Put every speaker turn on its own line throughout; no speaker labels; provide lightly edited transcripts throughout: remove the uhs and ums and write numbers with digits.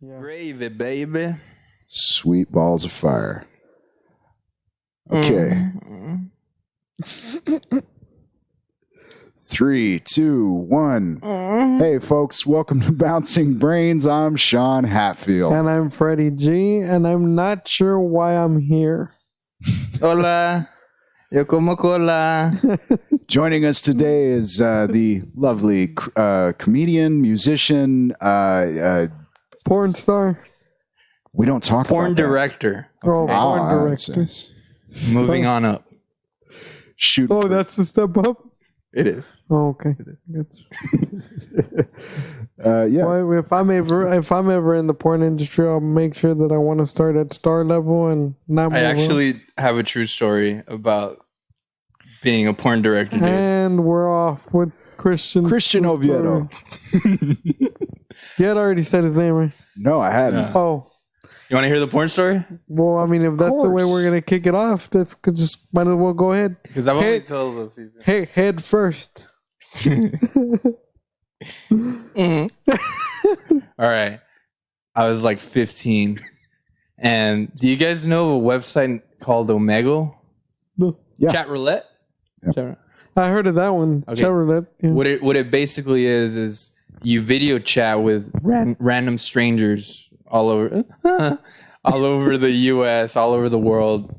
Yeah.
Gravy, baby.
Sweet balls of fire. Okay. 3, 2, 1. Hey, folks. Welcome to Bouncing Brains. I'm Sean Hatfield.
And I'm Freddy G, and I'm not sure why I'm here.
Hola. Yo como cola.
Joining us today is the lovely comedian, musician,
Porn star.
we don't talk
Porn
about that.
director.
Oh, porn
that's
director.
nice.
Moving on up.
Shoot.
Oh, that's the step up?
It is.
Oh, okay. That's,
Yeah.
well, if I'm ever in the porn industry, I'll make sure that I want to start at star level and not move
I
up.
actually have a true story about being a porn director, dude.
And we're off with Christian
Oviedo.
You had already said his name, right?
No, I hadn't.
Yeah.
Oh.
You want to hear the porn story?
Well, I mean, if that's the way
course.
we're going to kick it off, that's just might as well go ahead.
Because I've only
Hey.
told a few people.
Hey, head first.
All right. I was like 15. And do you guys know a website called Omegle?
No.
Yeah.
Chat roulette?
Yeah.
Chat roulette.
I heard of that one.
Okay.
Chevrolet. Yeah.
What it basically is you video chat with random strangers all over the US, all over the world.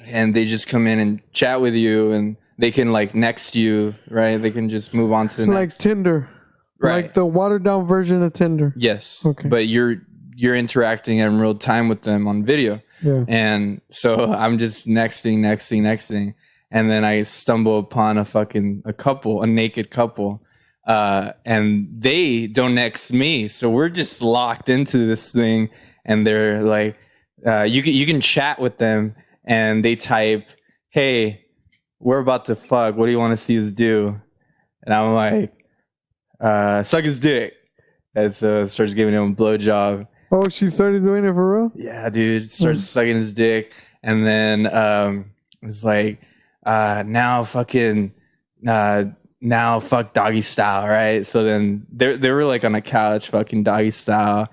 And they just come in and chat with you, and they can like next you, right? They can just move on to the
Like
next.
Tinder.
Right.
Like the watered down version of Tinder.
Yes.
Okay.
But you're interacting in real time with them on video.
Yeah.
And so I'm just nexting. And then I stumble upon a naked couple. And they don't next me. So we're just locked into this thing. And they're like, you can chat with them, and they type, "Hey, we're about to fuck. What do you want to see us do?" And I'm like, suck his dick. And so it starts giving him a blowjob.
Oh, she started doing it for real?
Yeah, dude. Starts sucking his dick. And then it's like, now fuck doggy style, right? So then they were like on a couch fucking doggy style.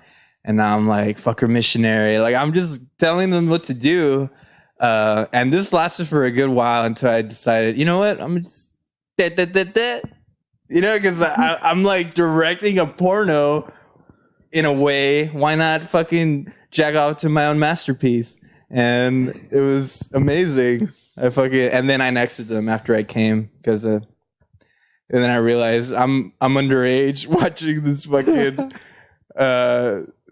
And now I'm like, fuck her missionary. Like, I'm just telling them what to do. And this lasted for a good while until I decided, you know what? I'm just you know, because I'm like directing a porno in a way. Why not fucking jack off to my own masterpiece? And it was amazing. And then I nexted them after I came because and then I realized I'm underage watching this fucking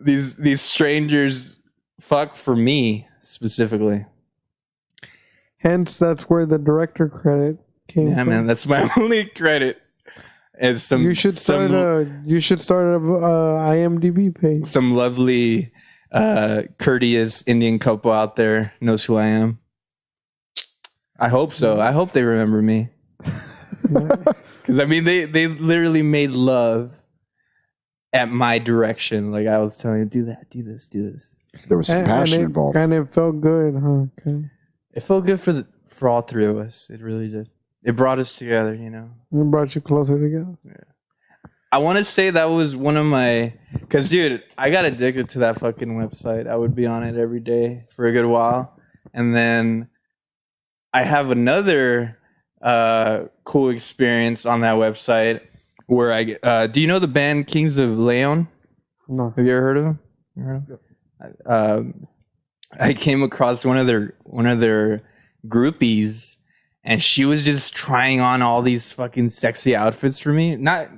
these strangers fuck for me specifically.
Hence, that's where the director credit came
Yeah,
from.
man, that's my only credit. And
You should start a IMDb page.
some lovely courteous Indian couple out there knows who I am. I hope so. I hope they remember me. Because I mean, they literally made love at my direction. Like I was telling you, do that, do this.
There was some passion
it
involved.
kind of felt good, huh? Okay.
It felt good for all three of us. It really did. It brought us together, you know.
It brought you closer together.
I want to say that was one of my... Because, dude, I got addicted to that fucking website. I would be on it every day for a good while. And then I have another cool experience on that website where I... do you know the band Kings of Leon?
No.
Have you ever heard of them? You heard of them? I came across one of their groupies, and she was just trying on all these fucking sexy outfits for me. Not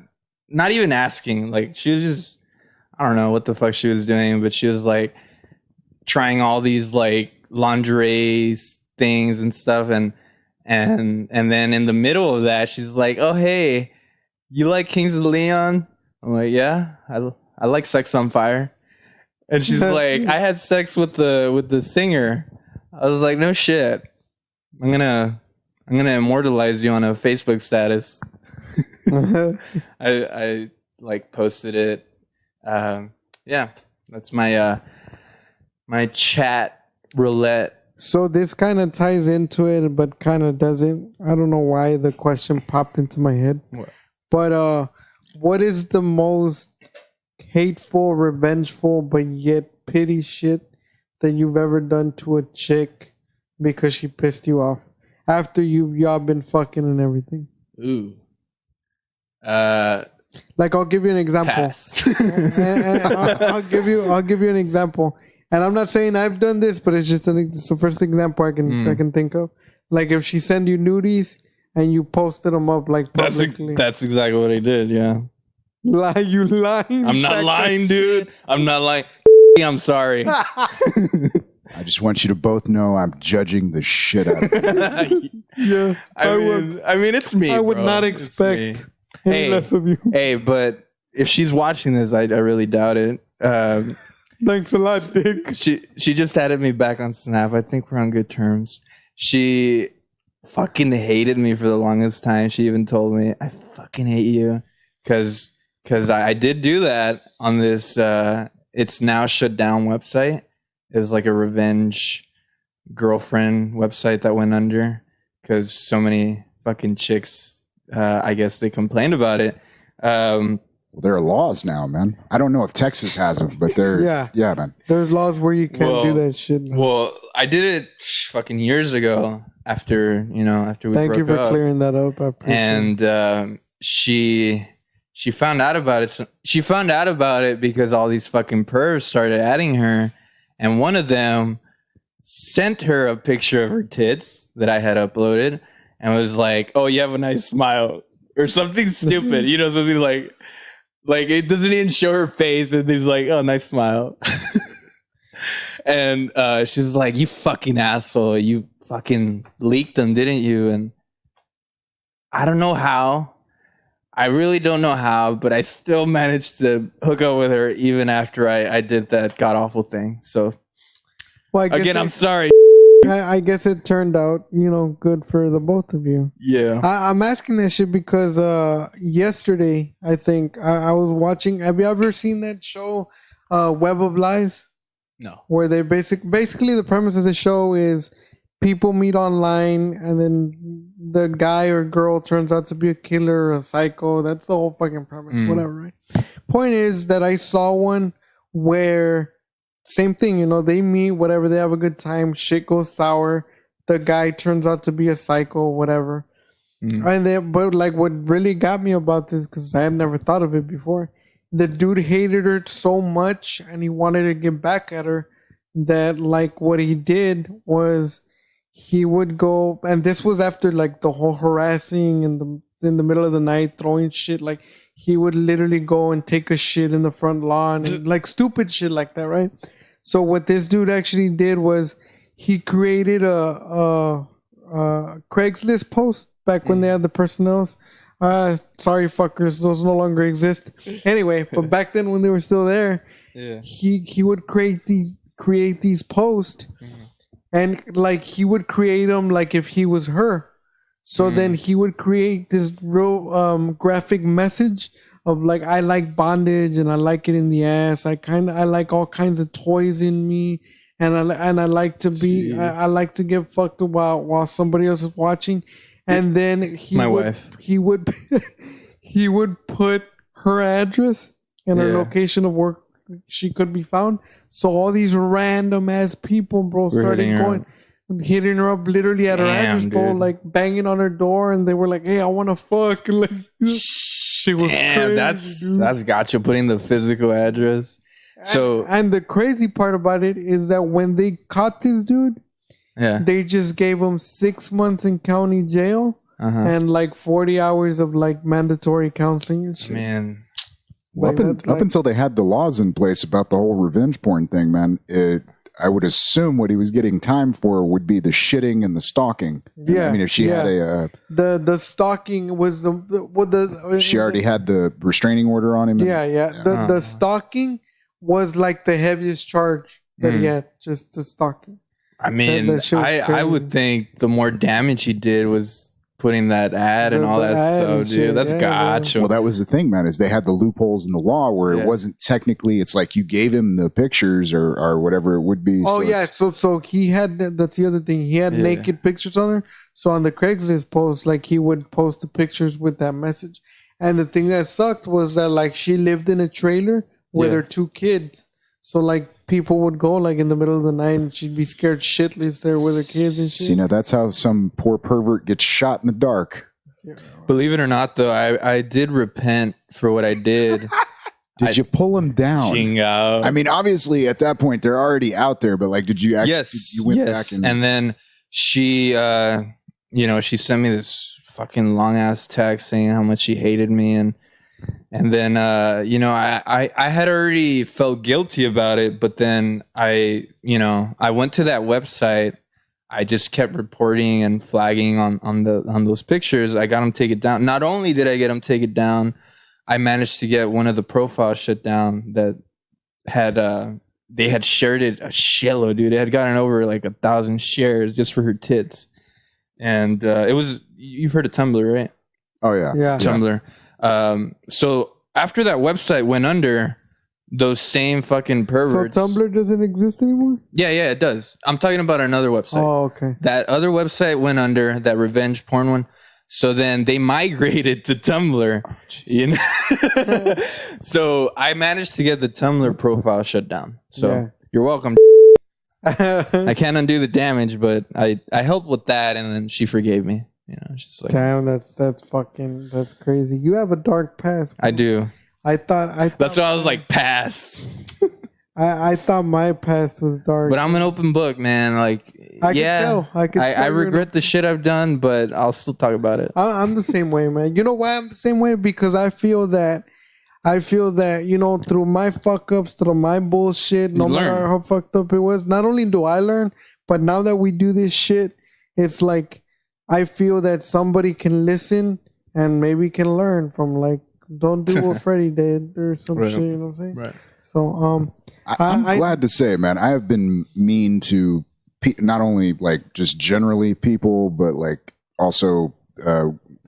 even asking. Like, she was just, I don't know what the fuck she was doing, but she was like trying all these like lingerie things and stuff. And then in the middle of that, she's like, "Oh, hey, you like Kings of Leon?" I'm like, "Yeah, I like Sex on Fire." And she's like, "I had sex with the singer." I was like, "No shit. I'm gonna immortalize you on a Facebook status." I like posted it. Yeah, that's my my chat roulette.
So this kind of ties into it, but kind of doesn't. I don't know why the question popped into my head.
What?
But what is the most hateful, revengeful, but yet pity shit that you've ever done to a chick because she pissed you off after y'all been fucking and everything?
Ooh.
Like, I'll give you an example.
Pass.
And I'll give you an example. And I'm not saying I've done this, but it's just it's the first example I can think of. Like, if she send you nudies and you posted them up like publicly.
That's exactly what I did. Yeah.
You lying?
I'm not lying, dude. I'm not lying. I'm sorry.
I just want you to both know I'm judging the shit out of you.
Yeah.
I mean, it's me.
I would
bro.
not expect any less of you.
Hey, but if she's watching this, I really doubt it.
Thanks a lot, Dick.
She just added me back on Snap. I think we're on good terms. She fucking hated me for the longest time. She even told me, I fucking hate you. Because I did do that on this it's now shut down website. It was like a revenge girlfriend website that went under because so many fucking chicks, I guess they complained about it.
Well, there are laws now, man. I don't know if Texas has them, but they're yeah, man.
There's laws where you can't do that shit now.
Well, I did it fucking years ago after we
Thank
broke
you for
up.
clearing that up. I appreciate it.
And she found out about it. She found out about it because all these fucking pervs started adding her, and one of them sent her a picture of her tits that I had uploaded and was like, "Oh, you have a nice smile," or something stupid, something like it doesn't even show her face, and he's like, "Oh, nice smile," and she's like, "You fucking asshole, you fucking leaked them, didn't you?" And I don't know how. I really don't know how, but I still managed to hook up with her even after I did that god awful thing. So,
well,
again, I'm sorry.
I guess it turned out, good for the both of you.
Yeah.
I'm asking that shit because yesterday, I think, I was watching. Have you ever seen that show, Web of Lies?
No.
Where they basically the premise of the show is people meet online and then the guy or girl turns out to be a killer or a psycho. That's the whole fucking premise. Whatever, right? Point is that I saw one where same thing, they meet, whatever, they have a good time, shit goes sour, the guy turns out to be a psycho, whatever. But like what really got me about this, because I had never thought of it before, the dude hated her so much and he wanted to get back at her that like what he did was he would go, and this was after like the whole harassing in the middle of the night, throwing shit, like he would literally go and take a shit in the front lawn and like stupid shit like that, right? So what this dude actually did was he created a Craigslist post back when they had the personnels. Sorry fuckers, those no longer exist. Anyway, but back then when they were still there, he would create these posts. And like he would create them like if he was her. So then he would create this real graphic message of like, I like bondage and I like it in the ass. I like all kinds of toys in me, and I like to be I like to get fucked while somebody else is watching. And then he would put her address and her location of where she could be found. So all these random ass people, bro, started hitting her up literally at her address, bro, like banging on her door, and they were like, "Hey, I want to fuck." Like, she was crazy,
that's gotcha. Putting the physical address. So
and the crazy part about it is that when they caught this dude, they just gave him 6 months in county jail and like 40 hours of like mandatory counseling and shit.
Man.
Well, up until they had the laws in place about the whole revenge porn thing, man, I would assume what he was getting time for would be the shitting and the stalking.
Yeah,
I mean, if she had
the stalking was
she already had the restraining order on him.
The stalking was like the heaviest charge that he had, just the stalking.
I mean, I would think the more damage he did was putting that ad and all that stuff, dude. That's gotcha.
Well, that was the thing, man, is they had the loopholes in the law where it wasn't technically, it's like you gave him the pictures or whatever it would be.
Oh, so he had, that's the other thing, he had naked pictures on her. So on the Craigslist post, like he would post the pictures with that message. And the thing that sucked was that like she lived in a trailer where there are 2 kids. So like people would go like in the middle of the night and she'd be scared shitless there with her kids and shit.
See, now that's how some poor pervert gets shot in the dark.
Yeah.
Believe it or not, though, I did repent for what I did.
Did you pull him down?
Chingo.
I mean, obviously at that point they're already out there, but like, did you actually?
Yes,
you went back
and then she, she sent me this fucking long ass text saying how much she hated me, and then I had already felt guilty about it, but then I went to that website. I just kept reporting and flagging on those pictures. I got them taken down. Not only did I get them taken down, I managed to get one of the profiles shut down that had they had shared it a shitload, dude. It had gotten over like 1,000 shares just for her tits, and it was, you've heard of Tumblr, right?
Oh yeah,
Tumblr. So after that website went under, those same fucking perverts.
So Tumblr doesn't exist anymore?
Yeah, it does. I'm talking about another website.
Oh, okay.
That other website went under, that revenge porn one. So then they migrated to Tumblr, So I managed to get the Tumblr profile shut down. So you're welcome. I can't undo the damage, but I helped with that, and then she forgave me. She's like,
damn, that's crazy. You have a dark past, bro.
I do.
I thought
that's why I was like, pass.
I thought my past was dark,
but I'm an open book, man. Like,
I can tell.
I regret the shit I've done, but I'll still talk about it.
I'm the same way, man. You know why I'm the same way? Because I feel that through my fuck ups, through my bullshit, no matter how fucked up it was, not only do I learn, but now that we do this shit, it's like I feel that somebody can listen and maybe can learn from, like, don't do what Freddy did or some shit, you know what I'm saying?
Right.
So
I'm glad to say, man, I have been mean to not only like just generally people, but like also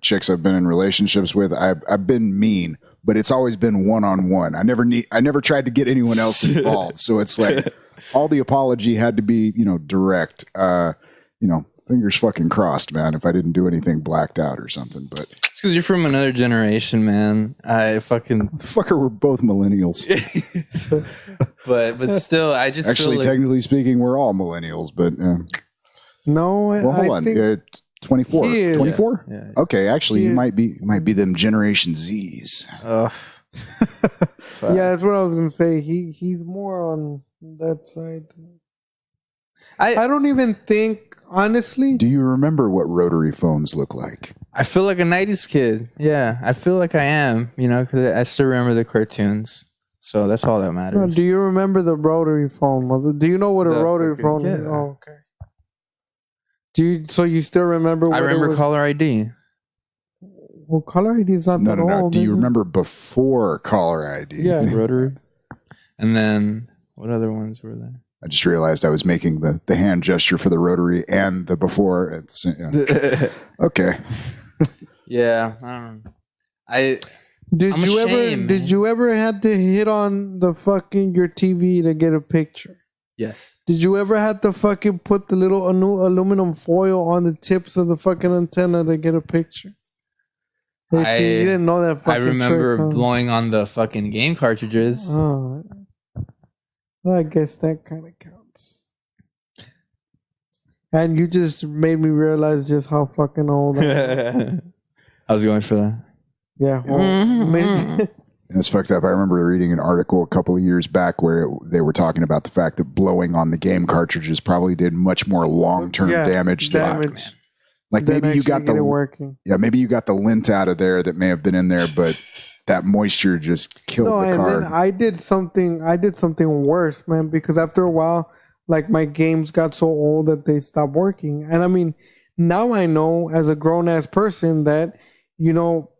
chicks I've been in relationships with. I've been mean, but it's always been one-on-one. I never tried to get anyone else involved. So it's like all the apology had to be, direct. Fingers fucking crossed, man, if I didn't do anything blacked out or something. But
it's because you're from another generation, man.
Fucker, we're both millennials.
but still, I just
actually,
feel like,
technically speaking, we're all millennials. But
no,
well, hold on, 24, 24.
Yeah.
Okay, actually, you might be them Generation Z's.
Yeah, that's what I was gonna say. He's more on that side. I don't even think, honestly.
Do you remember what rotary phones look like?
I feel like a 90s kid. Yeah, I feel like I am, because I still remember the cartoons. So that's all that matters.
No, do you remember the rotary phone? Do you know what a rotary phone is?
Yeah.
Oh, okay. So you still remember what
I remember caller ID.
Well, caller ID is not that old.
No. Do you remember before caller ID?
Yeah.
Rotary. And then what other ones were there?
I just realized I was making the hand gesture for the rotary and the before. Okay.
Yeah, I don't know.
Did you ever had to hit on the fucking your TV to get a picture?
Yes.
Did you ever have to fucking put the little aluminum foil on the tips of the fucking antenna to get a picture? You didn't know that fucking
I remember
trick, huh?
blowing on the fucking game cartridges.
Oh. Well, I guess that kind of counts. And you just made me realize just how fucking old I am.
I was going for that.
Yeah. Well,
It's fucked up. I remember reading an article a couple of years back where they were talking about the fact that blowing on the game cartridges probably did much more long-term damage. Like maybe you got maybe you got the lint out of there that may have been in there, but that moisture just killed the card.
And then I did something worse, man, because after a while, like, my games got so old that they stopped working. And I mean, now I know as a grown ass person that,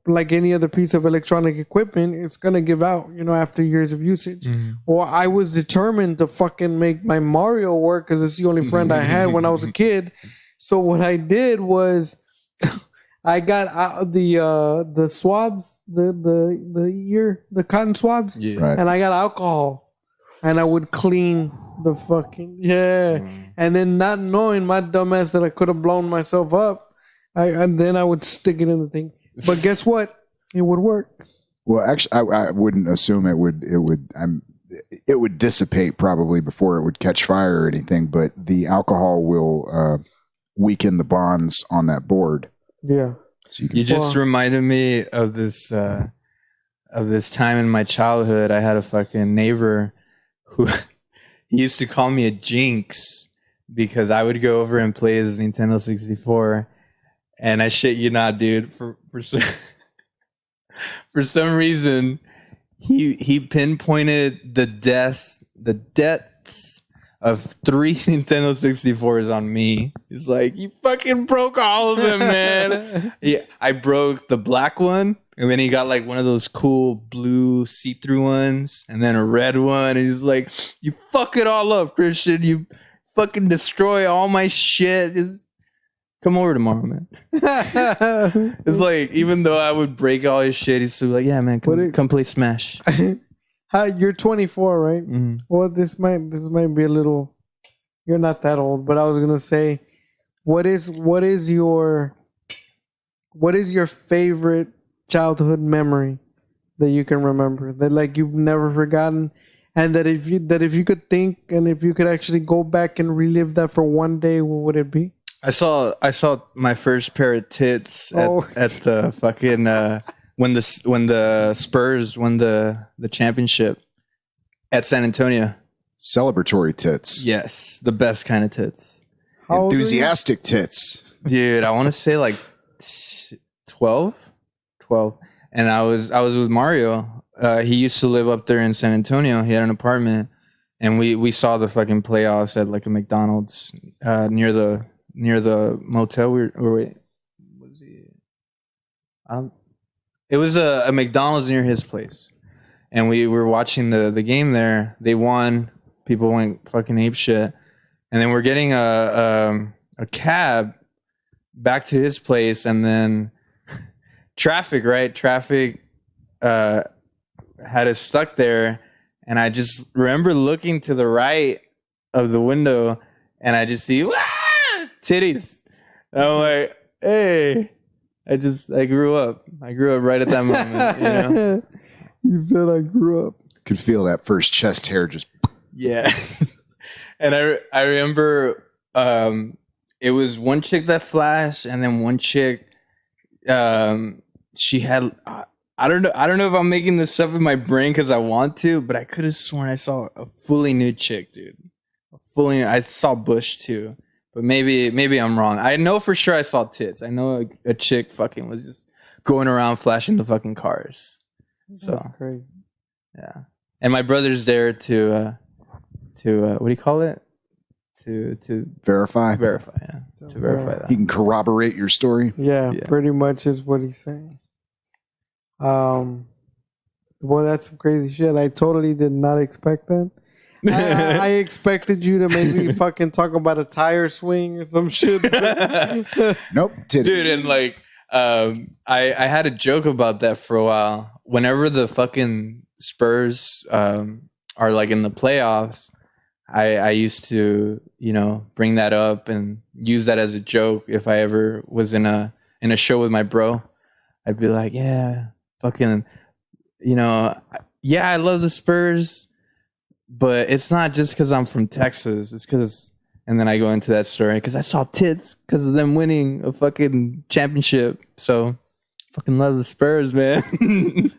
like any other piece of electronic equipment, it's gonna give out, after years of usage. Mm-hmm. Or I was determined to fucking make my Mario work because it's the only friend I had when I was a kid. So what I did was I got out the swabs, the cotton swabs, and I got alcohol, and I would clean the fucking and then not knowing my dumbass that I could have blown myself up, and then I would stick it in the thing. But guess what? It would work.
Well, actually, I wouldn't assume it would. It would dissipate probably before it would catch fire or anything. But the alcohol will weaken the bonds on that board.
Yeah.
So you
You just reminded me of this time in my childhood. I had a fucking neighbor who he used to call me a jinx because I would go over and play his Nintendo 64, and I shit you not, dude. For some reason, he pinpointed the deaths of 3 Nintendo 64s on me. He's like, you fucking broke all of them, man. Yeah, I broke the black one, and then he got like one of those cool blue see-through ones, and then a red one. And he's like, you fuck it all up, Christian. You fucking destroy all my shit. Just come over tomorrow, man. It's like, even though I would break all his shit, he's still like, yeah, man, come play Smash.
You're 24, right?
Mm-hmm.
Well, this might be a little. You're not that old, but I was gonna say, what is your favorite childhood memory that you can remember, that like you've never forgotten, and that if you could think, and if you could actually go back and relive that for one day, what would it be?
I saw my first pair of tits at the fucking when the Spurs won the championship at San Antonio.
Celebratory tits.
Yes, the best kind of tits.
Enthusiastic tits.
Dude, I want to say like 12. And I was with Mario. He used to live up there in San Antonio. He had an apartment, and we saw the fucking playoffs at like a McDonald's near the motel. It was a McDonald's near his place, and we were watching the game there. They won. People went fucking apeshit, and then we're getting a cab back to his place, and then traffic had us stuck there, and I just remember looking to the right of the window, and I just see titties. And I'm like, hey, I grew up. I grew up right at that moment. You know?
You said I grew up.
Could feel that first chest hair just.
Yeah. And I remember it was one chick that flashed, and then one chick she had I don't know if I'm making this up in my brain because I want to, but I could have sworn I saw a fully nude chick, dude. I saw bush too. But maybe I'm wrong. I know for sure I saw tits. I know a chick fucking was just going around flashing the fucking cars. So
that's crazy.
Yeah. And my brother's there to what do you call it? To
verify.
Yeah. To verify that.
He can corroborate your story.
Yeah, pretty much is what he's saying. Well, that's some crazy shit. I totally did not expect that. I expected you to maybe fucking talk about a tire swing or some shit.
Nope, titties.
Dude, and like I had a joke about that for a while. Whenever the fucking Spurs are like in the playoffs, I used to, bring that up and use that as a joke if I ever was in a show with my bro. I'd be like, yeah, fucking, I love the Spurs, but it's not just because I'm from Texas. It's because, and then I go into that story because I saw tits because of them winning a fucking championship. So, fucking love the Spurs, man.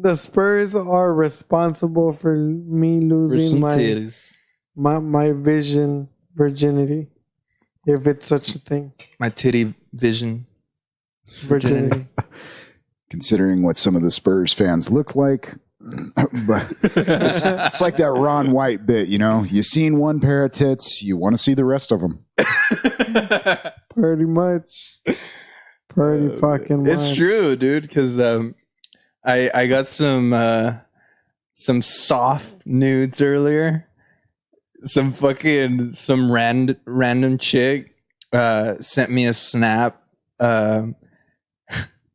The Spurs are responsible for me losing my virginity, if it's such a thing.
My titty vision.
Virginity.
Considering what some of the Spurs fans look like, but it's like that Ron White bit, You seen one pair of tits, you want to see the rest of them.
Pretty much. Pretty fucking much.
It's true, dude, because I got some soft nudes earlier. Some random chick sent me a snap,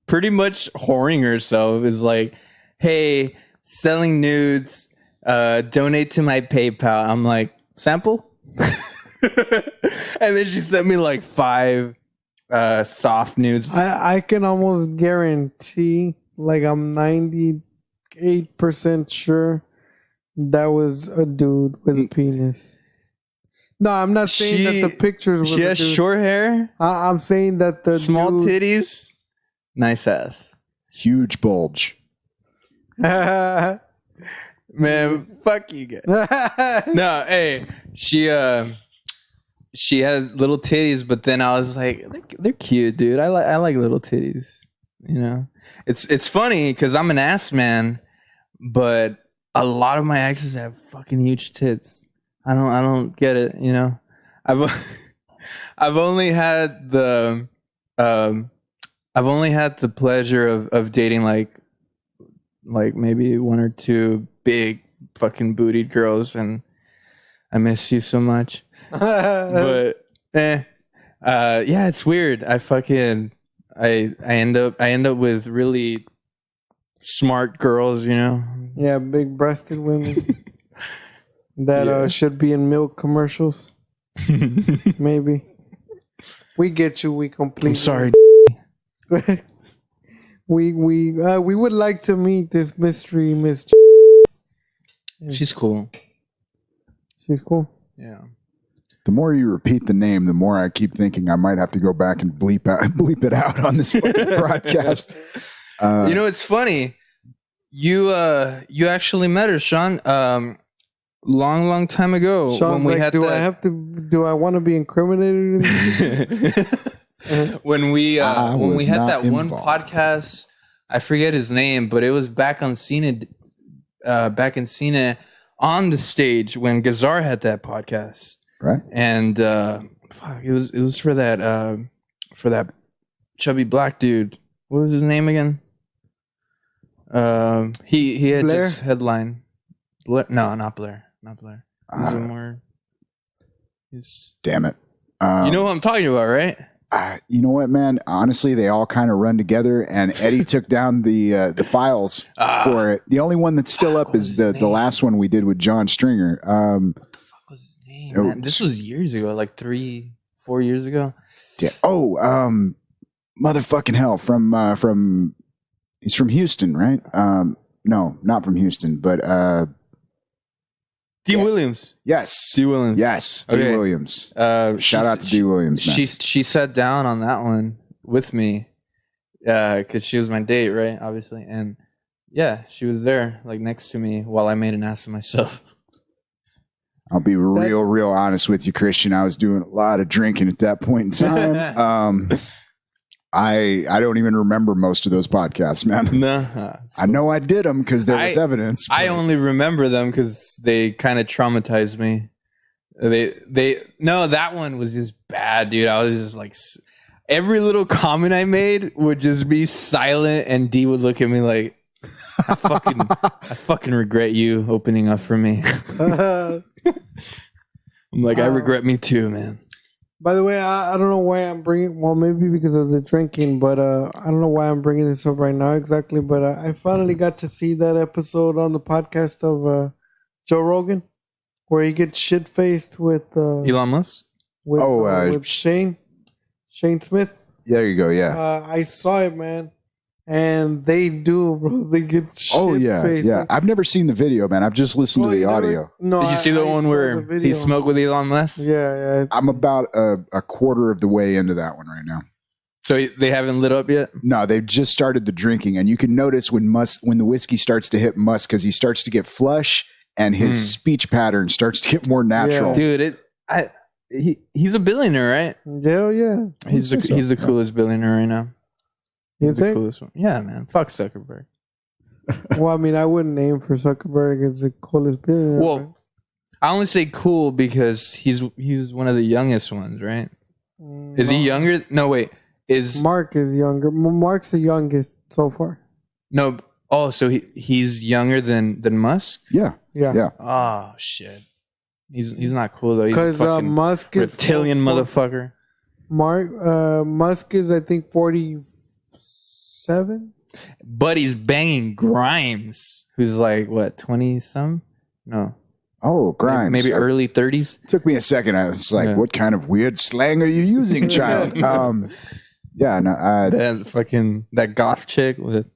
pretty much whoring herself. Is like, hey, selling nudes, donate to my PayPal. I'm like, sample? And then she sent me like five soft nudes.
I can almost guarantee, like I'm 98% sure that was a dude with a penis. No, I'm not saying that the pictures was
She has short hair,
I'm saying that the
small
dude...
titties, nice ass.
Huge bulge.
Man, fuck you guys. No, hey, she has little titties, but then I was like, they're cute, dude. I like little titties. You know, it's funny because I'm an ass man, but a lot of my exes have fucking huge tits. I don't get it. You know, I've only had the pleasure of dating like maybe one or two big fucking bootied girls, and I miss you so much. But yeah, it's weird. I end up with really smart girls, you know.
Yeah, big breasted women that should be in milk commercials. Maybe. We get you. We complete.
I'm sorry.
We would like to meet this mystery Miss.
She's cool.
She's cool.
Yeah.
The more you repeat the name, the more I keep thinking I might have to go back and bleep it out on this fucking broadcast.
You know, it's funny. You actually met her, Sean. Long time ago.
Sean's
when we
like,
had
do I want to be incriminated?
when we had that one
involved.
podcast, I forget his name, but it was back in Cena on the stage when Gazar had that podcast.
Right.
And it was for that chubby black dude. What was his name again? He had
Blair?
just headline. Blair? No, not Blair. Not Blair. He's more.
Damn it.
You know who I'm talking about, right?
You know what, man? Honestly, they all kind of run together, and Eddie took down the files for it. The only one that's still up is the last one we did with John Stringer.
What the fuck was his name? Man? This was years ago, like 3-4 years ago.
Yeah. Oh, motherfucking hell! From he's from Houston, right? No, not from Houston, but
D. Williams.
Yes.
D. Williams.
Yes. D.
Okay.
Williams. Shout out to D. Williams. Man.
She sat down on that one with me because she was my date, right? Obviously, and yeah, she was there, like next to me, while I made an ass of myself.
I'll be real honest with you, Christian. I was doing a lot of drinking at that point in time. I don't even remember most of those podcasts, man.
No,
I know I did them because there was evidence.
I only remember them because they kind of traumatized me. That one was just bad, dude. I was just like, every little comment I made would just be silent, and D would look at me like, I fucking regret you opening up for me. I'm like, I regret me too, man.
By the way, I don't know why I'm bringing... Well, maybe because of the drinking, but I don't know why I'm bringing this up right now exactly, but I finally got to see that episode on the podcast of Joe Rogan where he gets shit-faced with...
Elon Musk?
With Shane Smith.
There you go, yeah.
I saw it, man. And they do, bro. They get shit-faced.
Oh, yeah. I've never seen the video, man. I've just listened to the audio.
No,
did you see the one where he smoked with Elon Musk?
Yeah.
I'm about a quarter of the way into that one right now.
So they haven't lit up yet?
No, they've just started the drinking, and you can notice when the whiskey starts to hit Musk because he starts to get flush and his speech pattern starts to get more natural.
Yeah. Dude, he's a billionaire, right?
Yeah.
He's the coolest billionaire right now.
You think?
The coolest one. Yeah, man. Fuck Zuckerberg.
Well, I mean, I wouldn't aim for Zuckerberg as the coolest billionaire.
Well, I only say cool because he was one of the youngest ones, right? Is he younger? No, wait.
Mark is younger. Mark's the youngest so far.
No. Oh, so he's younger than Musk?
Yeah.
Oh shit. He's not cool though.
Because Musk is
reptilian motherfucker.
Musk is I think 47.
But he's banging Grimes, who's like what 20 some? No.
Oh, Grimes.
Maybe early 30s.
Took me a second. I was like, what kind of weird slang are you using, child? Yeah, no,
that goth chick with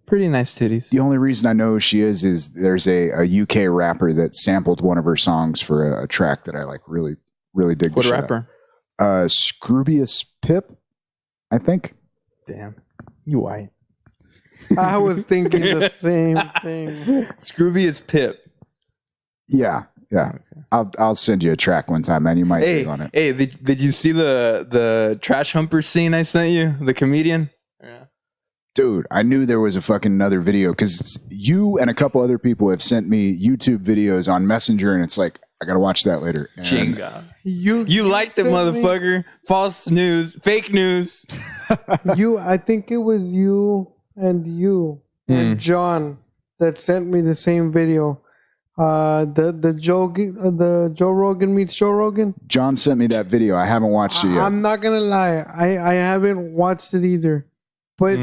pretty nice titties.
The only reason I know who she is there's a UK rapper that sampled one of her songs for a track that I like really, really dig.
What rapper?
Scroobius Pip, I think.
Damn, you white.
I was thinking the same thing.
Scroobius Pip.
Yeah. Okay. I'll send you a track one time, man. You might dig on it.
Hey, did you see the trash humper scene I sent you? The comedian? Yeah.
Dude, I knew there was a fucking another video because you and a couple other people have sent me YouTube videos on Messenger, and it's like, I gotta watch that later. And
Chinga. You liked it, motherfucker. False news, fake news.
I think it was you and John that sent me the same video. The Joe Rogan meets Joe Rogan.
John sent me that video. I haven't watched it yet.
I'm not gonna lie, I haven't watched it either. But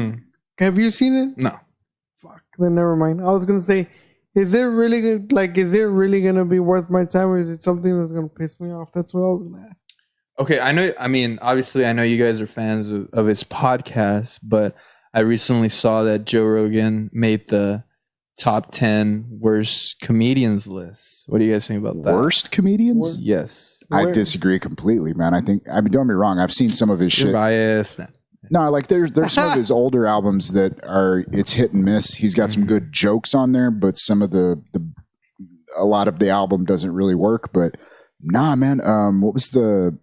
have you seen it?
No.
Fuck. Then never mind. I was gonna say, is it really good? Like, is it really gonna be worth my time, or is it something that's gonna piss me off? That's what I was gonna ask.
Okay, I know. I mean, obviously, I know you guys are fans of his podcast, but I recently saw that Joe Rogan made the top 10 worst comedians list. What do you guys think about that?
Worst comedians?
Yes.
I disagree completely, man. I mean, don't get me wrong. I've seen some of his shit.
Biased.
No, like there's some of his older albums that it's hit and miss. He's got some good jokes on there, but some of a lot of the album doesn't really work. But nah, man. What was the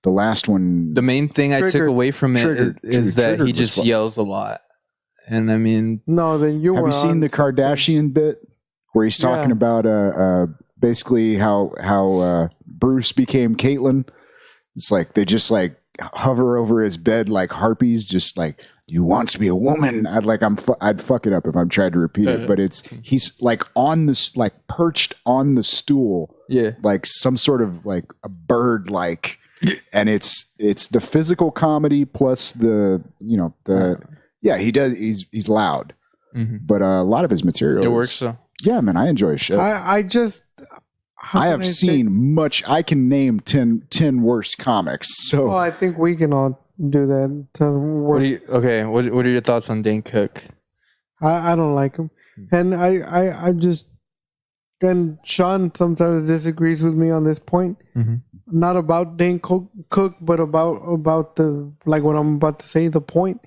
last one?
The main thing I took away from it is that he just yells a lot. And I mean,
no, then
have you seen the Kardashian bit where he's talking about basically how Bruce became Caitlyn? It's like they just like hover over his bed like harpies, just like, you want to be a woman. I'd fuck it up if I'm trying to repeat it, but he's like on this, like perched on the stool, like some sort of like a bird, like, and it's the physical comedy plus he does. He's loud, but a lot of his material.
It works though.
Yeah, man, I enjoy his shit. I have seen much. I can name 10 worst comics. So
I think we can all do that.
What are your thoughts on Dane Cook?
I don't like him, and I just, and Sean sometimes disagrees with me on this point. Not about Dane Cook, but about the, like what I'm about to say. The point.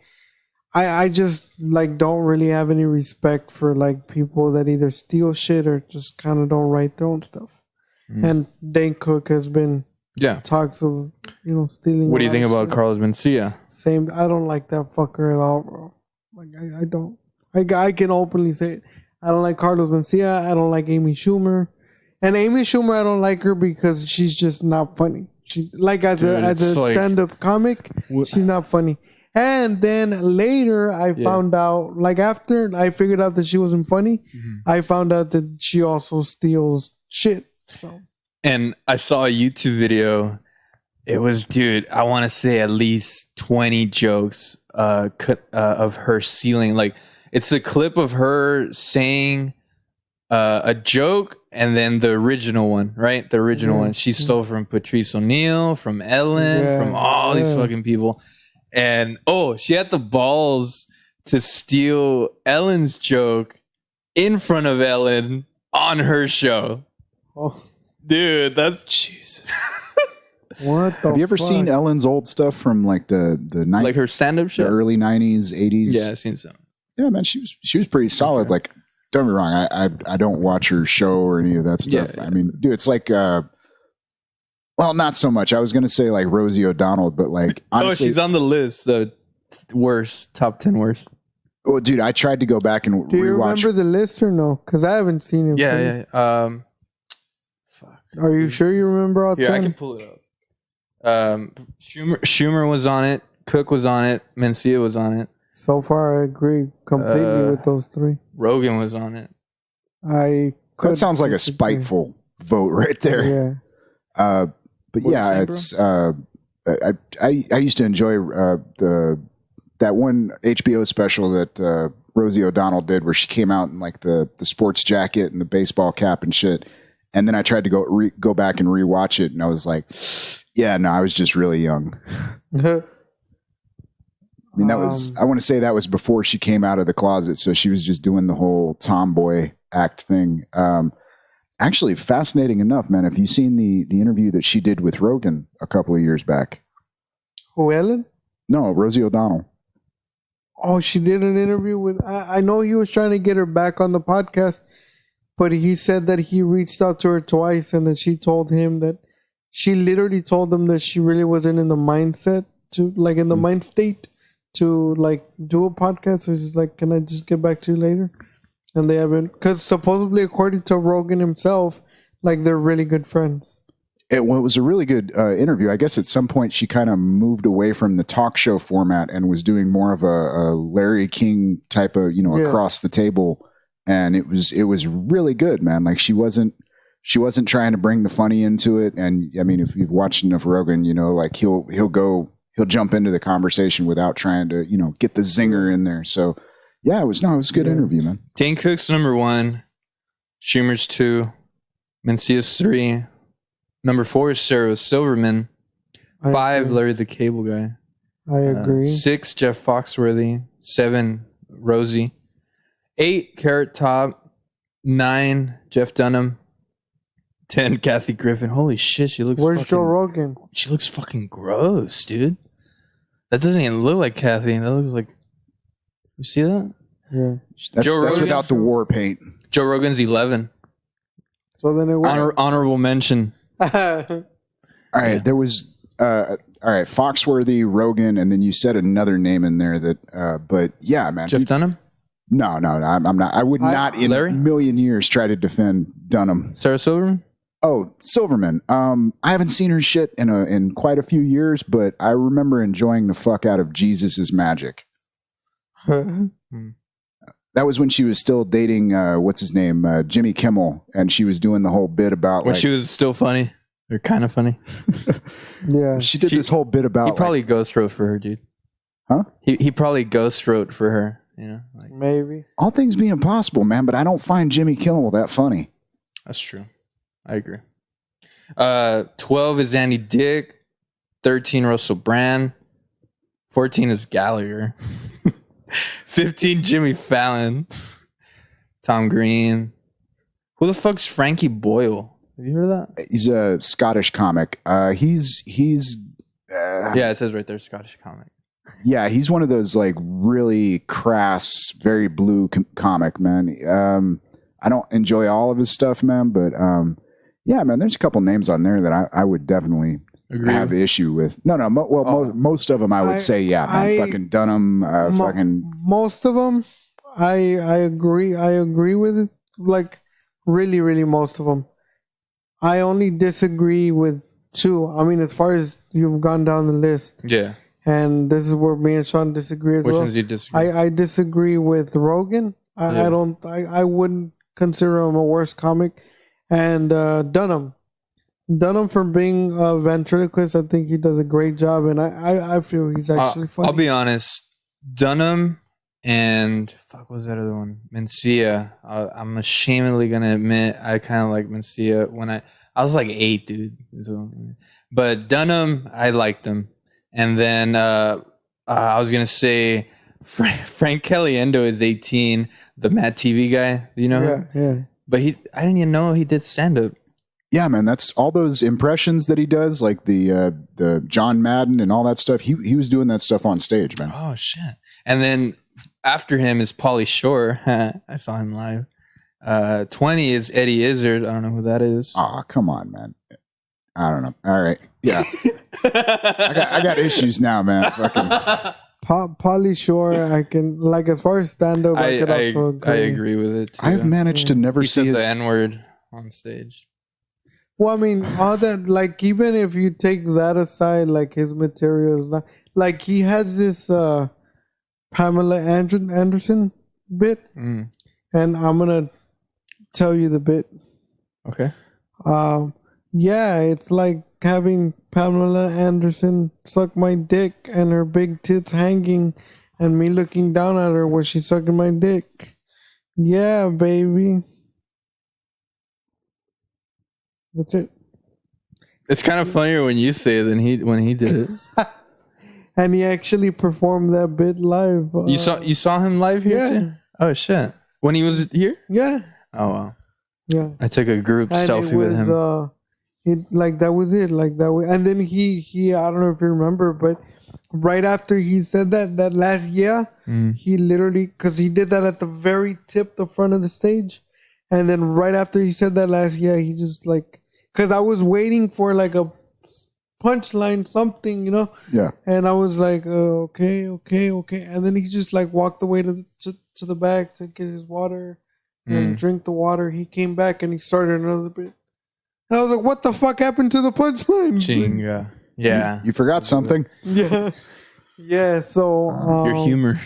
I just like don't really have any respect for like people that either steal shit or just kind of don't write their own stuff. And Dane Cook has been talks of stealing.
What do you think about Carlos Mencia?
Same. I don't like that fucker at all, bro. Like I don't. I can openly say it. I don't like Carlos Mencia. I don't like Amy Schumer. And Amy Schumer, I don't like her because she's just not funny. She as a stand-up comic, she's not funny. And then later, I found out, like after I figured out that she wasn't funny, I found out that she also steals shit. So.
And I saw a YouTube video. It was, dude, I want to say at least 20 jokes of her stealing. Like, it's a clip of her saying a joke and then the original one, right? The original one. She stole from Patrice O'Neal, from Ellen, from all these fucking people. And she had the balls to steal Ellen's joke in front of Ellen on her show. Oh, dude, that's Jesus.
What the
Have you ever seen Ellen's old stuff from like the 90s,
like her stand-up show,
the early 90s, 80s?
Yeah, I've seen some.
Yeah, man, she was pretty solid. Like, don't get me wrong, I don't watch her show or any of that stuff. I mean, dude, it's like well, not so much. I was going to say like Rosie O'Donnell, but like honestly,
she's on the list. The top 10 worst.
Oh, dude, I tried to go back and
Do you remember the list or no? Because I haven't seen it.
Yeah. Fuck.
Are you sure you remember all 10?
I can pull it up. Schumer was on it. Cook was on it. Mencia was on it.
So far, I agree completely with those three.
Rogan was on it.
That sounds like a spiteful vote right there.
Yeah.
But yeah, it's I used to enjoy that one HBO special that Rosie O'Donnell did, where she came out in like the sports jacket and the baseball cap and shit. And then I tried to go back and rewatch it, and I was like, yeah, no, I was just really young. I mean, I want to say that was before she came out of the closet, so she was just doing the whole tomboy act thing. Actually, fascinating enough, man. Have you seen the interview that she did with Rogan a couple of years back?
Who, Ellen?
No, Rosie O'Donnell.
Oh, she did an interview with... I know he was trying to get her back on the podcast, but he said that he reached out to her twice and that she told him that... She literally told him that she really wasn't in the mindset to... Like, in the mind state to, like, do a podcast. So she's like, can I just get back to you later? And they haven't... Because supposedly, according to Rogan himself, like, they're really good friends.
It was a really good interview. I guess at some point she kind of moved away from the talk show format and was doing more of a Larry King type of, across the table. And it was really good, man. Like she wasn't trying to bring the funny into it. And I mean, if you've watched enough Rogan, like he'll jump into the conversation without trying to, get the zinger in there. So yeah, it was a good interview, man.
Dane Cook's number 1, Schumer's 2, Mencia's 3. Number 4 is Sarah Silverman. 5, Larry the Cable Guy.
I agree.
6, Jeff Foxworthy. 7, Rosie. 8, Carrot Top. 9, Jeff Dunham. 10, Kathy Griffin. Holy shit, she looks
Where's Joe Rogan?
She looks fucking gross, dude. That doesn't even look like Kathy. That looks like... You see that?
Yeah.
That's without the war paint.
Joe Rogan's 11.
So then it was...
Honorable mention.
All right, there was all right, Foxworthy, Rogan, and then you said another name in there that but yeah, man.
Jeff Dunham?
No, I'm not. I would not in
Larry?
a million years try to defend Dunham.
Sarah Silverman?
Oh, Silverman. I haven't seen her shit in quite a few years, but I remember enjoying the fuck out of Jesus' Magic. That was when she was still dating, what's his name, Jimmy Kimmel, and she was doing the whole bit about...
When she was still funny, or kind of funny.
Yeah.
She did this whole bit about...
He probably ghost wrote for her, dude.
Huh?
He probably ghost wrote for her,
Maybe.
All things being possible, man, but I don't find Jimmy Kimmel that funny.
That's true. I agree. 12 is Andy Dick. 13, Russell Brand. 14 is Gallagher. 15, Jimmy Fallon. Tom Green. Who the fuck's Frankie Boyle? Have you heard of that?
He's a Scottish comic. He's
yeah, it says right there, Scottish comic.
Yeah, he's one of those like really crass, very blue comic, man. I don't enjoy all of his stuff, man, but yeah, man, there's a couple names on there that I would definitely have issue with. No, most of them I would say, yeah, man, fucking Dunham, fucking
most of them. I agree with it. Like really, really most of them. I only disagree with 2. I mean, as far as you've gone down the list,
yeah.
And this is where me and Sean disagree as
Which
well.
ones do you disagree?
I disagree with Rogan. I wouldn't consider him a worse comic. And Dunham for being a ventriloquist, I think he does a great job, and I feel he's actually funny.
I'll be honest, Dunham and what was that other one? Mencia. I'm ashamedly gonna admit I kind of like Mencia when I was like 8, dude. So, but Dunham, I liked him. And then I was gonna say Frank Caliendo is 18, the Mad TV guy. Do you know him?
Yeah.
But I didn't even know he did stand up.
Yeah, man, that's all those impressions that he does, like the John Madden and all that stuff. He was doing that stuff on stage, man.
Oh shit! And then after him is Pauly Shore. I saw him live. 20 is Eddie Izzard. I don't know who that is.
Oh, come on, man. I don't know. All right, yeah. I got issues now, man. Fucking
Pauly Shore, I can like as far as stand up. I
agree with it. Too.
I've managed to never see
the N-word on stage.
Well, I mean, all that, like, even if you take that aside, like, his material is not, like, he has this Pamela Anderson bit, and I'm going to tell you the bit.
Okay.
Yeah, it's like having Pamela Anderson suck my dick and her big tits hanging, and me looking down at her when she's sucking my dick. Yeah, baby. That's it.
It's kind of funnier when you say it than when he did it.
And he actually performed that bit live.
You saw him live here
Yeah.
too? Oh shit! When he was here?
Yeah.
Oh wow!
Yeah.
I took a group
And
selfie
it was,
with him.
That was it. Like that was, and then he I don't know if you remember, but right after he said that last year, he literally, because he did that at the very tip, the front of the stage, and then right after he said that last year, he just like, because I was waiting for like a punchline, something,
Yeah.
and I was like, okay, and then he just like walked away to the back to get his water and drink the water. He came back and he started another bit. And I was like, what the fuck happened to the punchline?
Chinga. Yeah.
You forgot something?
Yeah. Yeah, so
Your humor.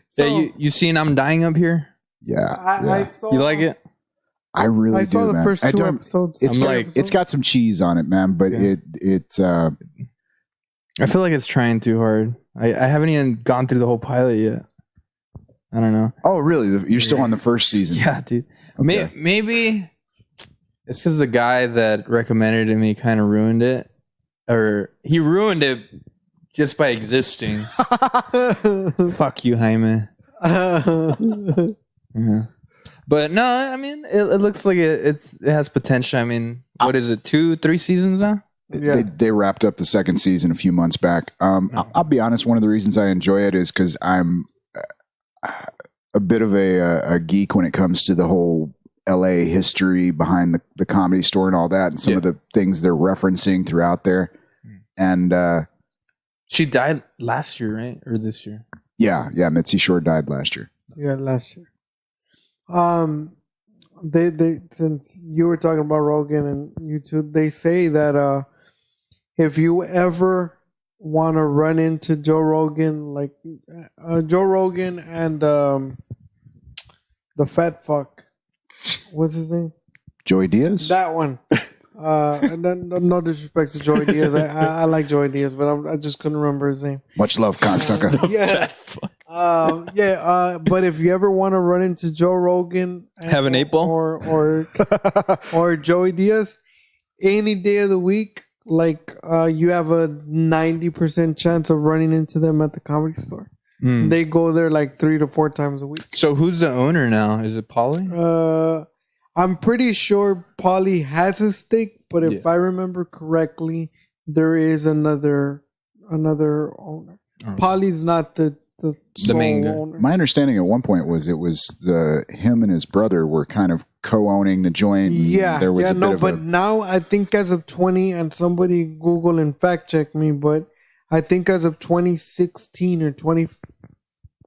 so,
you seen I'm Dying up here?
Yeah.
I saw,
You like it?
I really
I
do,
saw the
man.
first
I
two
don't-
episodes.
It's
I'm
got,
like-
it's got some cheese on it, man, but
Yeah.
I feel like it's trying too hard. I haven't even gone through the whole pilot yet. I don't know.
Oh, really? You're still on the first season?
Yeah, dude.
Okay.
Maybe it's because the guy that recommended it to me kind of ruined it. Or he ruined it just by existing. Fuck you, Jaime. Yeah. But no, I mean, it looks like it has potential. I mean, what is it, 2-3 seasons now?
Yeah.
They wrapped up the second season a few months back. I'll be honest, one of the reasons I enjoy it is because I'm a bit of a geek when it comes to the whole LA history behind the Comedy Store and all that, and some of the things they're referencing throughout there. And
She died last year, right? Or this year?
yeah, Mitzi Shore died last year.
Yeah, last year. They since you were talking about Rogan and YouTube, they say that if you ever want to run into Joe Rogan, like Joe Rogan and the fat fuck, what's his name?
Joey Diaz?
That one. And then, no disrespect to Joey Diaz. I like Joey Diaz, but I just couldn't remember his name.
Much love, cocksucker.
Yeah. But if you ever want to run into Joe Rogan,
Have an 8-ball?
or Joey Diaz, any day of the week, like you have a 90% chance of running into them at the Comedy Store. They go there like 3 to 4 times a week.
So who's the owner now? Is it Pauly?
I'm pretty sure Pauly has a stake, but if I remember correctly, there is another owner. Pauly's not the
main guy.
sole owner.
My understanding at one point was it was him and his brother were kind of co-owning the joint.
Yeah,
There was a bit of
but now I think as of 20, and somebody Google and fact check me, but I think as of 2016 or 20,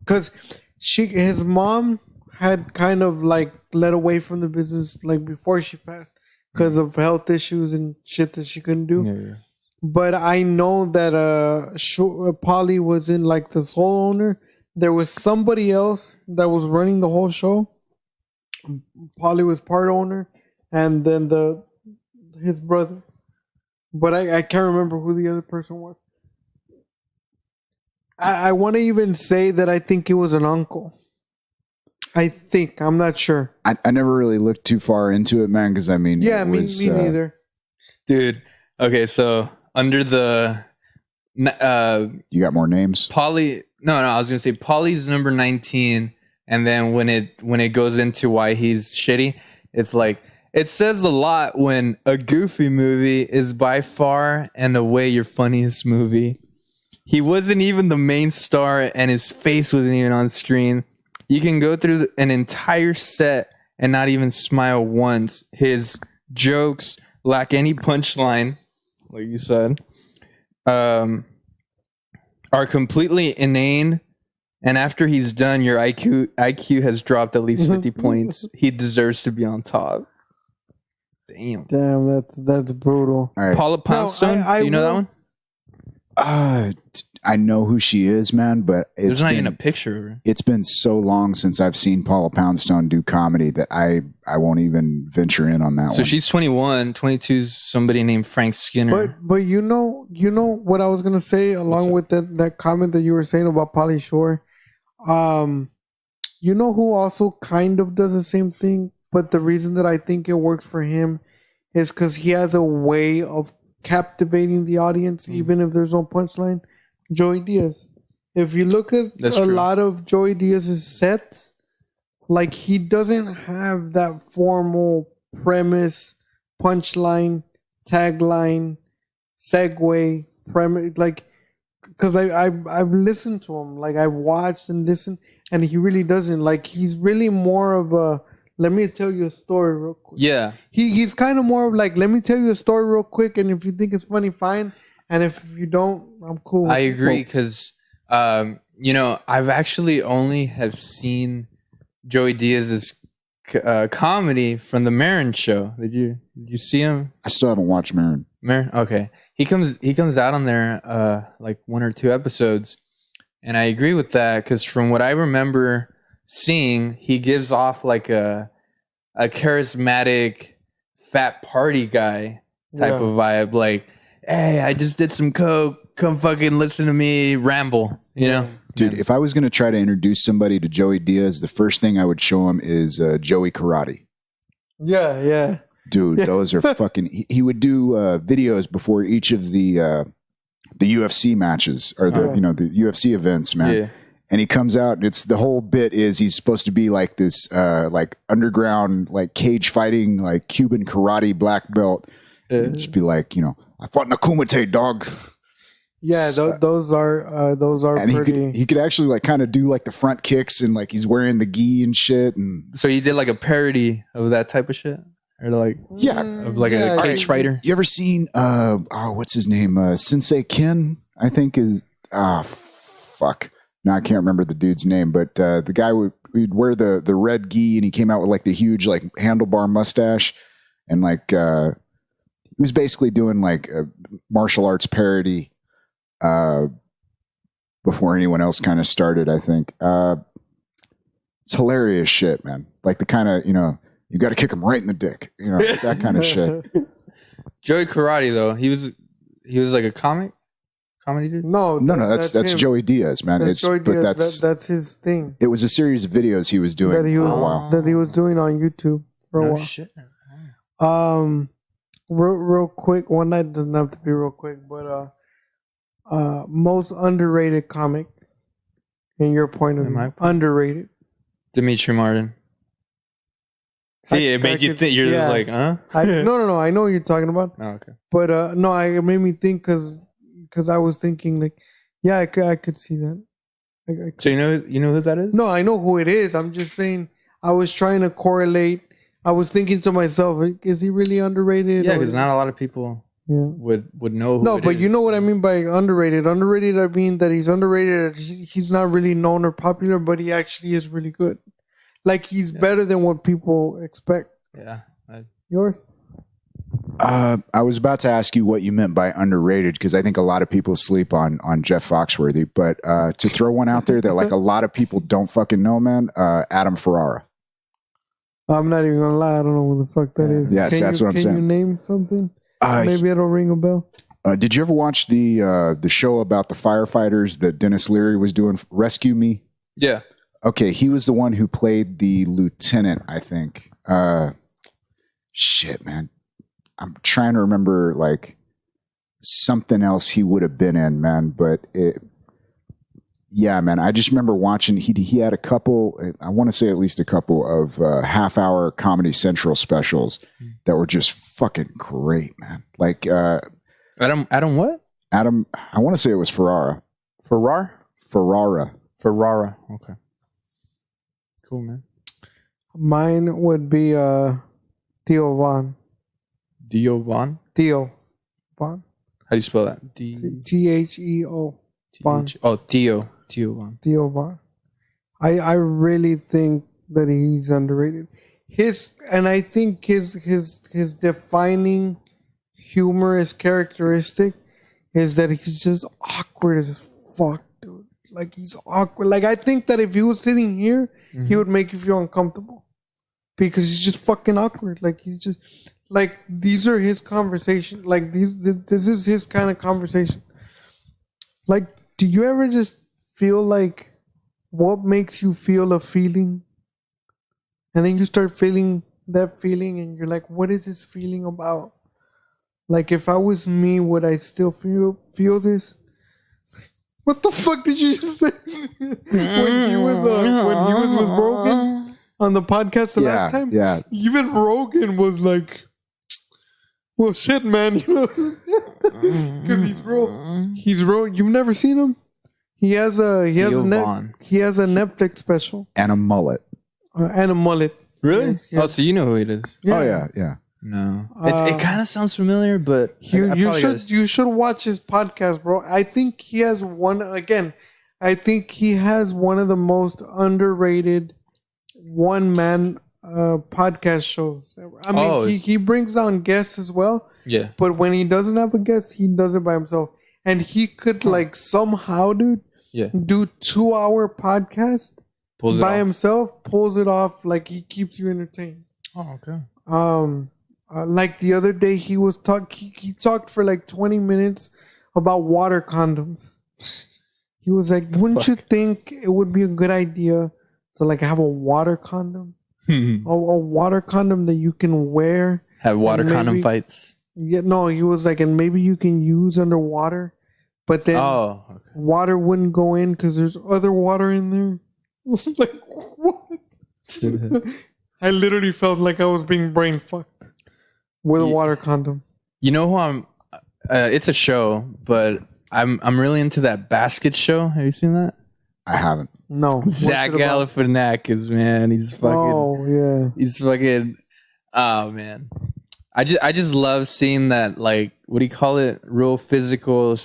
because his mom had kind of like led away from the business like before she passed because of health issues and shit that she couldn't do.
Yeah.
But I know that Pauly was in like the sole owner. There was somebody else that was running the whole show. Pauly was part owner, and then his brother. But I can't remember who the other person was. I want to even say that I think it was an uncle. I think. I'm not sure.
I never really looked too far into it, man, because I mean,
Yeah,
it
me
was,
neither.
Dude. Okay, so under the
you got more names?
Pauly, no, I was gonna say Pauly's number 19, and then when it goes into why he's shitty, it's like it says a lot when a Goofy movie is by far and away your funniest movie. He wasn't even the main star, and his face wasn't even on screen. You can go through an entire set and not even smile once. His jokes lack any punchline, like you said, are completely inane. And after he's done, your IQ has dropped at least 50 points. He deserves to be on top. Damn,
Damn, that's brutal.
All right.
Paula Poundstone.
I
do you know that
will-
one?
I know who she is, man, but
There's not even a picture of her.
It's been so long since I've seen Paula Poundstone do comedy that I won't even venture in on that one.
So she's 21. 22 is somebody named Frank Skinner.
But you know what I was gonna say along with that comment that you were saying about Pauly Shore. You know who also kind of does the same thing, but the reason that I think it works for him is because he has a way of captivating the audience, even if there's no punchline. Joey Diaz. If you look at lot of Joey Diaz's sets, like he doesn't have that formal premise, punchline, tagline, segue, premise, like, because I've listened to him, like I've watched and listened, and he really doesn't. Like he's really more of a let me tell you a story real quick.
Yeah,
he's kind of more of like let me tell you a story real quick, and if you think it's funny, fine. And if you don't, I'm cool.
I agree because, I've actually only have seen Joey Diaz's comedy from the Maron show. Did you see him?
I still haven't watched Maron.
Maron, okay. He comes out on there like 1 or 2 episodes, and I agree with that because from what I remember seeing, he gives off like a charismatic fat party guy type of vibe, like. Hey, I just did some coke. Come fucking listen to me ramble, you know?
Dude, if I was going to try to introduce somebody to Joey Diaz, the first thing I would show him is Joey Karate.
Yeah.
Dude, those are fucking... He would do videos before each of the UFC matches or the UFC events, man. Yeah. And he comes out and it's the whole bit is he's supposed to be like this like underground like cage fighting like Cuban karate black belt. And just be like, I fought in a Kumite, dog.
Yeah, those are
and
pretty.
He could actually like kind of do like the front kicks and like he's wearing the gi and shit. And
so he did like a parody of that type of shit, or like of like a cage fighter.
You ever seen what's his name? Sensei Ken, I think is fuck. No, I can't remember the dude's name, but the guy would wear the red gi and he came out with like the huge like handlebar mustache and like. He was basically doing like a martial arts parody before anyone else kind of started, I think. It's hilarious shit, man. Like the kind of, you got to kick him right in the dick. That kind of shit.
Joey Karate, though, he was like a comedy dude?
No,
that's Joey Diaz, man.
That's Joey Diaz. That's his thing.
It was a series of videos he was doing
for a while. That he was doing on YouTube for a while.
Shit.
Real quick, one night doesn't have to be real quick, but most underrated comic in your point of view. Underrated.
Dimitri Martin. See, it made you think. You're just like, huh?
No. I know what you're talking about.
Oh, okay.
But it made me think because I was thinking like, yeah, I could see that.
So you know who that is?
No, I know who it is. I'm just saying. I was trying to correlate. I was thinking to myself, is he really underrated?
Yeah, because not a lot of people would know who
but
is.
You know what I mean by underrated. Underrated, I mean that he's underrated. He's not really known or popular, but he actually is really good. Like, he's better than what people expect.
Yeah.
Yours?
I was about to ask you what you meant by underrated, because I think a lot of people sleep on Jeff Foxworthy. But to throw one out there that like a lot of people don't fucking know, man, Adam Ferrara.
I'm not even gonna lie. I don't know what the fuck that is.
Yes, that's what I'm saying.
Can you name something? Maybe it'll ring a bell.
Did you ever watch the show about the firefighters that Dennis Leary was doing? Rescue Me?
Yeah.
Okay, he was the one who played the lieutenant, I think. Shit, man. I'm trying to remember like something else he would have been in, man. But yeah, man. I just remember watching. He had a couple. I want to say at least a couple of half-hour Comedy Central specials that were just fucking great, man. Like
Adam what?
Adam. I want to say it was Ferrara. Ferrara.
Okay. Cool, man.
Mine would be Theo Von.
Theo Von.
How
do you spell that?
Theo. Von.
Oh, Theo Von.
Theo Von. I really think that he's underrated. I think his defining humorous characteristic is that he's just awkward as fuck, dude. Like, he's awkward. Like, I think that if he was sitting here, he would make you feel uncomfortable. Because he's just fucking awkward. Like, he's just... Like, these are his conversations. Like, this is his kind of conversation. Like, do you ever just feel like what makes you feel a feeling? And then you start feeling that feeling and you're like, what is this feeling about? Like, if I was me, would I still feel this? What the fuck did you just say? when he was with Rogan on the podcast the last time?
Yeah.
Even Rogan was like, well, shit, man, you know, because he's real. You've never seen him? He has a Netflix special
And a mullet.
and a mullet.
Really?
Yes.
Oh, so you know who it is?
Oh, yeah.
No. It kind of sounds familiar, but
You should watch his podcast, bro. I think he has one of the most underrated one-man podcast shows. I mean, he brings on guests as well.
Yeah.
But when he doesn't have a guest, he does it by himself. And he could like somehow, dude, do 2-hour podcast by himself, pulls it off. Like, he keeps you entertained.
Oh, okay.
Like the other day, he talked for like 20 minutes about water condoms. He was like, wouldn't you think it would be a good idea to like have a water condom? A water condom that you can wear.
Have water condom fights.
Yeah, no, he was like, and maybe you can use underwater, but then water wouldn't go in because there's other water in there. I was like, what? I literally felt like I was being brain fucked with a water condom.
You know who I'm? It's a show, but I'm really into that basket show. Have you seen that?
I haven't.
No.
Zach Galifianakis, man, he's fucking.
Oh yeah.
He's fucking. Oh man, I just love seeing that. Like, what do you call it? Real physical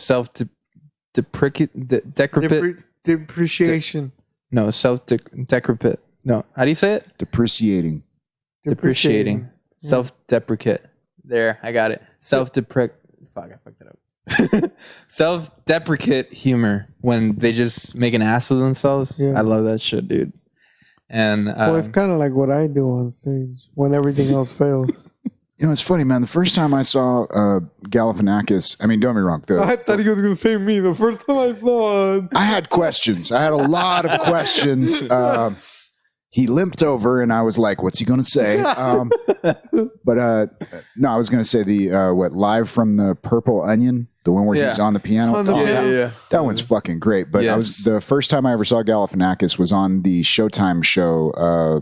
depreciation.
No, self-decrepit. No, how do you say it?
Depreciating.
Self-deprecate. There, I got it. Fuck, I fucked it up. Self-deprecate humor when they just make an ass of themselves. I love that shit, dude. And
well, it's kind of like what I do on stage when everything else fails.
You know, it's funny, man. The first time I saw Galifianakis, I mean, don't get me wrong.
I thought he was going to say me. The first time I saw
I had questions. I had a lot of questions. He limped over, and I was like, what's he going to say? But no, I was going to say the, Live from the Purple Onion, the one where he's on the piano. That one's fucking great. But the first time I ever saw Galifianakis was on the Showtime show,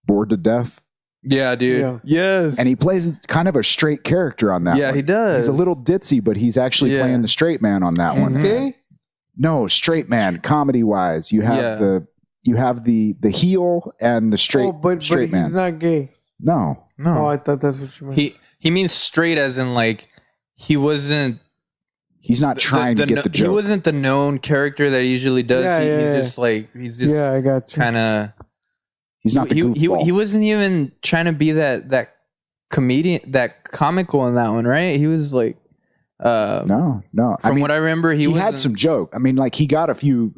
Bored to Death.
Yeah, dude. Yeah. Yes.
And he plays kind of a straight character on that one.
He does.
He's a little ditzy, but he's actually playing the straight man on that one.
Gay?
No, straight man, comedy-wise. You have the heel and the straight
but
man.
He's not gay.
No.
Oh, I thought that's what you meant.
He means straight as in like he's not
trying to get the joke.
He wasn't the known character that he usually does. He's just
I got you.
Kind of.
He's not the goofball.
He wasn't even trying to be that comedian, that comical in that one, right? He was like,
no.
From what I remember, he
had some joke. I mean, like he got a few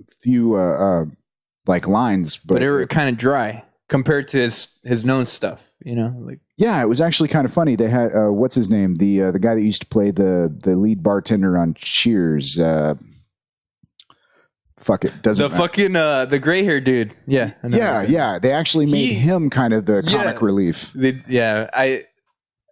like lines, but
they were kind of dry compared to his known stuff. You know, like
it was actually kind of funny. They had what's his name, the guy that used to play the lead bartender on Cheers. Fuck it, doesn't matter.
The gray hair dude. Yeah.
They actually made him kind of the comic relief.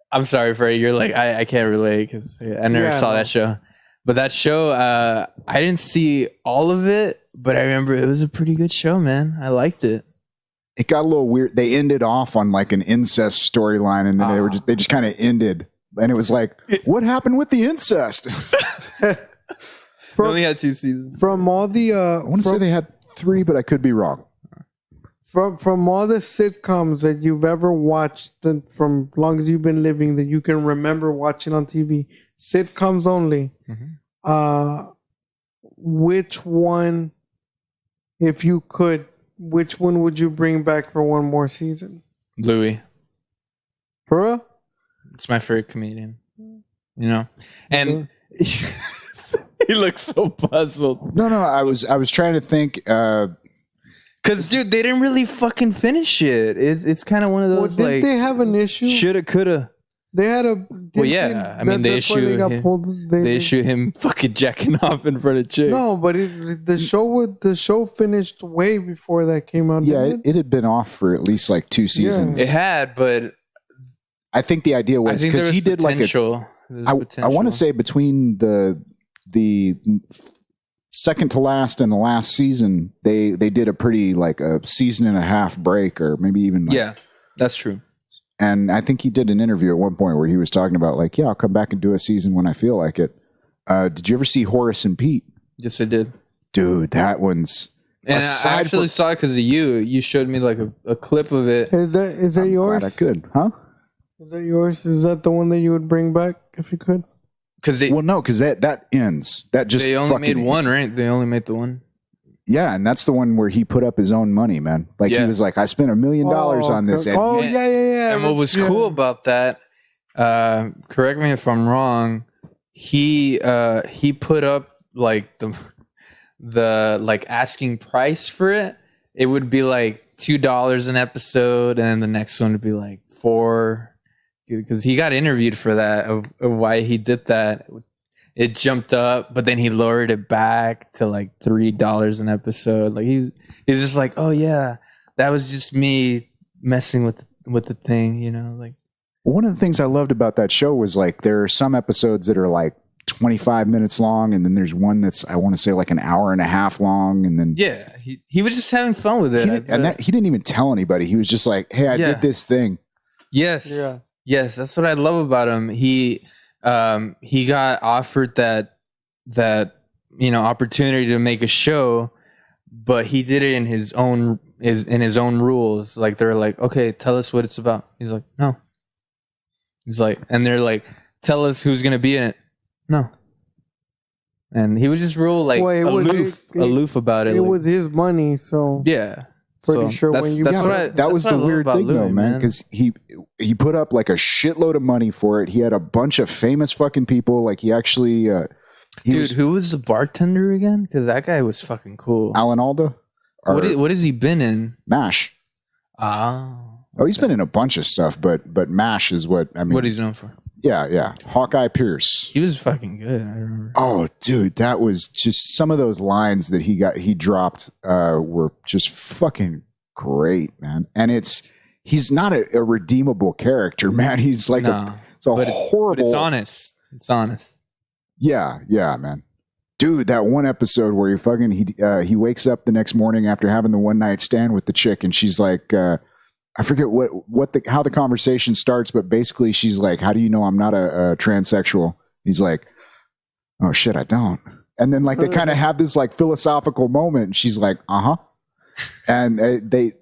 I'm sorry, Freddy. You're like I can't relate because I never saw that show. But that show, I didn't see all of it, but I remember it was a pretty good show, man. I liked it.
It got a little weird. They ended off on like an incest storyline, and then they just kind of ended, and it was like, what happened with the incest?
They only had 2 seasons.
From all the
I want to say they had 3, but I could be wrong.
From all the sitcoms that you've ever watched, from long as you've been living, that you can remember watching on TV, sitcoms only. Mm-hmm. Which one, if you could, which one would you bring back for one more season?
Louis.
For real?
It's my favorite comedian. You know, and He looks so puzzled.
No, I was trying to think.
Cause, dude, they didn't really fucking finish it. It's kind of one of those
didn't they have an issue?
Shoulda, coulda.
They had a.
Well, yeah. I mean, they issue him fucking jacking off in front of chicks.
No, but the show finished way before that came out.
Yeah, it had been off for at least like 2 seasons.
Yeah. It had, but
I think the idea was because he did like I want to say between the second to last and the last season, they did a pretty like a season and a half break, or maybe even
yeah, that's true.
And I think he did an interview at one point where he was talking about like, yeah, I'll come back and do a season when I feel like it. Did you ever see Horace and Pete?
Yes, I did.
Dude, that one's.
And I actually saw it because of you. You showed me like a clip of it.
Is that yours?
Glad I could, huh?
Is that yours? Is that the one that you would bring back if you could?
Because
that ends. That just
they only made one, right? They only made the one.
Yeah, and that's the one where he put up his own money, man. Like he was like, I spent $1 million on this.
Yeah.
And what was cool about that? Correct me if I'm wrong. He put up like the like asking price for it. It would be like $2 an episode, and the next one would be like $4. Because he got interviewed for that of why he did that. It jumped up, but then he lowered it back to like $3 an episode. Like he's just like, oh yeah, that was just me messing with the thing, you know. Like
one of the things I loved about that show was like there are some episodes that are like 25 minutes long, and then there's one that's I want to say like an hour and a half long, and then
he was just having fun with it,
he didn't even tell anybody. He was just like, hey, I did this thing.
Yes, that's what I love about him. He got offered that opportunity to make a show, but he did it in his own rules. Like they're like, okay, tell us what it's about. He's like, no. He's like, and they're like, tell us who's gonna be in it. No. And he was just real like aloof about it.
It
like,
was his money, so
yeah.
Pretty sure when you
that was the weird thing though, man, because he put up like a shitload of money for it. He had a bunch of famous fucking people. Like he actually,
who was the bartender again? Because that guy was fucking cool.
Alan Alda.
What has he been in?
MASH. He's been in a bunch of stuff, but MASH is what I mean.
What he's known for.
Yeah. Hawkeye Pierce.
He was fucking good. I remember.
Oh, dude, that was just some of those lines that he dropped were just fucking great, man. And he's not a redeemable character, man. He's like horrible.
But it's honest. It's honest.
Yeah, man. Dude, that one episode where he wakes up the next morning after having the one night stand with the chick, and she's like. I forget how the conversation starts, but basically she's like, how do you know I'm not a transsexual? He's like, oh shit, I don't. And then like they kind of have this like philosophical moment, and she's like, and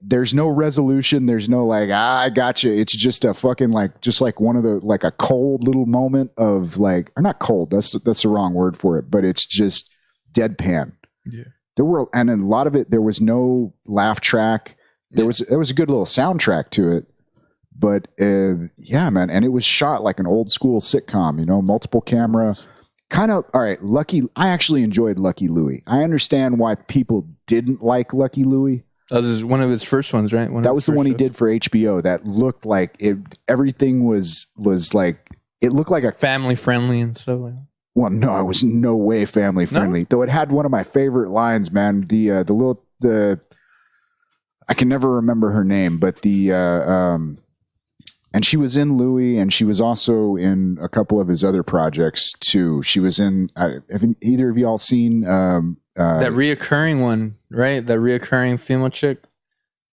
there's no resolution. There's no like, I gotcha. It's just a fucking like, just like one of the, like a cold little moment of like, or not cold. That's the wrong word for it, but it's just deadpan. Yeah. And in a lot of it, there was no laugh track. There was a good little soundtrack to it, but yeah, man, and it was shot like an old school sitcom, multiple camera, kind of. All right, I actually enjoyed Lucky Louie. I understand why people didn't like Lucky Louie.
This is one of his first ones, right?
That was the one he did for HBO. That looked like it. Everything was like it looked like a
family friendly and stuff.
Well, no, it was no way family friendly. No? Though it had one of my favorite lines, man. The I can never remember her name, but and she was in Louis, and she was also in a couple of his other projects too. She was in. Have either of y'all seen that
reoccurring one, right? That reoccurring female chick.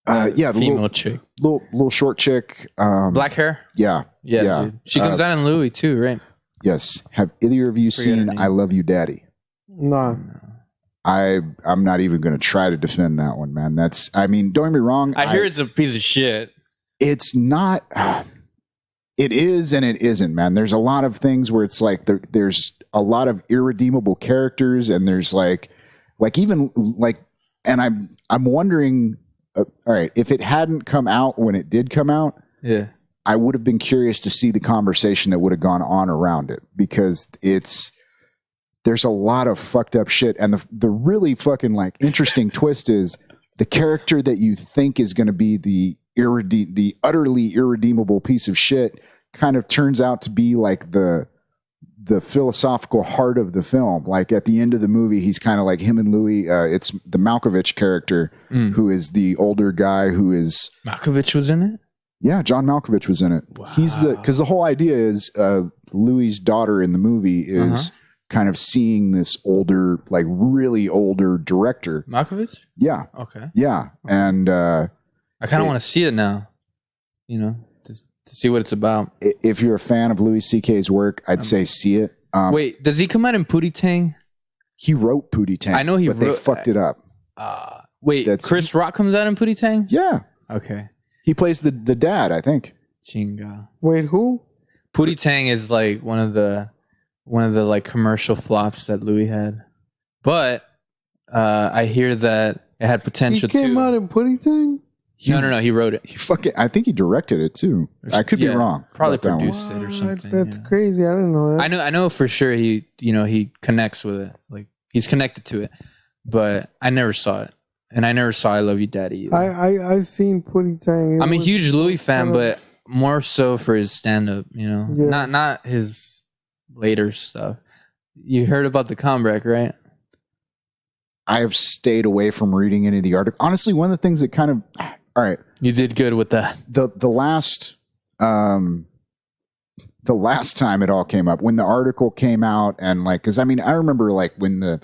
Yeah,
female chick,
little short chick,
black hair.
Yeah.
Dude. She comes out in Louis too, right?
Yes. Have either of you seen "I Love You, Daddy"?
No.
I'm not even going to try to defend that one, man. Don't get me wrong.
I hear it's a piece of shit.
It's not. It is and it isn't, man. There's a lot of things where it's like there's a lot of irredeemable characters, and there's like even like, and I'm wondering. All right, if it hadn't come out when it did come out,
yeah,
I would have been curious to see the conversation that would have gone on around it, because it's. there's a lot of fucked up shit. And the really fucking like interesting twist is the character that you think is going to be the utterly irredeemable piece of shit kind of turns out to be like the philosophical heart of the film. Like at the end of the movie, he's kind of like him and Louis. It's the Malkovich character who is the older guy who is
Malkovich was in it.
Yeah, John Malkovich was in it.
Wow.
He's because the whole idea is Louis' daughter in the movie is kind of seeing this older, like really older director.
Malkovich?
Yeah.
Okay.
Yeah. And
I kind of want to see it now, you know, to see what it's about.
If you're a fan of Louis C.K.'s work, I'd say see it.
Wait, does he come out in Pootie Tang?
He wrote Pootie Tang.
I know he
but
wrote,
they fucked it up.
Wait, Chris Rock comes out in Pootie Tang?
Yeah.
Okay.
He plays the dad, I think.
Chinga.
Wait, who?
Pootie Tang is like one of the like commercial flops that Louis had, but I hear that it had potential.
He came out in Pootie Tang?
No, he wrote it.
I think he directed it too. I could be wrong.
Probably produced it or something.
That's crazy. I didn't know that.
I know for sure he connects with it. Like he's connected to it, but I never saw it, and I never saw I Love You Daddy either.
I seen Pootie Tang.
I'm a huge Louis fan, but more so for his stand-up. You know,
Yeah.
not his later stuff. You heard about the comeback, right?
I have stayed away from reading any of the articles. Honestly, one of the things that kind of all right.
You did good with that.
The last time it all came up, when the article came out, and like, because I mean, I remember like when a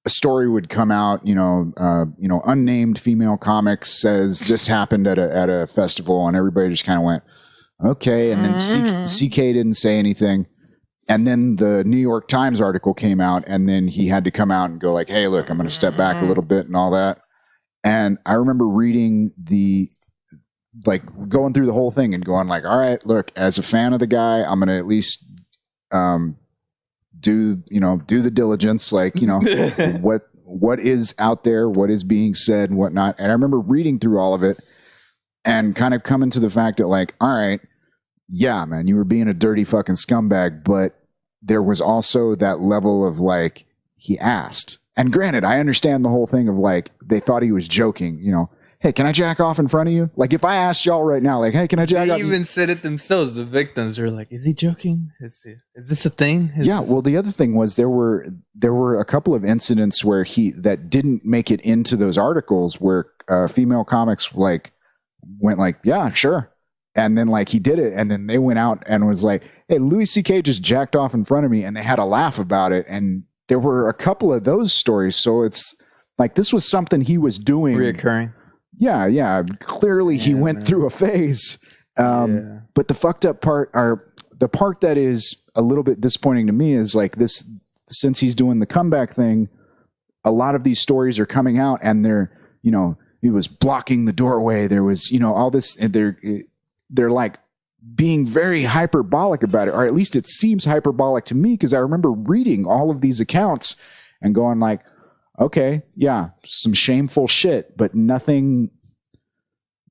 story would come out, unnamed female comics says this happened at a festival, and everybody just kind of went, okay, and then CK didn't say anything. And then the New York Times article came out, and then he had to come out and go like, hey, look, I'm going to step back a little bit and all that. And I remember reading going through the whole thing and going like, all right, look, as a fan of the guy, I'm going to at least do the diligence, like, what is out there, what is being said and whatnot. And I remember reading through all of it and kind of coming to the fact that like, all right, yeah, man, you were being a dirty fucking scumbag, but there was also that level of like, he asked. And granted, I understand the whole thing of like, they thought he was joking, hey, can I jack off in front of you? Like if I asked y'all right now, like, hey, can I jack off?
They even said it themselves. The victims are like, is he joking? Is this a thing?
Well, the other thing was there were a couple of incidents where that didn't make it into those articles where female comics like went like, yeah, sure. And then like he did it, and then they went out and was like, hey, Louis C.K. just jacked off in front of me, and they had a laugh about it. And there were a couple of those stories. So it's like this was something he was doing.
Reoccurring.
Yeah. Clearly he went through a phase. But the fucked up part, or the part that is a little bit disappointing to me, is like this, since he's doing the comeback thing, a lot of these stories are coming out, and he was blocking the doorway. There was, all this, and they're like being very hyperbolic about it, or at least it seems hyperbolic to me, because I remember reading all of these accounts and going like, okay, yeah, some shameful shit, but nothing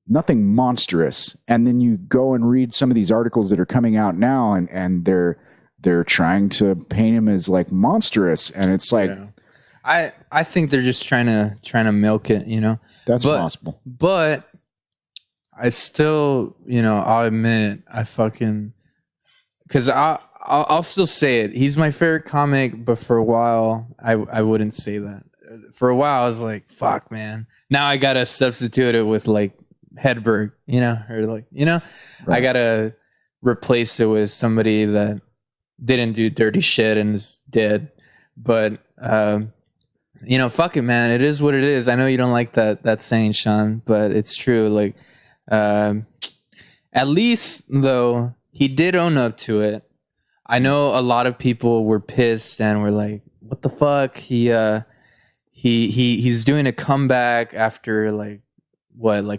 monstrous. And then you go and read some of these articles that are coming out now, and they're trying to paint him as like monstrous, and it's like,
I think they're just trying to milk it,
That's possible.
But I still, I'll admit, because I'll still say it. He's my favorite comic, but for a while, I wouldn't say that. For a while, I was like, fuck, man. Now I gotta substitute it with like Hedberg, or like,
Right.
I gotta replace it with somebody that didn't do dirty shit and is dead. But fuck it, man. It is what it is. I know you don't like that saying, Sean, but it's true. Like, at least though he did own up to it. I know a lot of people were pissed and were like, what the fuck? He's doing a comeback after like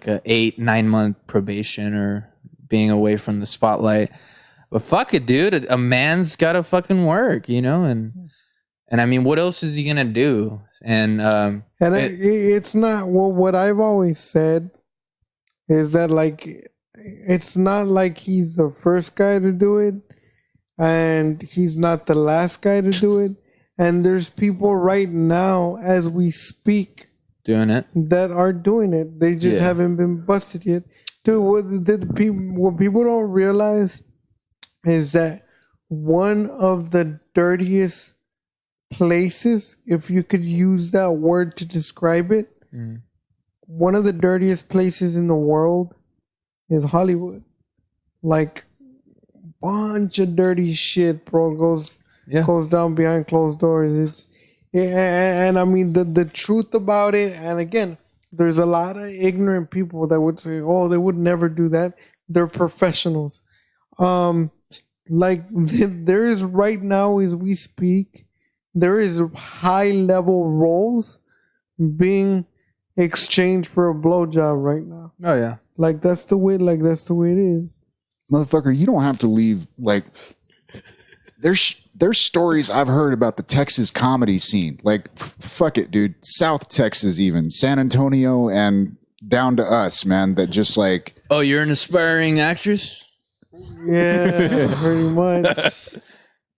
a 8-9 month probation or being away from the spotlight. But fuck it, dude. A man's gotta fucking work, and I mean, what else is he gonna do? And
it's not what I've always said is that like it's not like he's the first guy to do it, and he's not the last guy to do it. And there's people right now, as we speak,
doing it.
that are doing it. They just haven't been busted yet. Dude, what people don't realize is that one of the dirtiest places, if you could use that word to describe it, one of the dirtiest places in the world is Hollywood. Like, bunch of dirty shit, bro, goes down behind closed doors. And I mean the truth about it. And again, there's a lot of ignorant people that would say, "Oh, they would never do that." They're professionals. Like there is right now as we speak, there is high level roles being exchanged for a blowjob right now.
Oh yeah,
like that's the way it is.
Motherfucker, you don't have to leave. Like, there's stories I've heard about the Texas comedy scene. Like, fuck it, dude. South Texas, even San Antonio, and down to us, man. That just like,
oh, you're an aspiring actress.
Yeah, pretty much.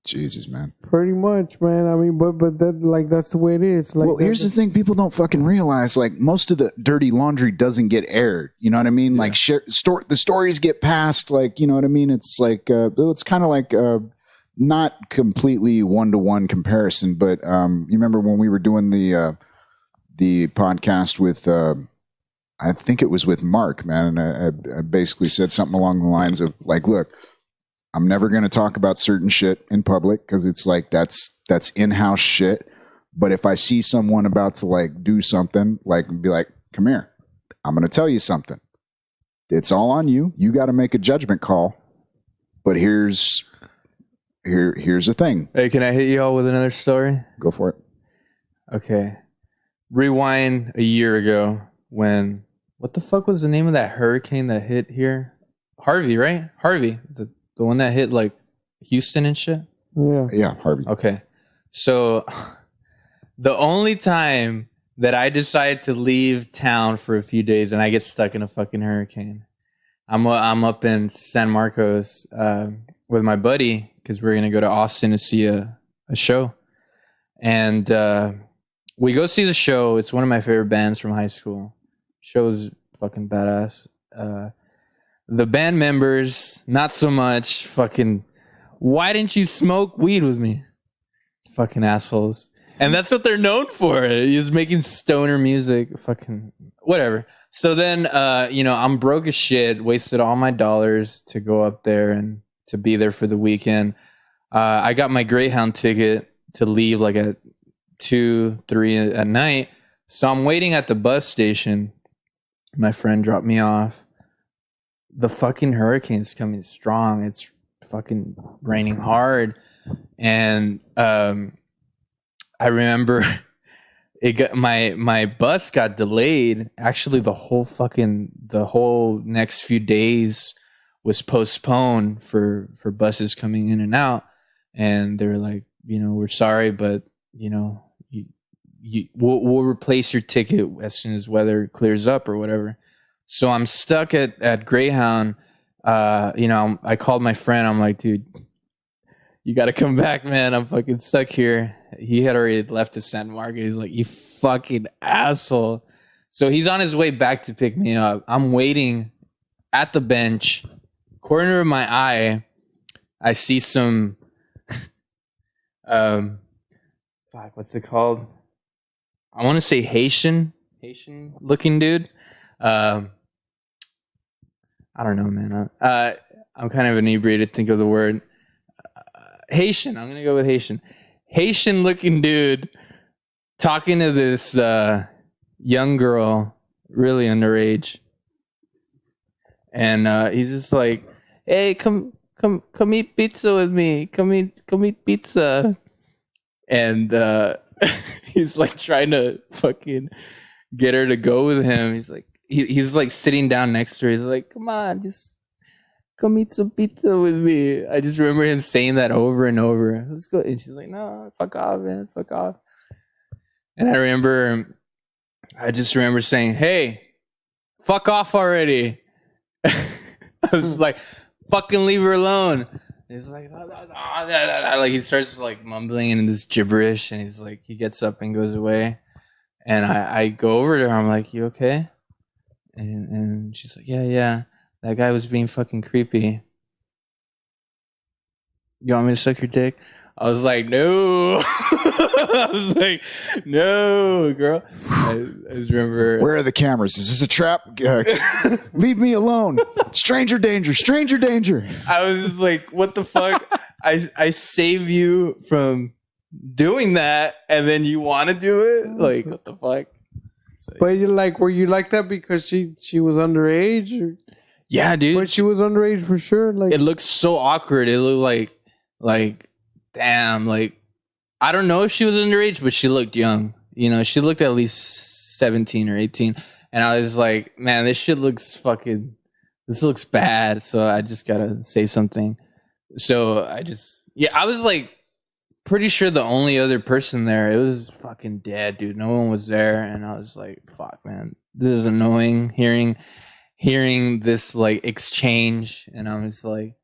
Jesus, man.
Pretty much, man. I mean, but that, like, that's the way it is. Like,
well, here's the thing: people don't fucking realize. Like, most of the dirty laundry doesn't get aired. You know what I mean? Yeah. Like, the stories get passed. Like, you know what I mean? It's like it's kind of like not completely 1-to-1 comparison, but you remember when we were doing the podcast with I think it was with Mark, man, and I basically said something along the lines of like, look, I'm never going to talk about certain shit in public because it's like that's in-house shit. But if I see someone about to like do something, like be like, come here, I'm going to tell you something. It's all on you. You got to make a judgment call. But here's the thing.
Hey, can I hit you all with another story?
Go for it. Okay.
Rewind a year ago when, what the fuck was the name of that hurricane that hit here? Harvey, right? Harvey. The one that hit like Houston and shit?
Yeah, Harvey.
Okay. So the only time that I decide to leave town for a few days and I get stuck in a fucking hurricane, I'm up in San Marcos with my buddy because we're going to go to Austin to see a show. And we go see the show. It's one of my favorite bands from high school. Show's fucking badass. The band members, not so much. Fucking, why didn't you smoke weed with me? Fucking assholes. And that's what they're known for. Is making stoner music. Fucking whatever. So then, I'm broke as shit. Wasted all my dollars to go up there and to be there for the weekend. I got my Greyhound ticket to leave like at 2, 3 at night. So I'm waiting at the bus station. My friend dropped me off. The fucking hurricane's coming strong. It's fucking raining hard. And I remember my bus got delayed. Actually, the whole next few days was postponed for buses coming in and out. And they were like, we're sorry, but we'll replace your ticket as soon as weather clears up or whatever. So I'm stuck at Greyhound. I called my friend. I'm like, dude, you got to come back, man. I'm fucking stuck here. He had already left to San Marcos. He's like, you fucking asshole. So he's on his way back to pick me up. I'm waiting at the bench. Corner of my eye, I see some, what's it called? I want to say Haitian looking dude. I don't know, man. I'm kind of inebriated. Think of the word Haitian. I'm gonna go with Haitian. Haitian looking dude talking to this young girl, really underage, and he's just like, "Hey, come eat pizza with me. Come eat pizza." And he's like trying to fucking get her to go with him. He's like, he's like sitting down next to her. He's like, come on, just come eat some pizza with me. I just remember him saying that over and over. Let's go. And she's like, no, fuck off, man. Fuck off. And I just remember saying, hey, fuck off already. I was like, fucking leave her alone. He's like, like he starts like mumbling in this gibberish, and he's like, he gets up and goes away, and I go over to her. I'm like, you okay? And she's like, yeah. That guy was being fucking creepy. You want me to suck your dick? I was like, no. I was like, no, girl. I just remember.
Where are the cameras? Is this a trap? Leave me alone. Stranger danger. Stranger danger.
I was just like, what the fuck? I save you from doing that, and then you want to do it? Like, what the fuck? Like,
but you're like, were you like that because she was underage? Or?
Yeah, dude.
But she was underage for sure. Like,
it looks so awkward. It looked like damn, like I don't know if she was underage, but she looked young. You know, she looked at least 17 or 18. And I was like, man, this looks bad. So I just gotta say something. So I was like pretty sure the only other person there, it was fucking dead, dude. No one was there. And I was like, fuck, man, this is annoying hearing this like exchange. And I'm just like,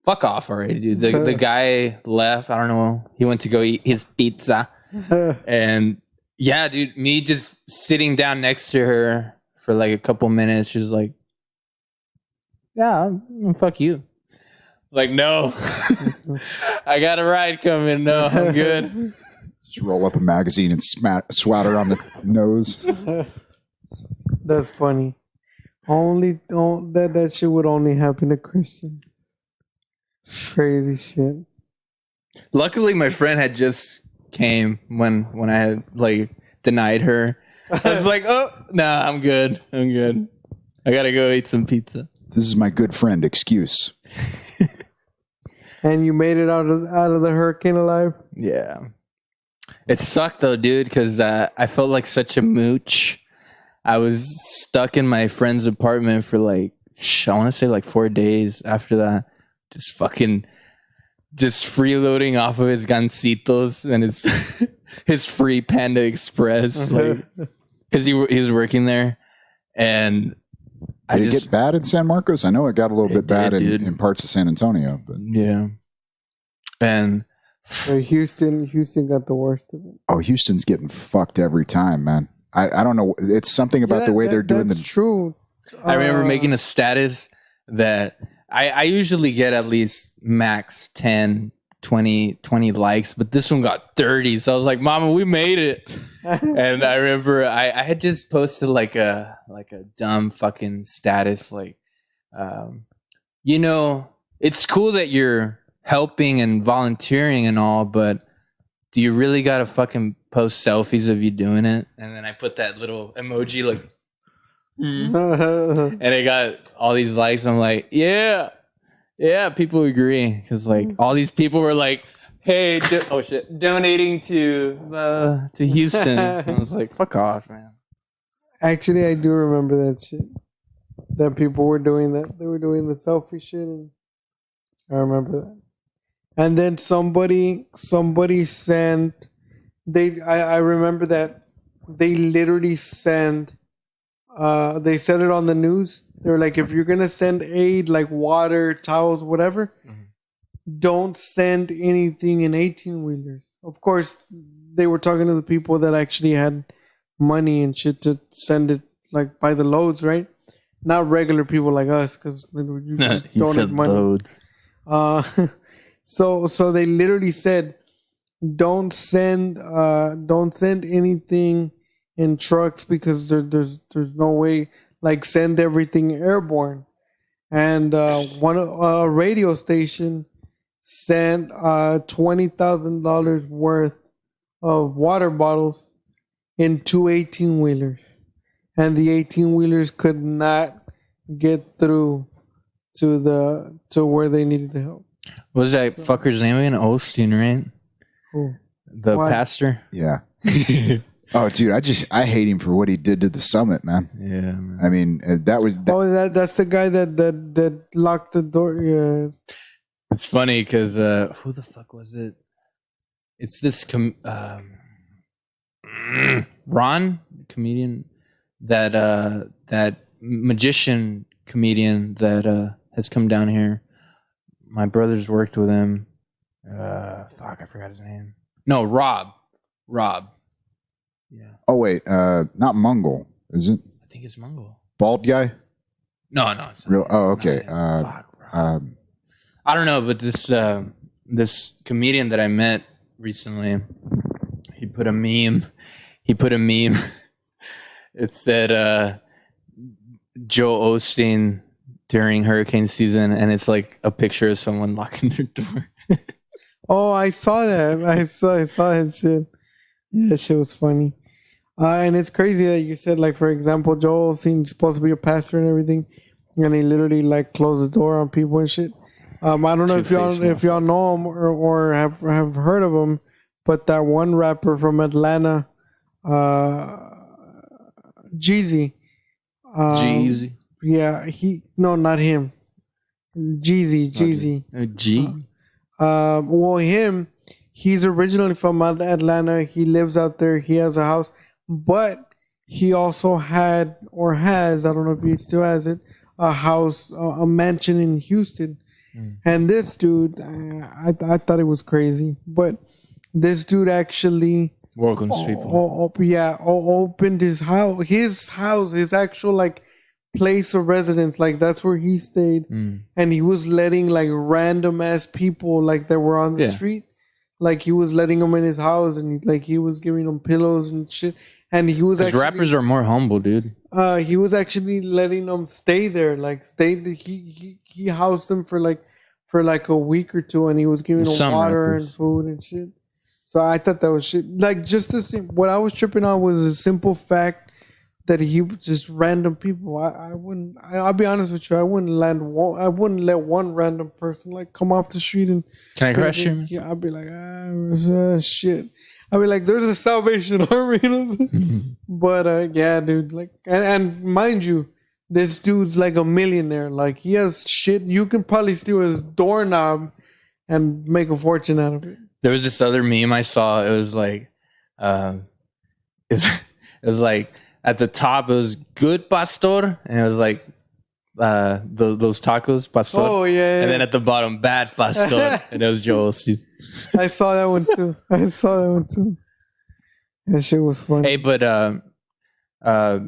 fuck off already, dude. The guy left. I don't know. He went to go eat his pizza. And yeah, dude, me just sitting down next to her for like a couple minutes. She's like, yeah, fuck you. Like, no. I got a ride coming. No, I'm good.
Just roll up a magazine and swat her on the nose.
That's funny. That shit would only happen to Christian. Crazy shit.
Luckily, my friend had just came when I had like denied her. I was like, oh, nah, I'm good. I gotta go eat some pizza.
This is my good friend excuse.
And you made it out of the hurricane alive?
Yeah. It sucked though, dude, because I felt like such a mooch. I was stuck in my friend's apartment for like, I want to say like 4 days after that. Just freeloading off of his gancitos and his free Panda Express, like, because he was working there. And
did it get bad in San Marcos? I know it got a little bit bad in parts of San Antonio, but
yeah. And
Houston got the worst of it.
Oh, Houston's getting fucked every time, man. I don't know. It's something about the way they're doing the.
True.
I remember making a status that I usually get at least max 10, 20 likes, but this one got 30. So I was like, Mama, we made it. And I remember I had just posted like a dumb fucking status. Like, you know, it's cool that you're helping and volunteering and all, but do you really got to fucking post selfies of you doing it? And then I put that little emoji like, and it got all these likes. I'm like, yeah, people agree, because like all these people were like, hey, donating to Houston. I was like, fuck off, man.
Actually, I do remember that shit. That people were doing that. They were doing the selfie shit, and I remember that. And then somebody sent. I remember that they literally sent. They said it on the news. They were like, if you're gonna send aid, like water, towels, whatever, don't send anything in 18-wheelers. Of course, they were talking to the people that actually had money and shit to send it like by the loads, right? Not regular people like us, because you just don't have money. Loads. So they literally said, don't send anything in trucks, because there's no way. Like, send everything airborne. And a radio station sent $20,000 worth of water bottles in 2 18-wheelers, and the 18-wheelers could not get through to where they needed the help.
What was that fucker's name again? Osteen, right?
Who?
The pastor?
Yeah. Oh, dude, I hate him for what he did to the summit, man.
Yeah, man.
I mean,
that's the guy that locked the door. Yeah.
It's funny because who the fuck was it? It's this Ron, comedian, that magician comedian that has come down here. my brothers worked with him. Fuck, I forgot his name. No, Rob. Yeah,
Oh wait, not Mungle, is it?
I think it's Mongol.
Bald guy?
No, it's not
Real? Oh, okay.
fuck, Rob. I don't know, but this comedian that I met recently, he put a meme. It said Joe Osteen during hurricane season, and it's like a picture of someone locking their door.
Oh, I saw that. I saw his shit. Yeah, that shit was funny. And it's crazy that you said, like, for example, Joel Osteen's supposed to be a pastor and everything, and he literally like closed the door on people and shit. I don't know if y'all know him or have heard of him, but that one rapper from Atlanta, Jeezy.
Jeezy.
Yeah, not him. Jeezy. Well, he's originally from Atlanta. He lives out there. He has a house, but he also had or has, I don't know if he still has it, a house, a mansion in Houston. And this dude, I thought it was crazy, but this dude actually
welcomes people.
Opened his house, his actual like place of residence, like that's where he stayed, and he was letting like random ass people like that were on the street, like he was letting them in his house, and he was giving them pillows and shit, and he was actually,
rappers are more humble, dude.
He was actually letting them stay there, like he housed them for like a week or two, and he was giving them water and food and shit. So I thought that was shit. Like what I was tripping on was a simple fact that he just random people. I'll be honest with you. I wouldn't let one random person like come off the street and.
Can I crush him?
Yeah, I'd be like, shit. I'd be like, there's a Salvation Army, you know? But yeah, dude. Like, and mind you, this dude's like a millionaire. Like he has shit. You can probably steal his doorknob and make a fortune out of it.
There was this other meme I saw. It was like, it was like at the top it was good pastor, and it was like those tacos pastor.
Oh yeah.
And then at the bottom bad pastor, and it was Joel Osteen.
I saw that one too. That shit was funny.
Hey, but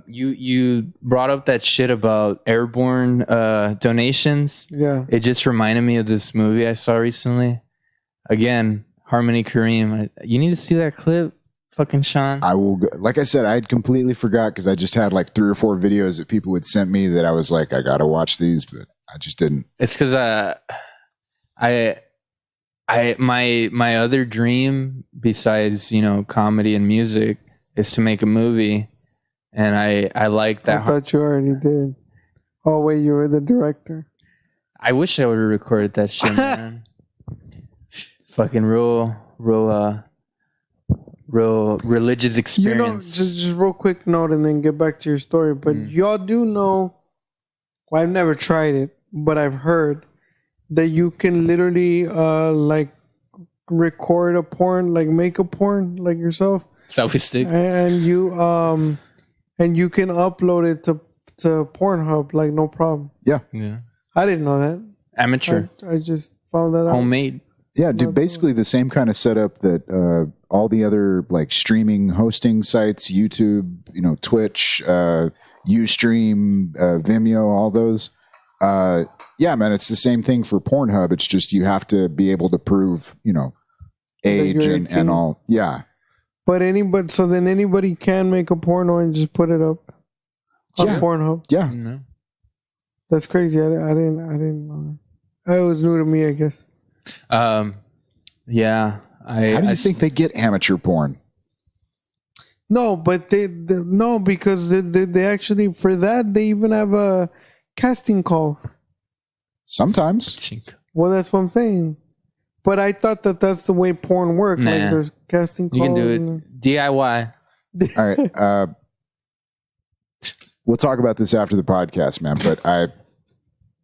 you brought up that shit about airborne donations.
Yeah.
It just reminded me of this movie I saw recently. Again, Harmony Kareem. You need to see that clip, fucking Sean.
I will. Like I said, I had completely forgot because I just had like 3 or 4 videos that people had sent me that I was like, I gotta watch these, but I just didn't.
It's because my other dream besides comedy and music is to make a movie, and I like that.
I thought you already did. Oh wait, you were the director.
I wish I would have recorded that shit, man. Fucking real religious experience.
Just real quick note and then get back to your story. But y'all do know, well, I've never tried it, but I've heard that you can literally like record a porn, like make a porn like yourself.
Selfie stick.
And you can upload it to Pornhub like no problem.
Yeah.
I didn't know that.
Amateur.
I just found that out.
Homemade.
Yeah, dude, basically the same kind of setup that all the other like streaming hosting sites, YouTube, Twitch, Ustream, Vimeo, all those. Yeah, man, it's the same thing for Pornhub. It's just you have to be able to prove, age and all. Yeah.
But anybody can make a porno and just put it up on Pornhub.
Yeah.
No.
That's crazy. I didn't know that. It was new to me, I guess.
Yeah.
How do you think they get amateur porn?
No, but no, because they actually, for that, they even have a casting call.
Sometimes.
Well, that's what I'm saying. But I thought that's the way porn worked.
Nah.
Like there's casting calls.
You can do it. DIY.
All right. We'll talk about this after the podcast, man. But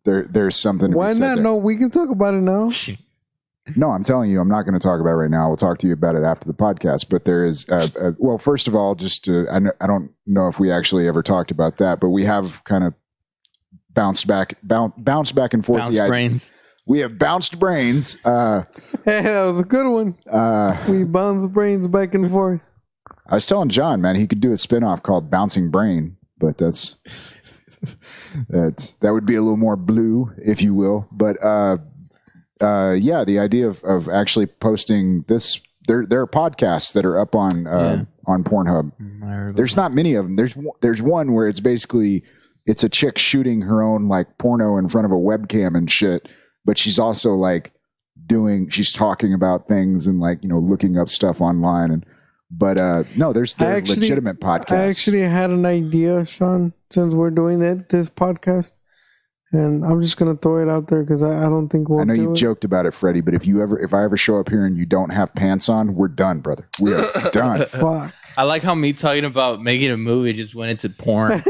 there's something.
Why not? No, we can talk about it now.
No, I'm telling you, I'm not going to talk about it right now. We'll talk to you about it after the podcast. But there is, well, first of all, I don't know if we actually ever talked about that, but we have kind of bounced back and forth.
Bounce brains.
We have bounced brains.
Hey, that was a good one. We bounce brains back and forth.
I was telling John, man, he could do a spinoff called Bouncing Brain, but that would be a little more blue, if you will. But yeah, the idea of actually posting this, there are podcasts that are up on Pornhub. There's not many of them. There's one where it's basically it's a chick shooting her own like porno in front of a webcam and shit, but she's also like she's talking about things and like, you know, looking up stuff online but no, there's legitimate podcasts.
I actually had an idea, Sean, since we're doing this podcast, and I'm just gonna throw it out there because I don't think we'll.
I know you joked about it, Freddy, but if I ever show up here and you don't have pants on, we're done, brother. We are done.
Fuck.
I like how me talking about making a movie just went into porn.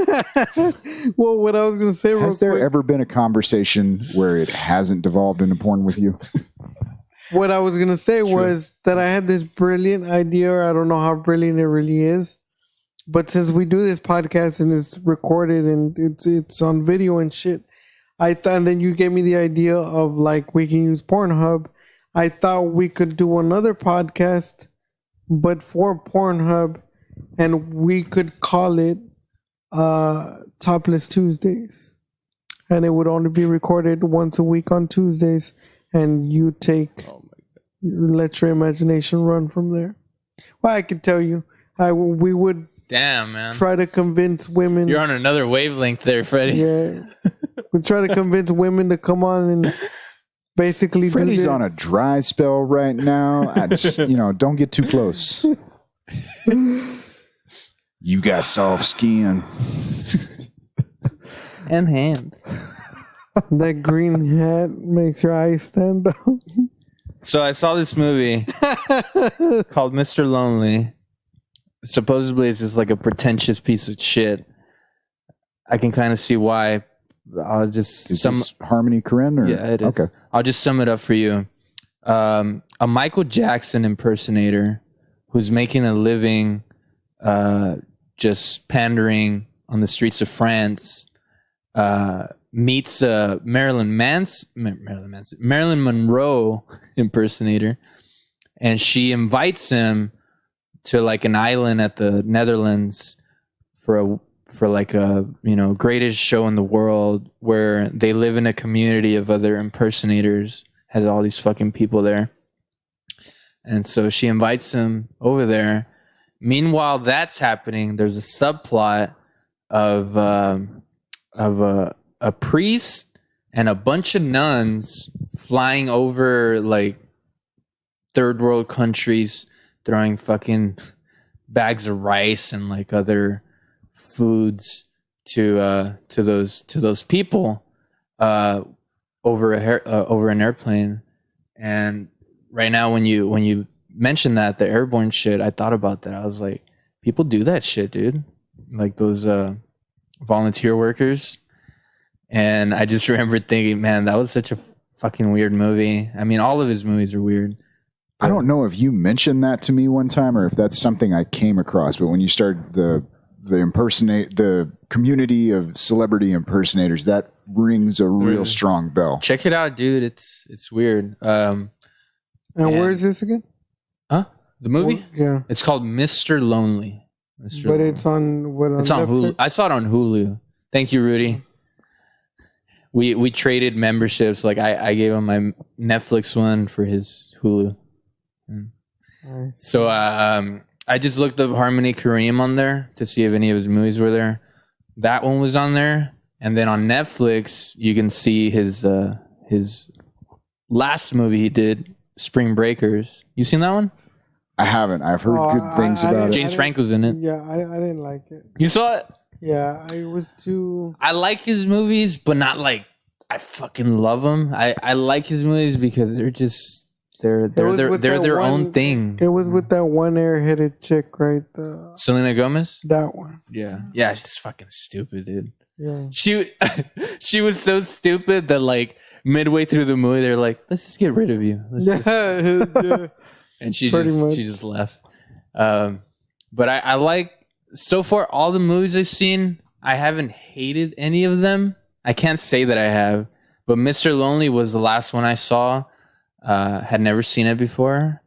Well, what I was gonna say.
Has there ever been a conversation where it hasn't devolved into porn with you?
What I was going to say was that I had this brilliant idea. I don't know how brilliant it really is. But since we do this podcast and it's recorded and it's on video and shit, and then you gave me the idea of like we can use Pornhub. I thought we could do another podcast, but for Pornhub, and we could call it Topless Tuesdays. And it would only be recorded once a week on Tuesdays. And you let your imagination run from there. Well, I can tell you, we would try to convince women.
You're on another wavelength there, Freddy.
Yeah, we try to convince women to come on and basically.
Freddy's on a dry spell right now. I just, don't get too close. You got soft skin
and hand.
That green hat makes your eyes stand up.
So I saw this movie called Mr. Lonely. Supposedly it's just like a pretentious piece of shit. I can kind of see why. I'll just
this Harmony Korine? Or?
Yeah, it is.
Okay.
I'll just sum it up for you. A Michael Jackson impersonator who's making a living just pandering on the streets of France meets a Marilyn Monroe impersonator, and she invites him to like an island at the Netherlands for like a greatest show in the world, where they live in a community of other impersonators, has all these fucking people there. And so she invites him over there. Meanwhile that's happening, there's a subplot of a priest and a bunch of nuns flying over like third world countries, throwing fucking bags of rice and like other foods to those people over an airplane. And right now, when you mention that, the airborne shit, I thought about that. I was like, people do that shit, dude. Like those volunteer workers. And I just remember thinking, man, that was such a fucking weird movie. I mean, all of his movies are weird.
I don't know if you mentioned that to me one time or if that's something I came across, but when you started the community of celebrity impersonators, that rings a real strong bell.
Check it out, dude. It's weird.
And where is this again?
Huh? The movie?
Yeah.
It's called Mr. Lonely.
But Lonely. It's on what?
It's on Hulu. I saw it on Hulu. Thank you, Rudy. We traded memberships. Like I gave him my Netflix one for his Hulu. Nice. So I just looked up Harmony Korine on there to see if any of his movies were there. That one was on there, and then on Netflix you can see his last movie he did, Spring Breakers. You seen that one?
I haven't. I've heard good things about it.
James Franco's in it.
Yeah, I didn't like it.
You saw it?
Yeah, I was too.
I like his movies, but not like I fucking love them. I like his movies because they're just they're their own thing.
It was with that one airheaded chick, right?
Selena Gomez.
That one.
Yeah, she's just fucking stupid, dude.
Yeah.
She was so stupid that like midway through the movie they're like, let's just get rid of you. Yeah. And she just left. But I like, so far all the movies I've seen, I haven't hated any of them. I can't say that I have. But Mr. Lonely was the last one I saw. Had never seen it before,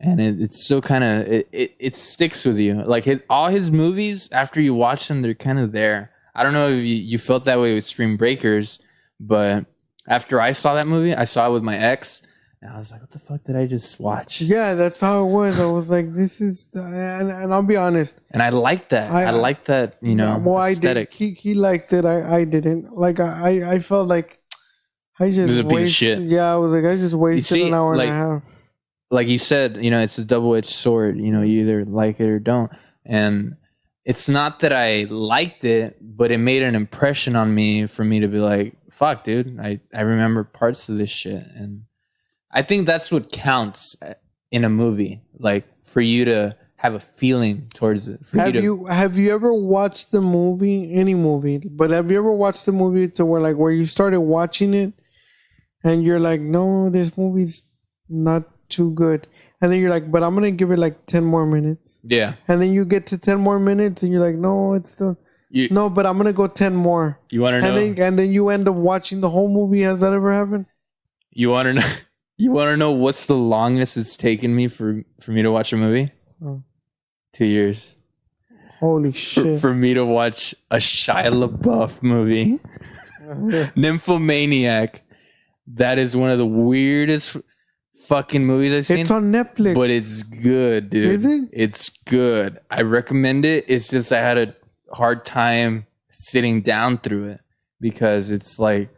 and it's still kind of it sticks with you. Like all his movies, after you watch them, they're kind of there. I don't know if you felt that way with Stream Breakers, but after I saw that movie, I saw it with my ex, and I was like, "What the fuck did I just watch?"
Yeah, that's how it was. I was like, "This is," and I'll be honest.
And I liked that. I liked that. Aesthetic.
I did. He liked it. I didn't. Like I felt like. I just wasted. Yeah, I was like, I just wasted an hour and a half.
Like you said, it's a double-edged sword. You either like it or don't. And it's not that I liked it, but it made an impression on me for me to be like, fuck, dude, I remember parts of this shit. And I think that's what counts in a movie. Like, for you to have a feeling towards it. Have
you ever watched the movie, any movie, but have you ever watched the movie to where you started watching it and you're like, no, this movie's not too good. And then you're like, but I'm going to give it like 10 more minutes.
Yeah.
And then you get to 10 more minutes and you're like, no, it's still... No, but I'm going to go 10 more.
You want to know?
And then you end up watching the whole movie. Has that ever happened?
You want to know? You want to know what's the longest it's taken me for me to watch a movie? 2 years.
Holy shit.
For me to watch a Shia LaBeouf movie. Nymphomaniac. That is one of the weirdest fucking movies I've seen.
It's on Netflix.
But it's good, dude.
Is it?
It's good. I recommend it. It's just I had a hard time sitting down through it because it's like,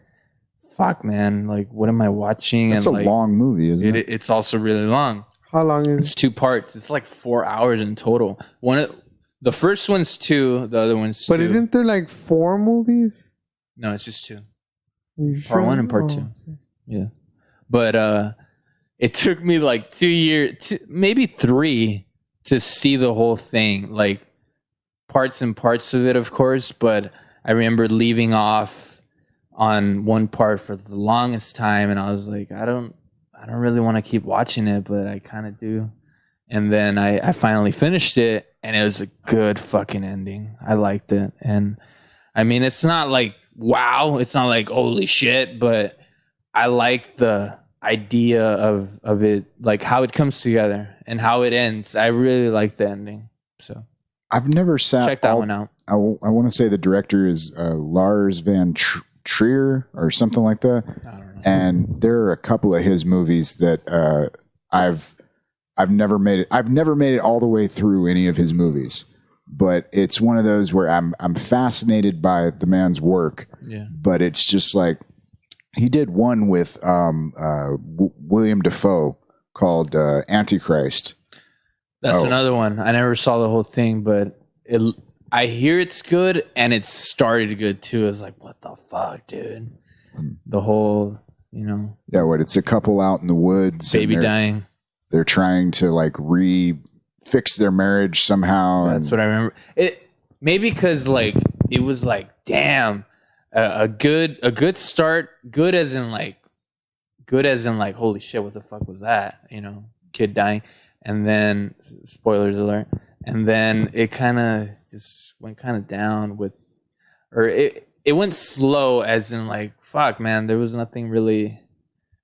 fuck, man. Like, what am I watching?
It's a long movie, isn't it?
It's also really long.
How long is it?
It's 2 parts. It's like 4 hours in total. The first one's 2. The other one's 2.
But isn't there like 4 movies?
No, it's just 2.
Part
1 and part 2. Okay. Yeah. But it took me like 2 years, maybe 3, to see the whole thing. Like parts and parts of it, of course. But I remember leaving off on one part for the longest time, and I was like, I don't really want to keep watching it, but I kind of do. And then I finally finished it, and it was a good fucking ending. I liked it. And I mean, it's not like, wow, it's not like, holy shit, but I like the idea of it, like how it comes together and how it ends. I really like the ending. So
I've never sat.
Check that one out.
I want to say the director is Lars van Trier or something like that.
I don't know.
And there are a couple of his movies that I've never made it. I've never made it all the way through any of his movies, but it's one of those where I'm fascinated by the man's work.
Yeah.
But it's just like he did one with William Dafoe called Antichrist.
That's another one. I never saw the whole thing, but I hear it's good, and it started good too. It's like, what the fuck, dude? The whole,
Yeah, it's a couple out in the woods.
Baby dying.
They're trying to like fix their marriage somehow.
That's what I remember. Maybe because like it was like, damn, a good start. Good as in like, holy shit, what the fuck was that? Kid dying, and then spoilers alert. And then it kind of just went kind of down it went slow, as in like, fuck, man, there was nothing really.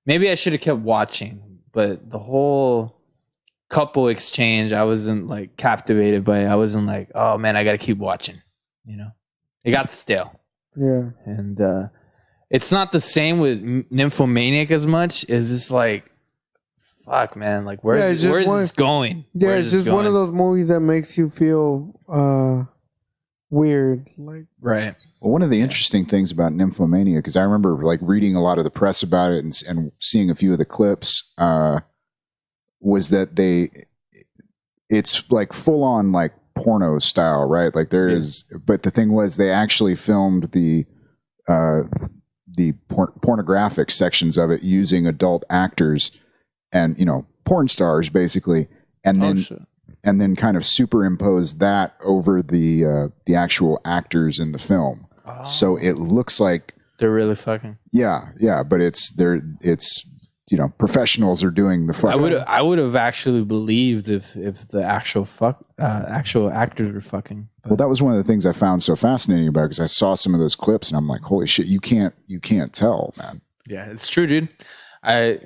Maybe I should have kept watching, but the whole couple exchange, I wasn't like captivated by it. I wasn't like, oh man, I got to keep watching. It got stale.
Yeah.
And it's not the same with Nymphomaniac as much. It's just like, fuck, man, like where's this going?
Yeah, it's just one of those movies that makes you feel weird. Like,
right.
Well, one of the interesting things about Nymphomania, because I remember like reading a lot of the press about it and seeing a few of the clips, was that it's like full on like porno style, right? Like there is, but the thing was they actually filmed the pornographic sections of it using adult actors and porn stars basically, and then kind of superimpose that over the actual actors in the film. Oh. So it looks like
they're really fucking.
Yeah, but it's professionals are doing the fucking.
I would have actually believed if the actual actors were fucking. But.
Well, that was one of the things I found so fascinating about it, because I saw some of those clips and I'm like, holy shit, you can't tell, man.
Yeah, it's true, dude. I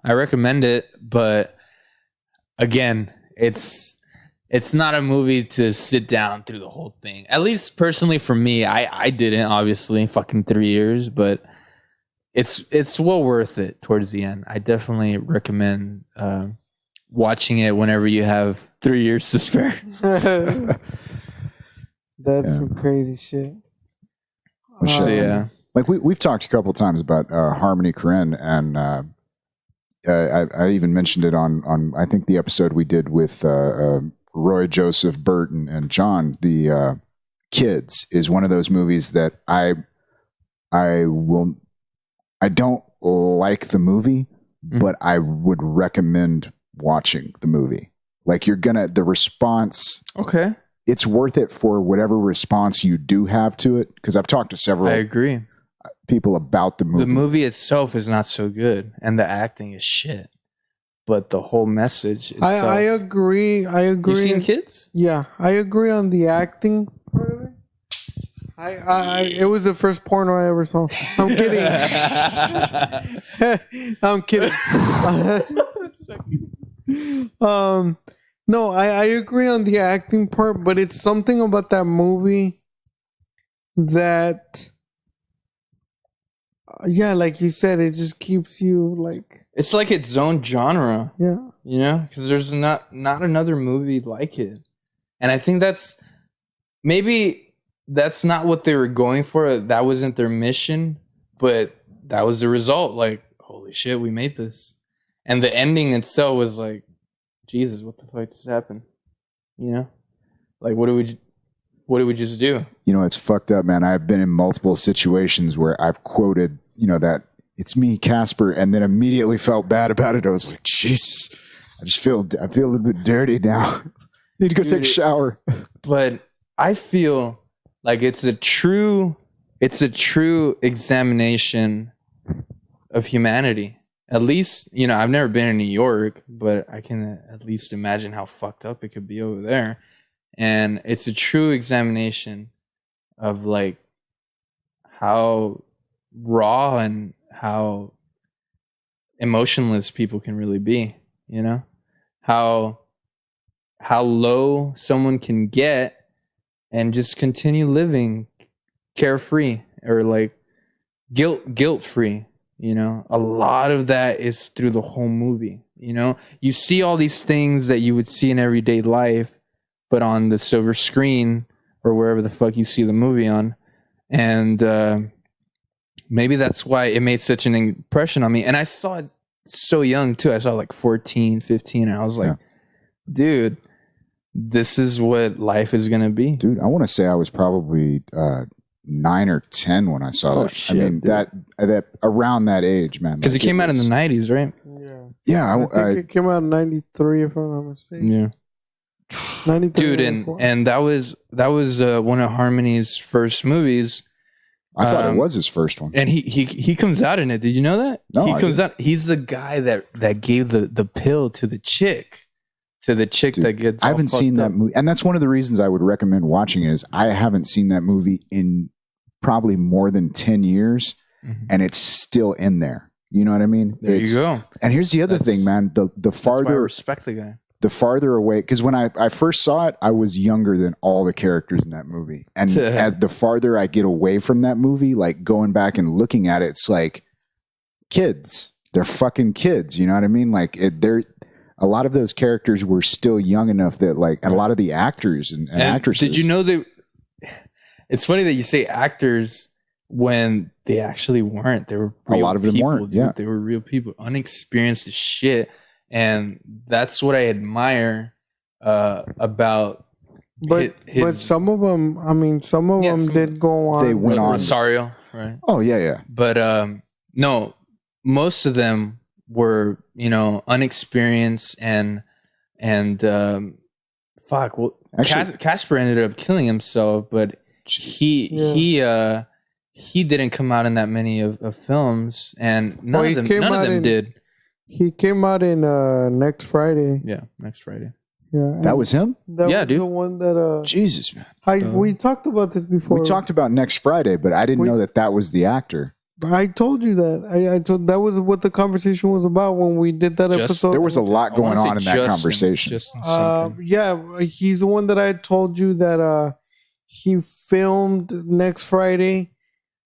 recommend it, but again, it's not a movie to sit down through the whole thing. At least personally for me, I didn't, obviously, fucking 3 years, but it's well worth it towards the end. I definitely recommend watching it whenever you have 3 years to spare.
That's some crazy shit.
So yeah.
Like we've talked a couple times about Harmony Korine, and I even mentioned it on I think the episode we did with Roy, Joseph, Bert, and John. The Kids is one of those movies that I don't like the movie, but I would recommend watching the movie. Like the response.
Okay.
It's worth it for whatever response you do have to it. Because I've talked to several.
I agree.
People about the movie.
The movie itself is not so good, and the acting is shit. But the whole message itself,
I agree.
You seen Kids?
Yeah, I agree on the acting part of it. It was the first porno I ever saw. I'm kidding. I'm kidding. No, I agree on the acting part, but it's something about that movie that, yeah, like you said, it just keeps you like.
It's like its own genre.
Yeah.
You know, because there's not another movie like it, and I think maybe that's not what they were going for. That wasn't their mission, but that was the result. Like, holy shit, we made this, and the ending itself was like, Jesus, what the fuck just happened? You know, like what did we just do?
You know, it's fucked up, man. I've been in multiple situations where I've quoted, that it's me, Casper, and then immediately felt bad about it. I was like, Jesus, I feel a little bit dirty now. Need to go take a shower.
But I feel like it's a true examination of humanity. At least, I've never been in New York, but I can at least imagine how fucked up it could be over there. And it's a true examination of like how raw and how emotionless people can really be, how low someone can get and just continue living carefree or like guilt free. A lot of that is through the whole movie. You see all these things that you would see in everyday life, but on the silver screen or wherever the fuck you see the movie on. And maybe that's why it made such an impression on me. And I saw it so young too. I saw like 14, 15, and I was like, dude, this is what life is going to be.
Dude, I want to say I was probably 9 or 10 when I saw that.
Shit,
I mean, dude. that around that age, man.
Because it came out in the 90s, right?
Yeah. I think it came out in 93, if I'm not mistaken.
Yeah.
93.
Dude, and that was one of Harmony's first movies.
I thought it was his first one.
And he comes out in it. Did you know that?
No,
he comes out. He's the guy that gave the pill to the chick. Dude, that gets.
I haven't seen that movie, and that's one of the reasons I would recommend watching it. Is I haven't seen that movie in probably more than 10 years, and it's still in there. You know what I mean?
There you go.
And here's the other thing, man. The farther
I respect the guy.
The farther away, because when I first saw it, I was younger than all the characters in that movie, and the farther I get away from that movie, like going back and looking at it, it's like kids. They're fucking kids. You know what I mean? Like they're. A lot of those characters were still young enough that, like, and a lot of the actors and actresses.
Did you know that? It's funny that you say actors when they actually weren't. They were real
a lot of them
people,
weren't.
Dude.
Yeah,
they were real people, unexperienced as shit, and that's what I admire about.
But some of them, I mean, some of them did go on.
They went on.
Rosario, right?
Oh yeah.
But no, most of them were unexperienced and fuck. Well, Casper ended up killing himself, but he didn't come out in that many of films, and none of them did. He
came out in Next Friday.
Yeah, Next Friday.
Yeah,
that was him.
That was
dude.
The one that.
Jesus, man.
We talked about this before.
We talked about Next Friday, but I didn't know that was the actor.
I told you that. I told that was what the conversation was about when we did that episode.
There was a lot going on in that conversation.
Justin something.
Yeah, he's the one that I told you that he filmed next Friday,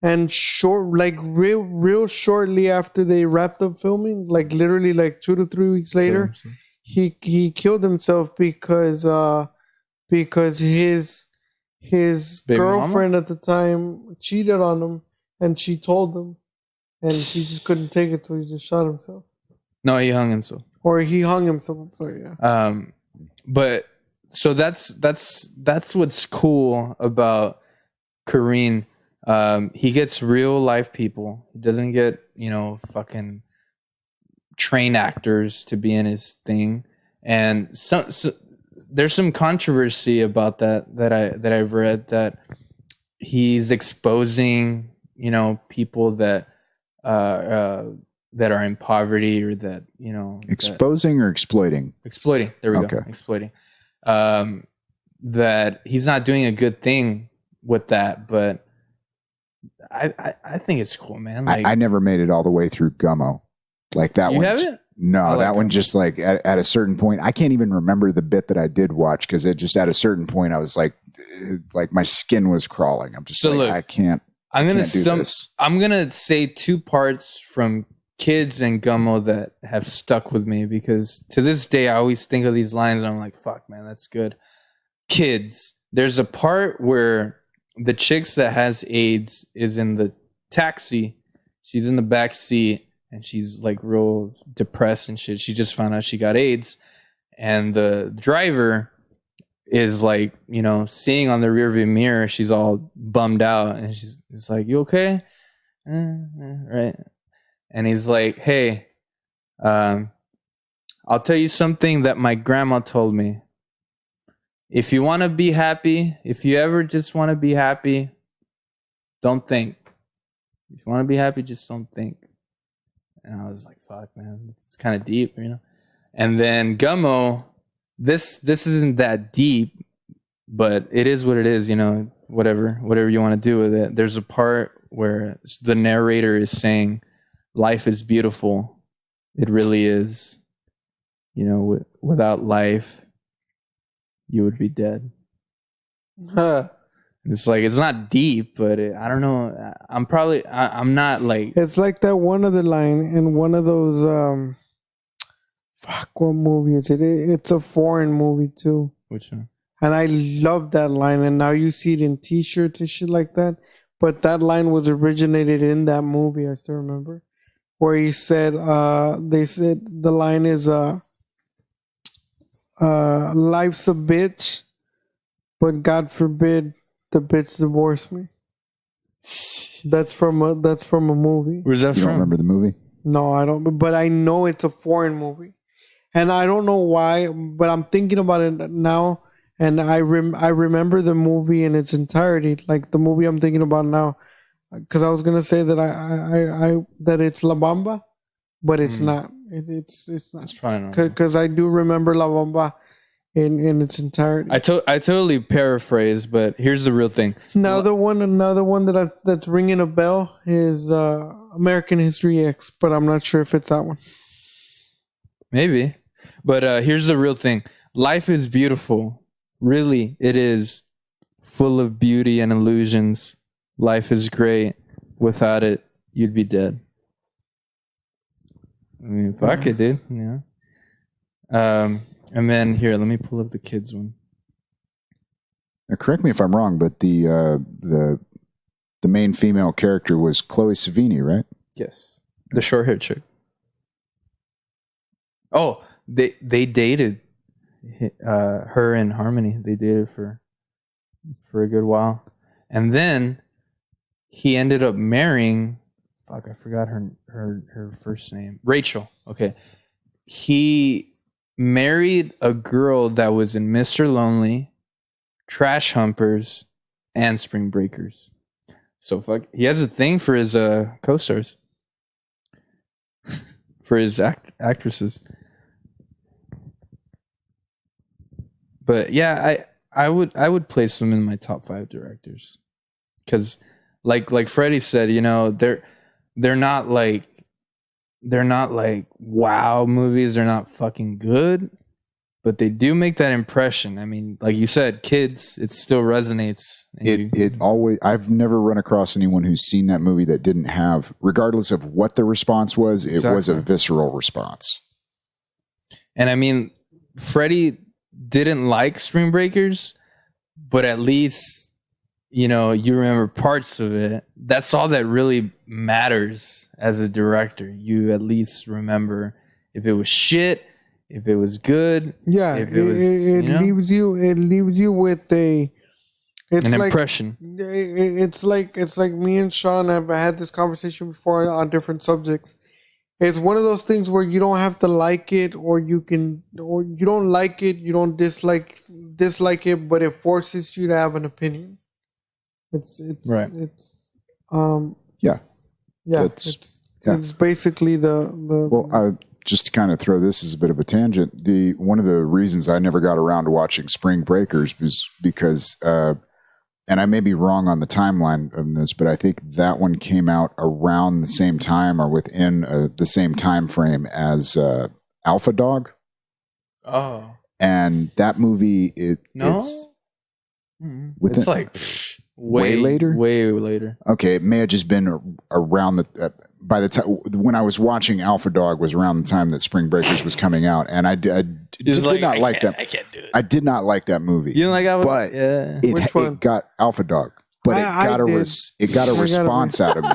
and real shortly after they wrapped up filming, like literally like 2 to 3 weeks later, he killed himself because his
Baby
girlfriend at the time cheated on him, and she told him, and he just couldn't take it, so he just shot himself.
No, he hung himself.
Or he hung himself. I'm sorry, yeah.
But so that's what's cool about Kareem. He gets real life people. He doesn't get, fucking trained actors to be in his thing. And so there's some controversy about that I've read, that he's exposing, people that are in poverty, or that,
exposing or exploiting.
Exploiting. There we go. Exploiting. That he's not doing a good thing with that, but I think it's cool, man. Like,
I never made it all the way through Gummo. Like that one.
You haven't?
No, that one just like at a certain point, I can't even remember the bit that I did watch, because it just at a certain point I was like my skin was crawling. I'm just
so
like,
look,
I can't.
I'm gonna say 2 parts from Kids and Gummo that have stuck with me, because to this day I always think of these lines and I'm like, fuck, man, that's good. Kids, there's a part where the chicks that has AIDS is in the taxi. She's in the back seat and she's like real depressed and shit. She just found out she got AIDS, and the driver is like, seeing on the rearview mirror, she's all bummed out, and it's like, you okay? Right. And he's like, hey, I'll tell you something that my grandma told me. If you want to be happy, if you ever just want to be happy, don't think. If you want to be happy, just don't think. And I was like, fuck, man, it's kind of deep, And then Gummo, this isn't that deep, but it is what it is, whatever you want to do with it. There's a part where the narrator is saying, life is beautiful. It really is. Without life, you would be dead. It's like, it's not deep, but I don't know. I'm not like.
It's like that one other line in one of those. What movie is it? It's a foreign movie too.
Which one?
And I love that line. And now you see it in T-shirts and shit like that. But that line was originated in that movie. I still remember, where he said, they said the line is, life's a bitch, but God forbid the bitch divorce me. That's from a movie.
Where's that
You
from?
don't remember the movie?
No, I don't. But I know it's a foreign movie, and I don't know why. But I'm thinking about it now, and I remember the movie in its entirety, like the movie I'm thinking about now, because I was gonna say that I that it's La Bamba, but it's not. It's not.
It's probably not.
Because I do remember La Bamba in its entirety.
I totally paraphrase, but here's the real thing.
Another one that's ringing a bell is American History X, but I'm not sure if it's that one.
Maybe. But here's the real thing. Life is beautiful. Really, it is. Full of beauty and illusions. Life is great. Without it, you'd be dead. I mean, fuck it, dude. Yeah. And then here, let me pull up the Kids one.
Now, correct me if I'm wrong, but the main female character was Chloe Savini, right?
Yes. The short hair chick. Oh, they dated her and Harmony. They dated for a good while. And then he ended up marrying, fuck, I forgot her first name. Rachel. Okay. He married a girl that was in Mr. Lonely, Trash Humpers, and Spring Breakers. So fuck, he has a thing for his co-stars, for his actresses. But yeah, I would place them in my top 5 directors, because like Freddy said, they're not like wow movies. They're not fucking good, but they do make that impression. I mean, like you said, kids, it still resonates.
It always. I've never run across anyone who's seen that movie that didn't have, regardless of what the response was, it was a visceral response.
And I mean, Freddy didn't like Spring Breakers, but at least, you know, you remember parts of it. That's all that really matters as a director. You at least remember if it was shit, if it was good.
Yeah,
if it was,
leaves you with an
impression.
It's like me and Sean have had this conversation before on different subjects. It's one of those things where you don't have to like it, or you don't like it, you don't dislike it, but it forces you to have an opinion. It's
right.
It's basically the.
Well, just to kind of throw this as a bit of a tangent, one of the reasons I never got around to watching Spring Breakers was because, and I may be wrong on the timeline of this, but I think that one came out around the same time or within the same time frame as Alpha Dog.
Oh,
and that movie, it's
like way later.
Okay, it may have just been around the. By the time when I was watching Alpha Dog was around the time that Spring Breakers was coming out, and I did not like that. I can't do it. I did not like that movie.
You don't like Alpha?
But it got Alpha Dog, but it got a response out of me.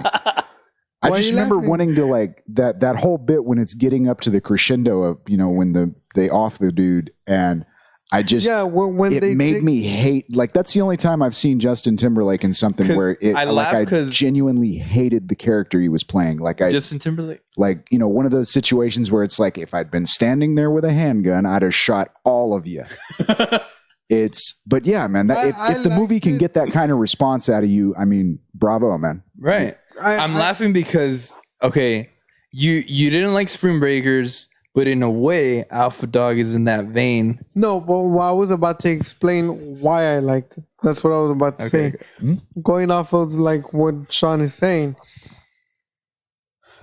I just remember wanting to like that whole bit when it's getting up to the crescendo of, you know, when they off the dude, and I just when it made me hate, like, that's the only time I've seen Justin Timberlake in something where I genuinely hated the character he was playing. Like
Justin Timberlake,
like, you know, one of those situations where it's like, if I'd been standing there with a handgun, I'd have shot all of you. But yeah, man, if the movie can get that kind of response out of you, I mean, bravo, man.
Right. I'm laughing because, okay, you didn't like Spring Breakers, but in a way, Alpha Dog is in that vein.
No, but I was about to explain why I liked it. That's what I was about to say. Going off of like what Sean is saying.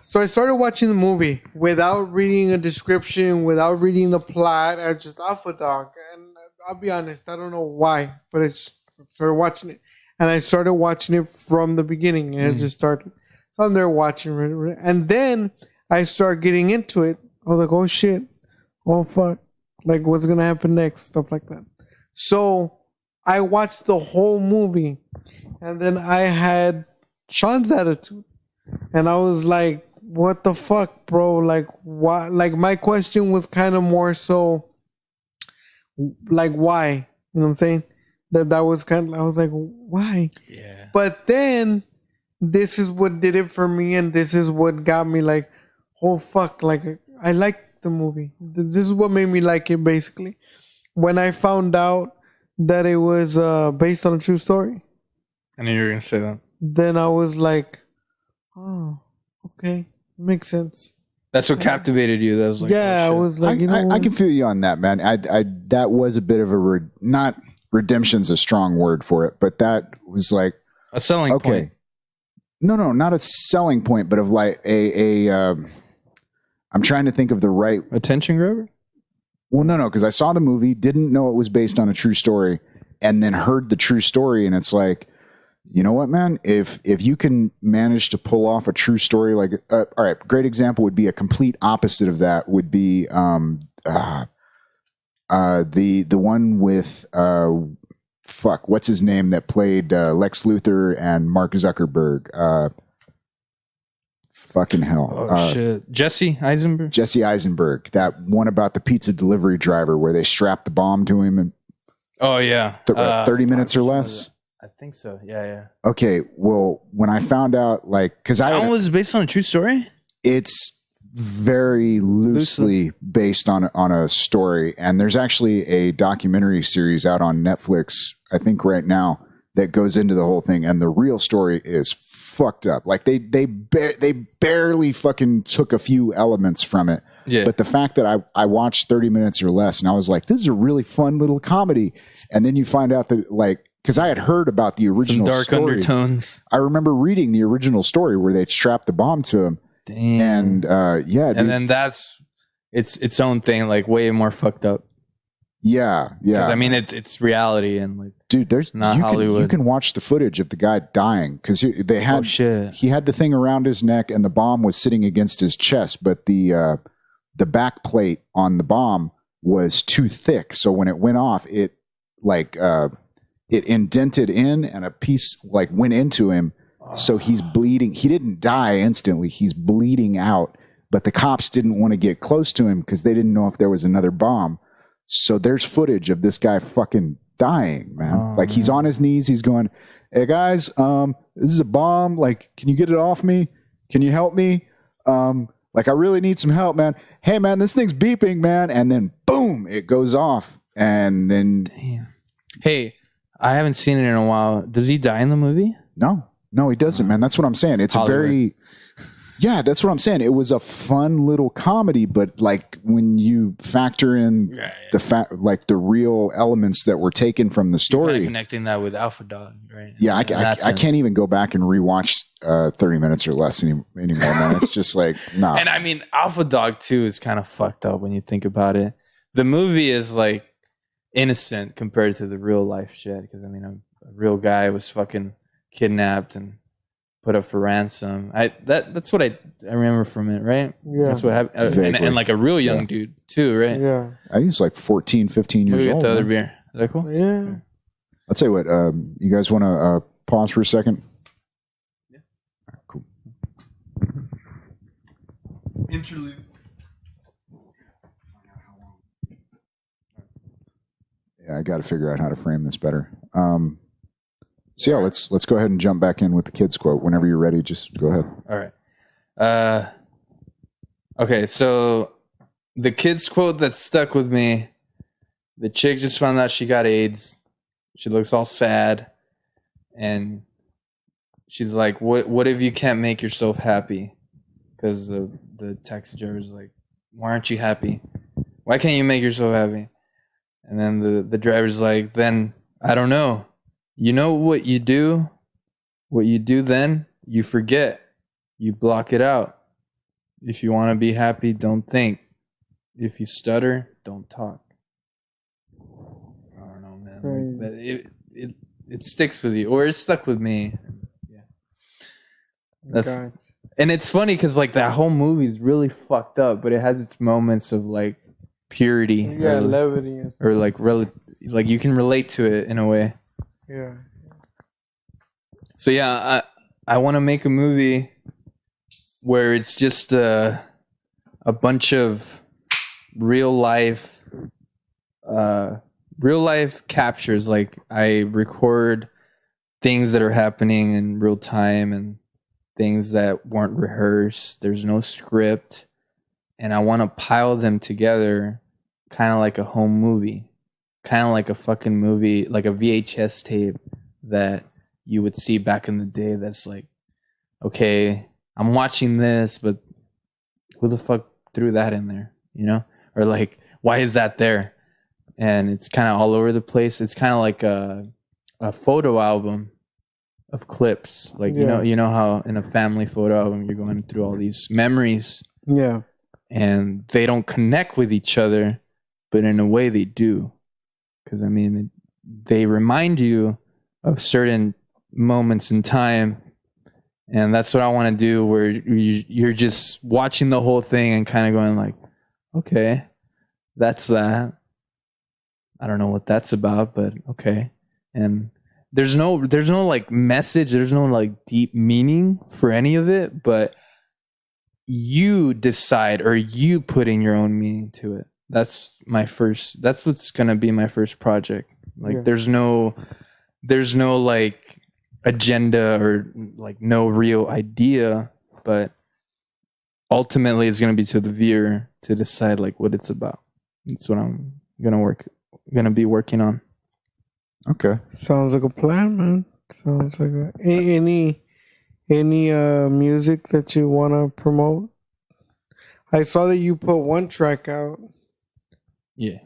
So I started watching the movie without reading a description, without reading the plot. I just Alpha Dog. And I'll be honest, I don't know why, but I just started watching it. And I started watching it from the beginning. And it just started. So I'm there watching it. And then I start getting into it. I was like, oh shit, oh fuck, like what's gonna happen next, stuff like that. So I watched the whole movie, and then I had Sean's attitude, and I was like, what the fuck, bro? Like, why? Like, my question was kind of more so, like, why? You know what I'm saying? That was kind of, I was like, why?
Yeah.
But then this is what did it for me, and this is what got me like, oh fuck, like, I liked the movie. This is what made me like it, basically. When I found out that it was based on a true story.
I knew you were going to say that.
Then I was like, oh, okay. Makes sense.
That's what captivated you. That was like,
yeah, I was like,
I can feel you on that, man. That was a bit of not redemption's a strong word for it, but that was like
a selling point.
No, not a selling point, but of like I'm trying to think of the right
attention grabber.
Well, no, because I saw the movie, didn't know it was based on a true story, and then heard the true story, and it's like, you know what, man? If you can manage to pull off a true story, like, all right, great example would be a complete opposite of that would be the one with what's his name that played Lex Luthor and Mark Zuckerberg. Fucking hell.
Oh, shit. Jesse Eisenberg?
Jesse Eisenberg. That one about the pizza delivery driver where they strapped the bomb to him. And
oh, yeah.
30 minutes or less?
I think so. Yeah.
Okay. Well, when I found out, like, because
that one was based on a true story?
It's very loosely based on a story. And there's actually a documentary series out on Netflix, I think right now, that goes into the whole thing. And the real story is fucked up. Like they barely fucking took a few elements from it. Yeah. But the fact that I watched 30 minutes or less and I was like, this is a really fun little comedy. And then you find out that, like, because I had heard about the original
Some dark
story.
undertones.
I remember reading the original story where they strapped the bomb to him.
Damn.
And yeah, dude.
And then that's its own thing, like way more fucked up.
Yeah.
Because I mean, it's reality and like,
dude, there's
not Hollywood.
You can watch the footage of the guy dying because they had he had the thing around his neck and the bomb was sitting against his chest, but the back plate on the bomb was too thick, so when it went off, it like it indented in and a piece like went into him, so he's bleeding. He didn't die instantly; he's bleeding out. But the cops didn't want to get close to him because they didn't know if there was another bomb. So there's footage of this guy fucking dying, man. Like he's on his knees. He's going, "Hey guys, this is a bomb. Like, can you get it off me? Can you help me? Like I really need some help, man. Hey man, this thing's beeping, man." And then boom, it goes off. And then,
damn. Hey, I haven't seen it in a while. Does he die in the movie?
No, he doesn't, man. That's what I'm saying. It's
Hollywood.
Yeah, that's what I'm saying. It was a fun little comedy, but like when you factor in the real elements that were taken from the story,
kind of connecting that with Alpha Dog, right?
Yeah, I can't even go back and rewatch 30 minutes or less anymore, man. It's just like nah.
And I mean, Alpha Dog 2 is kind of fucked up when you think about it. The movie is like innocent compared to the real life shit, because I mean, a real guy was fucking kidnapped and put up for ransom. That's what I remember from it, right?
Yeah.
That's what happened. And like a real young dude too, right?
Yeah.
I think it's like 14, 15 years
Maybe
old.
Get the other beer. Is that cool?
Yeah.
I'll tell you what, you guys want to pause for a second?
Yeah.
All right, cool.
Interlude.
Yeah, I got to figure out how to frame this better. So yeah, let's go ahead and jump back in with the kids quote. Whenever you're ready, just go ahead.
All right. Okay, so the kids quote that stuck with me, the chick just found out she got AIDS. She looks all sad. And she's like, what if you can't make yourself happy? Because the taxi driver's like, why aren't you happy? Why can't you make yourself happy? And then the driver's like, then I don't know. You know what you do? What you do then? You forget. You block it out. If you want to be happy, don't think. If you stutter, don't talk. I don't know, man. Like it sticks with you, or it stuck with me. Yeah. That's and it's funny because like that whole movie is really fucked up, but it has its moments of like purity.
Yeah, levity.
Or like like you can relate to it in a way.
Yeah.
So yeah, I want to make a movie where it's just a bunch of real life captures. Like I record things that are happening in real time and things that weren't rehearsed. There's no script, and I want to pile them together, kind of like a home movie. Kind of like a fucking movie, like a VHS tape that you would see back in the day. That's like, okay, I'm watching this, but who the fuck threw that in there? You know? Or like, why is that there? And it's kind of all over the place. It's kind of like a photo album of clips. Like, you know how in a family photo album, you're going through all these memories.
Yeah.
And they don't connect with each other, but in a way they do. Because, I mean, they remind you of certain moments in time. And that's what I want to do, where you're just watching the whole thing and kind of going like, okay, that's that. I don't know what that's about, but okay. And there's no like message. There's no like deep meaning for any of it, but you decide, or you put in your own meaning to it. That's what's going to be my first project. Like there's no like agenda or like no real idea, but ultimately it's going to be to the viewer to decide like what it's about. That's what I'm going to be working on.
Okay.
Sounds like a plan, man. Sounds like any music that you want to promote? I saw that you put one track out.
Yeah.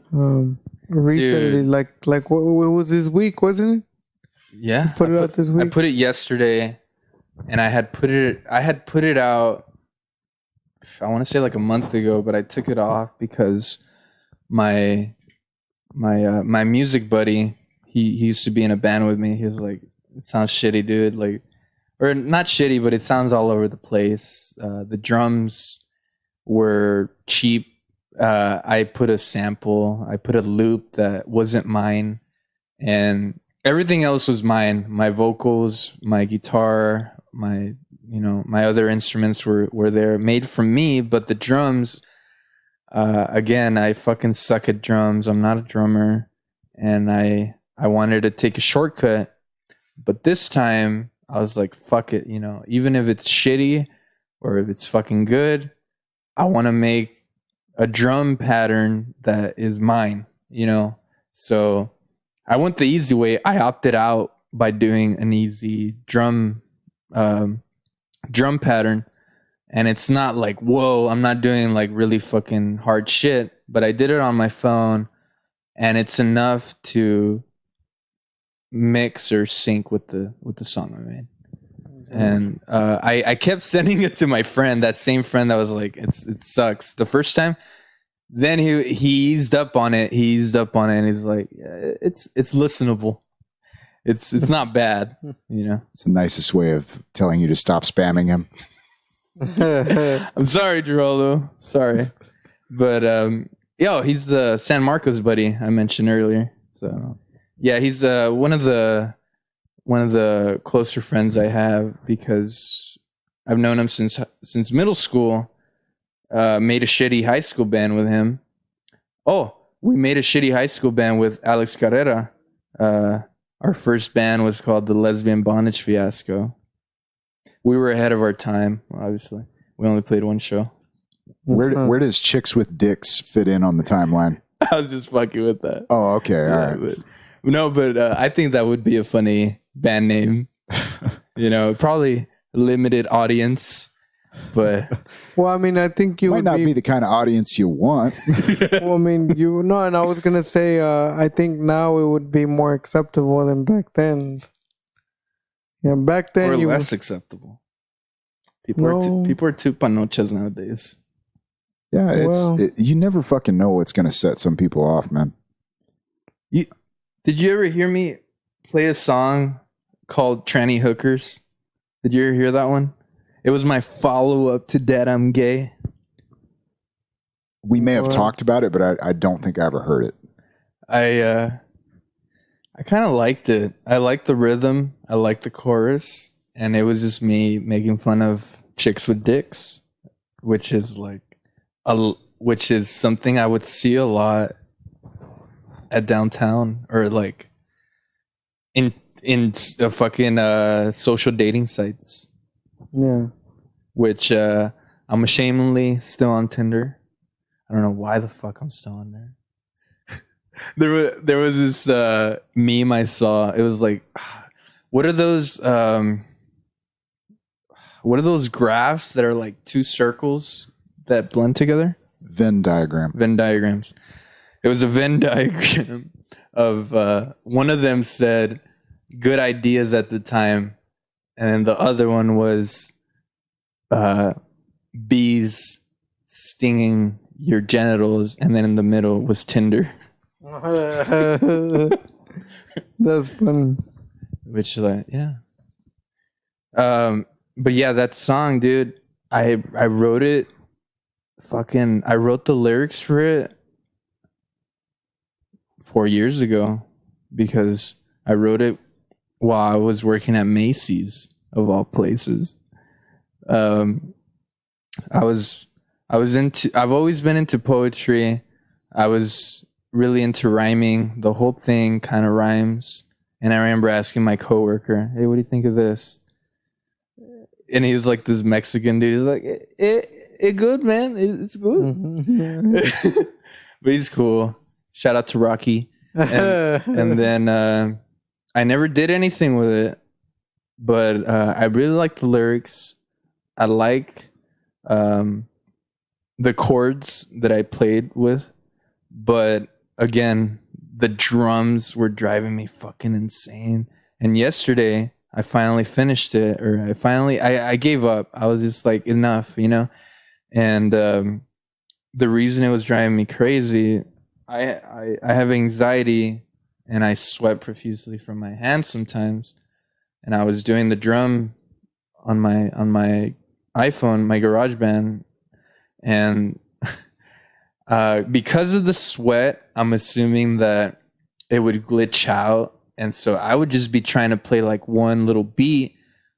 Recently,
Dude.
like what was this week, wasn't it?
Yeah.
Put it out this week.
I put it yesterday, and I had put it out, I want to say like a month ago, but I took it off because my music buddy, he used to be in a band with me. He was like, it sounds shitty, dude. Like, or not shitty, but it sounds all over the place. The drums were cheap. I put a sample, I put a loop that wasn't mine, and everything else was mine. My vocals, my guitar, my other instruments were there, made from me. But the drums, again, I fucking suck at drums. I'm not a drummer, and I wanted to take a shortcut. But this time I was like, fuck it, even if it's shitty or if it's fucking good, I want to make a drum pattern that is mine, So I went the easy way. I opted out by doing an easy drum pattern. And it's not like, whoa, I'm not doing like really fucking hard shit, but I did it on my phone, and it's enough to mix or sync with the song I made. And I kept sending it to my friend, that same friend that was like, it sucks the first time. Then he eased up on it. And he's like, yeah, it's listenable. It's not bad,
It's the nicest way of telling you to stop spamming him.
I'm sorry, Geraldo. Sorry. But he's the San Marcos buddy I mentioned earlier. So yeah, he's one of the closer friends I have, because I've known him since middle school. Made a shitty high school band with him. Oh, we made a shitty high school band with Alex Carrera. Our first band was called the Lesbian Bondage Fiasco. We were ahead of our time, obviously. We only played one show.
Where does Chicks with Dicks fit in on the timeline?
I was just fucking with that.
Oh, okay. All right.
But I think that would be a funny band name. Probably limited audience, but
well, I mean, I think you
might
would
not be the kind of audience you want.
Well, I mean, and I was gonna say, I think now it would be more acceptable than back then. Yeah, back then
or less acceptable. People are too panochas nowadays.
Yeah, you never fucking know what's gonna set some people off, man.
Did you ever hear me play a song called Tranny Hookers? Did you ever hear that one? It was my follow-up to Dad, I'm Gay.
We may have talked about it, but I don't think I ever heard it.
I kind of liked it. I liked the rhythm. I liked the chorus. And it was just me making fun of chicks with dicks, which is something I would see a lot at downtown, or like in fucking social dating sites.
Yeah. Which
I'm ashamedly still on Tinder. I don't know why the fuck I'm still on there. There was this meme I saw. It was like, what are those graphs that are like two circles that blend together?
Venn
diagrams. It was a Venn diagram of one of them said good ideas at the time, and then the other one was bees stinging your genitals, and then in the middle was Tinder.
That's funny.
Which, like, yeah. But yeah, that song, dude, I wrote it. I wrote the lyrics for it 4 years ago, because I wrote it while I was working at Macy's, of all places. I've always been into poetry. I was really into rhyming. The whole thing kind of rhymes. And I remember asking my coworker, "Hey, what do you think of this?" And he's like this Mexican dude. He's like, "It good, man. It's good." But he's cool. Shout out to Rocky. And then I never did anything with it, but I really like the lyrics. I like the chords that I played with, but again, the drums were driving me fucking insane. And yesterday I finally finished it, or I gave up. I was just like, enough, you know? And the reason it was driving me crazy, I have anxiety and I sweat profusely from my hands sometimes. And I was doing the drum on my iPhone, my GarageBand, and because of the sweat, I'm assuming that it would glitch out. And so I would just be trying to play like one little beat,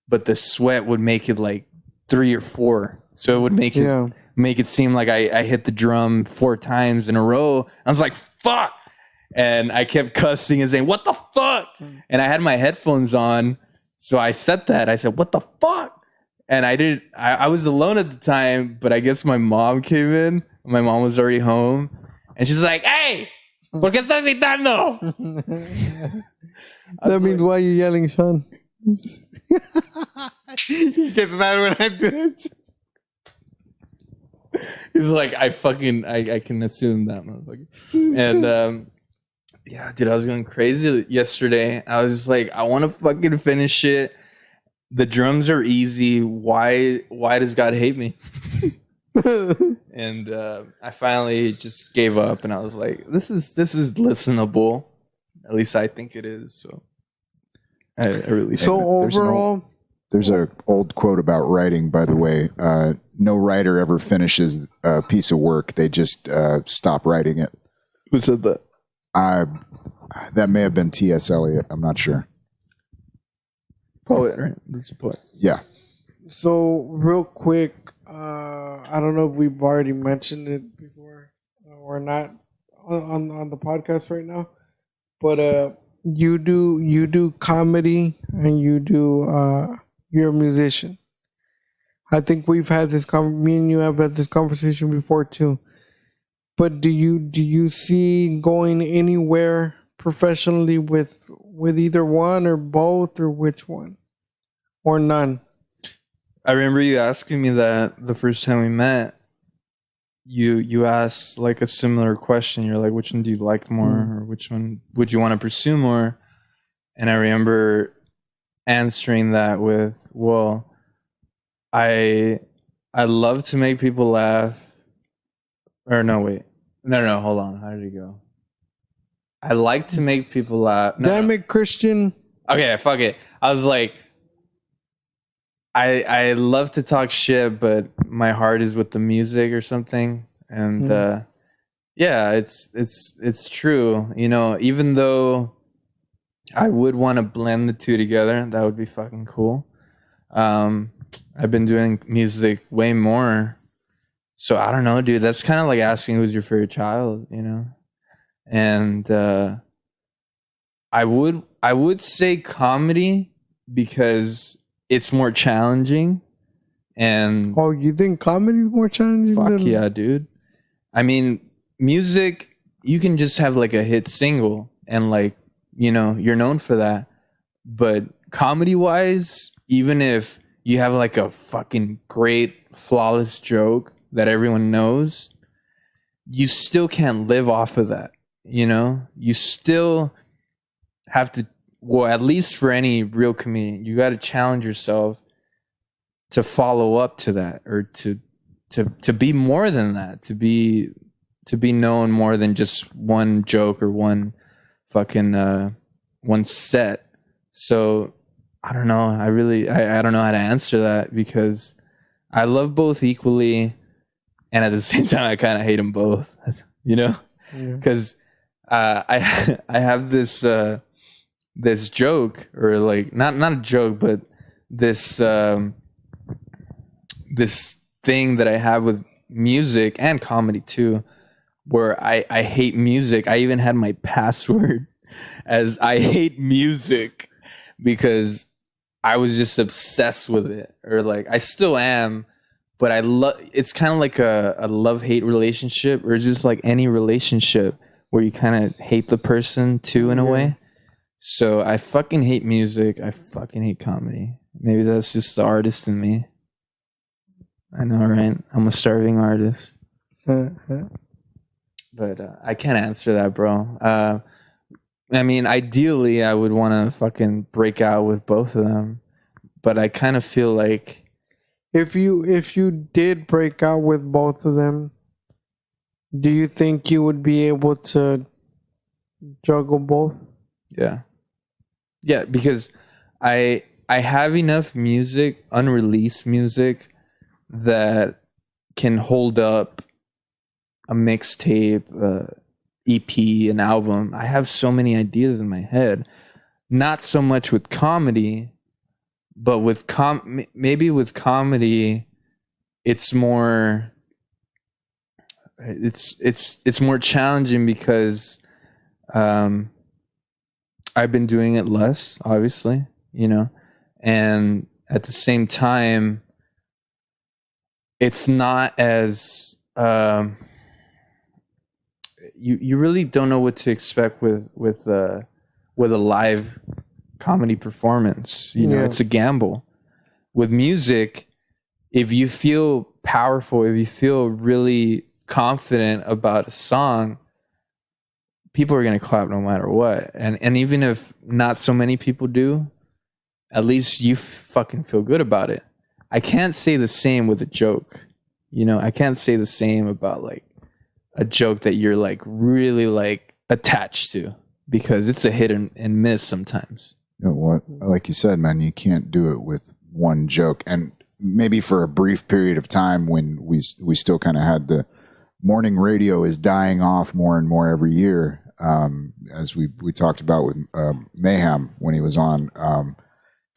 but the sweat would make it like 3 or 4. So it would make it seem like I hit the drum 4 times in a row. I was like, fuck. And I kept cussing and saying, what the fuck? And I had my headphones on. So I said that. I said, what the fuck? And I was alone at the time, but I guess my mom came in. My mom was already home. And she's like, hey, ¿por qué estás gritando?
That means, why are you yelling, Sean? He gets mad when I do it.
He's like, I can assume that, motherfucker. And yeah, dude, I was going crazy yesterday. I was just like, I want to fucking finish it. The drums are easy. Why does God hate me? And I finally just gave up, and I was like, this is listenable. At least I think it is. So I really
so overall,
there's a old quote about writing, by the way. No writer ever finishes a piece of work. They just stop writing it.
Who said that?
That may have been T.S. Eliot. I'm not sure.
Poet, right? That's a poet.
Yeah.
So real quick, I don't know if we've already mentioned it before or not on the podcast right now, but you do comedy and you're a musician. I think we've had this me and you have had this conversation before too. But do you see going anywhere professionally with either one or both, or which one, or none?
I remember you asking me that the first time we met. You asked like a similar question. You're like, which one do you like more, or which one would you want to pursue more? And I remember answering that with, well, I love to make people laugh. Or no, wait. No, hold on. How did it go? I like to make people laugh.
Damn it, Christian.
Okay, fuck it. I was like, I love to talk shit, but my heart is with the music or something. And yeah, it's true. You know, even though I would want to blend the two together, that would be fucking cool. I've been doing music way more. So I don't know, dude. That's kind of like asking who's your favorite child, you know? And I would say comedy because it's more challenging. And
oh, you think comedy is more challenging?
Fuck yeah, dude. I mean, music, you can just have like a hit single and like, you know, you're known for that. But comedy wise, even if you have like a fucking great flawless joke that everyone knows, you still can't live off of that. You know, you still have to, well, at least for any real comedian, you got to challenge yourself to follow up to that, or to be more than that, to be known more than just one joke or one fucking one set. So I don't know. I don't know how to answer that, because I love both equally, and at the same time I kind of hate them both. You know, because I have this this joke, or like not a joke, but this this thing that I have with music and comedy too, where I hate music. I even had my password as I hate music, because I was just obsessed with it, or like I still am, but I love. It's kind of like a love-hate relationship, or just like any relationship where you kind of hate the person too in a way. So I fucking hate music. I fucking hate comedy. Maybe that's just the artist in me. I know, right? I'm a starving artist. But I can't answer that, bro. I mean, ideally, I would want to fucking break out with both of them, but I kind of feel like
if you did break out with both of them, do you think you would be able to juggle both?
yeah, because I have enough music, unreleased music, that can hold up a mixtape, EP, an album. I have so many ideas in my head. Not so much with comedy, but with maybe with comedy, it's more. It's more challenging because, I've been doing it less, obviously, and at the same time, it's not as you really don't know what to expect with a live comedy performance. It's a gamble. With music, if you feel powerful, if you feel really confident about a song, people are going to clap no matter what. And even if not so many people do, at least you fucking feel good about it. I can't say the same with a joke. I can't say the same about like a joke that you're like really like attached to, because it's a hit and miss sometimes.
You know what? Like you said, man, you can't do it with one joke. And maybe for a brief period of time when we still kind of had the morning radio is dying off more and more every year, as we talked about with Mayhem when he was on.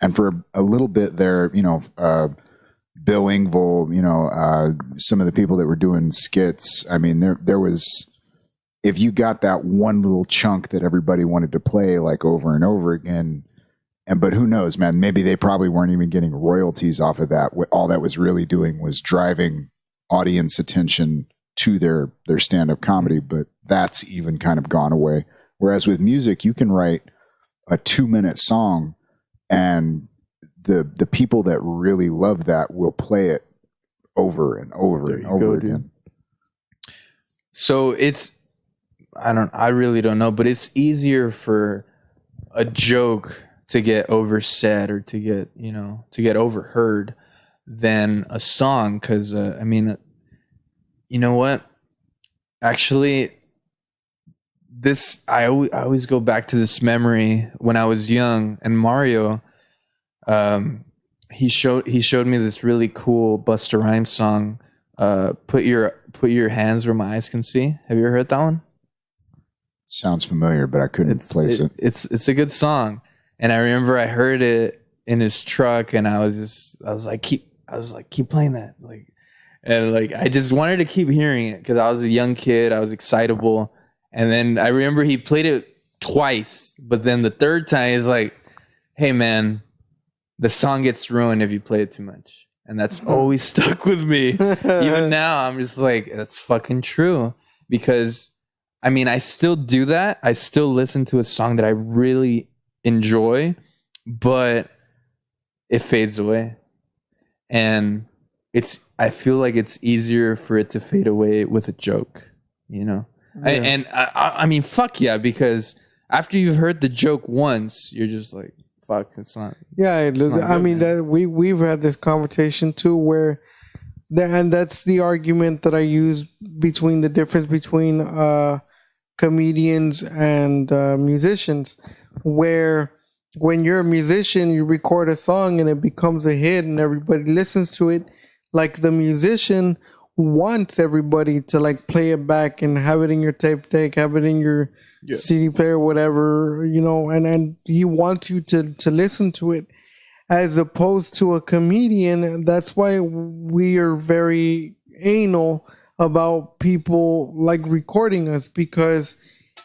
And for a little bit there, Bill Engvall, some of the people that were doing skits. I mean, there was, if you got that one little chunk that everybody wanted to play like over and over again, but who knows, man, maybe they probably weren't even getting royalties off of that. All that was really doing was driving audience attention to their stand-up comedy, but that's even kind of gone away. Whereas with music, you can write a 2-minute song and the people that really love that will play it over and over and over again.
So I really don't know, but it's easier for a joke to get oversaid or to get overheard than a song. Cause I mean, you know what? Actually, I always go back to this memory when I was young, and Mario, he showed me this really cool Busta Rhymes song. Put your hands where my eyes can see. Have you ever heard that one?
Sounds familiar, but I couldn't place it.
It's a good song, and I remember I heard it in his truck, and I was like keep playing that, like, and like I just wanted to keep hearing it because I was a young kid, I was excitable, and then I remember he played it twice, but then the third time he's like, "Hey man, the song gets ruined if you play it too much," and that's always stuck with me. Even now, I'm just like, that's fucking true, because I mean, I still do that. I still listen to a song that I really enjoy, but it fades away. And I feel like it's easier for it to fade away with a joke, Yeah. I mean, fuck yeah, because after you've heard the joke once, you're just like, fuck, it's not. Yeah,
I mean, that we've had this conversation too, where, and that's the argument that I use between the difference between comedians and musicians, where when you're a musician, you record a song and it becomes a hit and everybody listens to it. Like, the musician wants everybody to like play it back and have it in your tape deck, have it in your CD player, whatever, and he wants you to listen to it, as opposed to a comedian. That's why we are very anal about people like recording us, because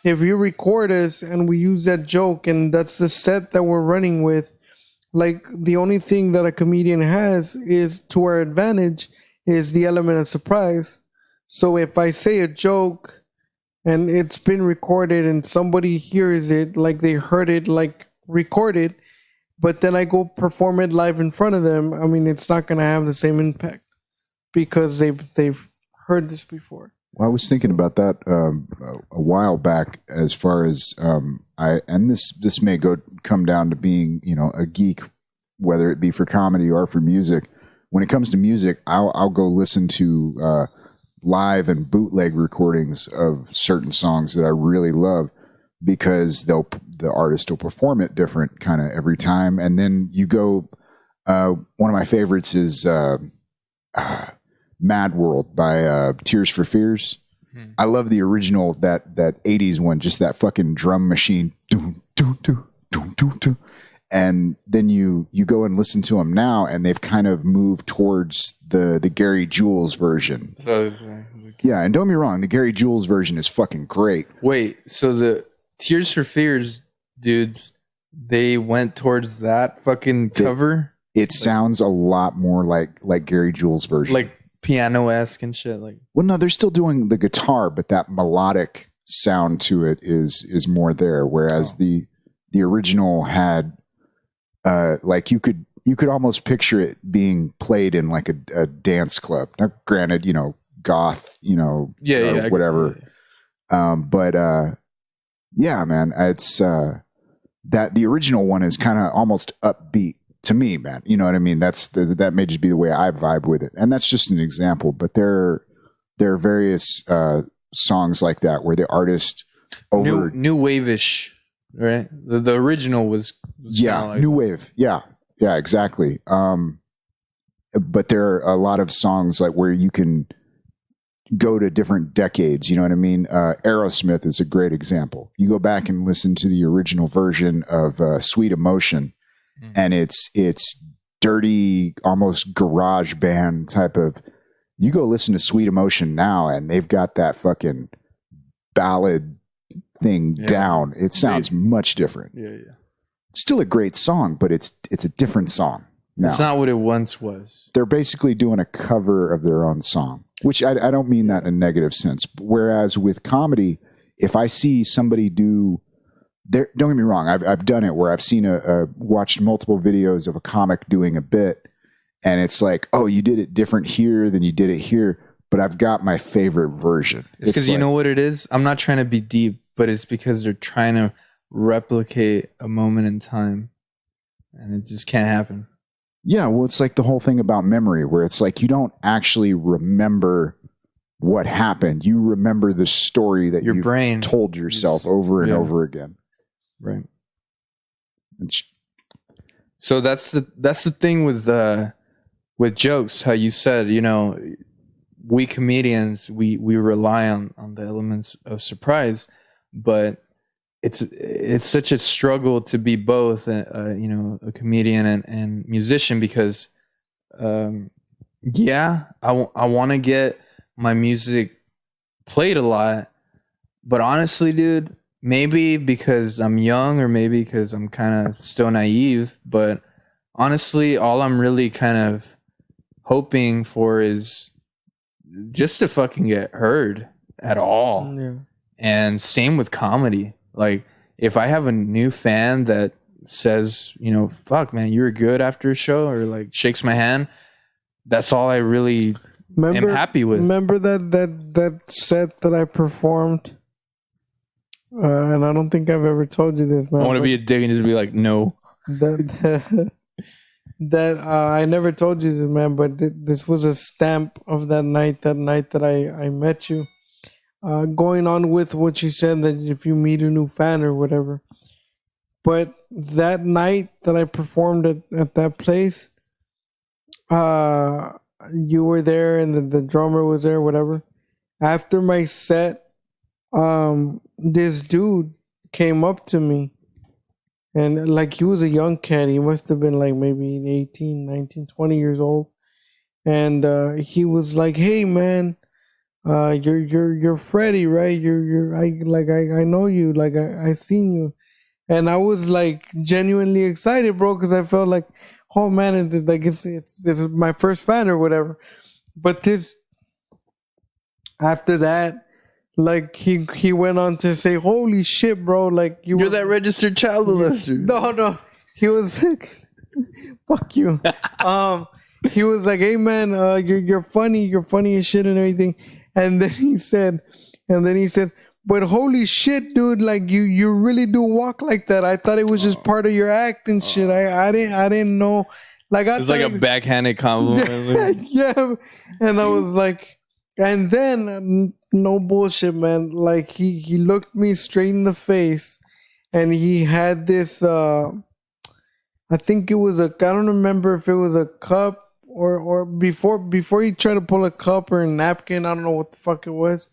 if you record us and we use that joke and that's the set that we're running with, like, the only thing that a comedian has is to our advantage is the element of surprise. So if I say a joke and it's been recorded and somebody hears it, like they heard it like recorded, but then I go perform it live in front of them, I mean, it's not going to have the same impact because they've heard this before.
Well, I was thinking about that a while back, as far as and this may come down to being, you know, a geek, whether it be for comedy or for music. When it comes to music, I'll go listen to live and bootleg recordings of certain songs that I really love, because the artist will perform it different kind of every time. And then you go, one of my favorites is Mad World by Tears for Fears. I love the original, that 80s one, just that fucking drum machine. Doom, doom, doom, doom, doom, doom. And then you go and listen to them now, and they've kind of moved towards the Gary Jules version. Yeah, and don't get me wrong, the Gary Jules version is fucking great.
Wait, so the Tears for Fears dudes, they went towards that fucking cover?
It sounds a lot more like Gary Jules' version.
Like piano-esque and shit. Like,
well, no, they're still doing the guitar, but that melodic sound to it is more there. Whereas the original had like you could almost picture it being played in like a dance club. Now, granted, you know, goth, you know, whatever. But yeah, man, it's that the original one is kind of almost upbeat to me, man. You know what I mean? That may just be the way I vibe with it, and that's just an example. But there are various songs like that where the artist
new wave-ish, right? The original was like
new wave, yeah, exactly. But there are a lot of songs like where you can go to different decades. You know what I mean? Aerosmith is a great example. You go back and listen to the original version of Sweet Emotion, and it's dirty, almost garage band type of. You go listen to Sweet Emotion now, and they've got that fucking ballad thing down. It sounds much different.
Yeah.
It's still a great song, but it's a different song now.
It's not what it once was.
They're basically doing a cover of their own song, which I don't mean that in a negative sense. Whereas with comedy, if I see somebody do, don't get me wrong, I've done it where I've seen watched multiple videos of a comic doing a bit, and it's like, oh, you did it different here than you did it here, but I've got my favorite version.
It's because, like, you know what it is? I'm not trying to be deep, but it's because they're trying to replicate a moment in time, and it just can't happen.
Yeah, well, it's like the whole thing about memory, where it's like you don't actually remember what happened. You remember the story that
your brain
told yourself over and over again.
Right. So that's the thing with jokes. How you said, you know, we comedians we rely on the elements of surprise, but it's such a struggle to be both, you know, a comedian and musician, because, I want to get my music played a lot, but honestly, dude, maybe because I'm young, or maybe because I'm kind of still naive, but honestly, all I'm really kind of hoping for is just to fucking get heard at all. Yeah. And same with comedy. Like, if I have a new fan that says, you know, fuck, man, you were good after a show, or like shakes my hand, that's all I really am happy with.
Remember that set that I performed? And I don't think I've ever told you this, man.
I want to be a dick and just be like, no.
That I never told you this, man, but this was a stamp of that night that I met you. Going on with what you said, that if you meet a new fan or whatever. But that night that I performed at that place, you were there, and the drummer was there, whatever. After my set, this dude came up to me, and like, he was a young cat. He must have been like maybe 18, 19, 20 years old. And he was like, "Hey, man, you're Freddy, right? I know you, like I seen you." And I was like genuinely excited, bro, because I felt like, oh man, this is my first fan or whatever. But after that, like, he went on to say, "Holy shit, bro, like
you're that registered child molester."
No, he was like, fuck you. He was like, "Hey man, you're funny as shit and everything." And then he said, But holy shit, dude! Like you really do walk like that. I thought it was just part of your act and shit. I didn't know. Like I
It's like a backhanded compliment.
yeah, and I was like, and then no bullshit, man. Like he looked me straight in the face, and he had this. I think it was I don't remember if it was a cup or before he tried to pull a cup or a napkin. I don't know what the fuck it was.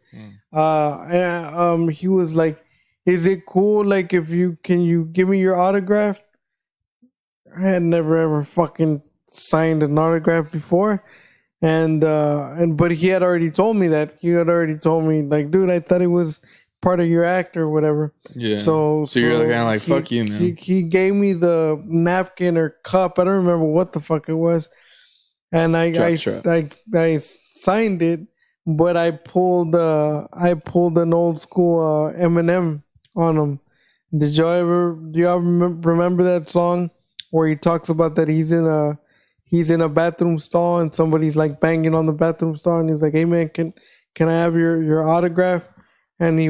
He was like, "Is it cool? Like, if you give me your autograph?" I had never ever fucking signed an autograph before, and but he had already told me that. He had already told me, like, dude, I thought it was part of your act or whatever.
Yeah.
So
you're kind of like, fuck you, man.
He gave me the napkin or cup. I don't remember what the fuck it was, and I signed it, but I pulled an old school Eminem on him. Do you ever remember that song where he talks about that he's in a bathroom stall and somebody's like banging on the bathroom stall and he's like, "Hey man, can I have your autograph?" And he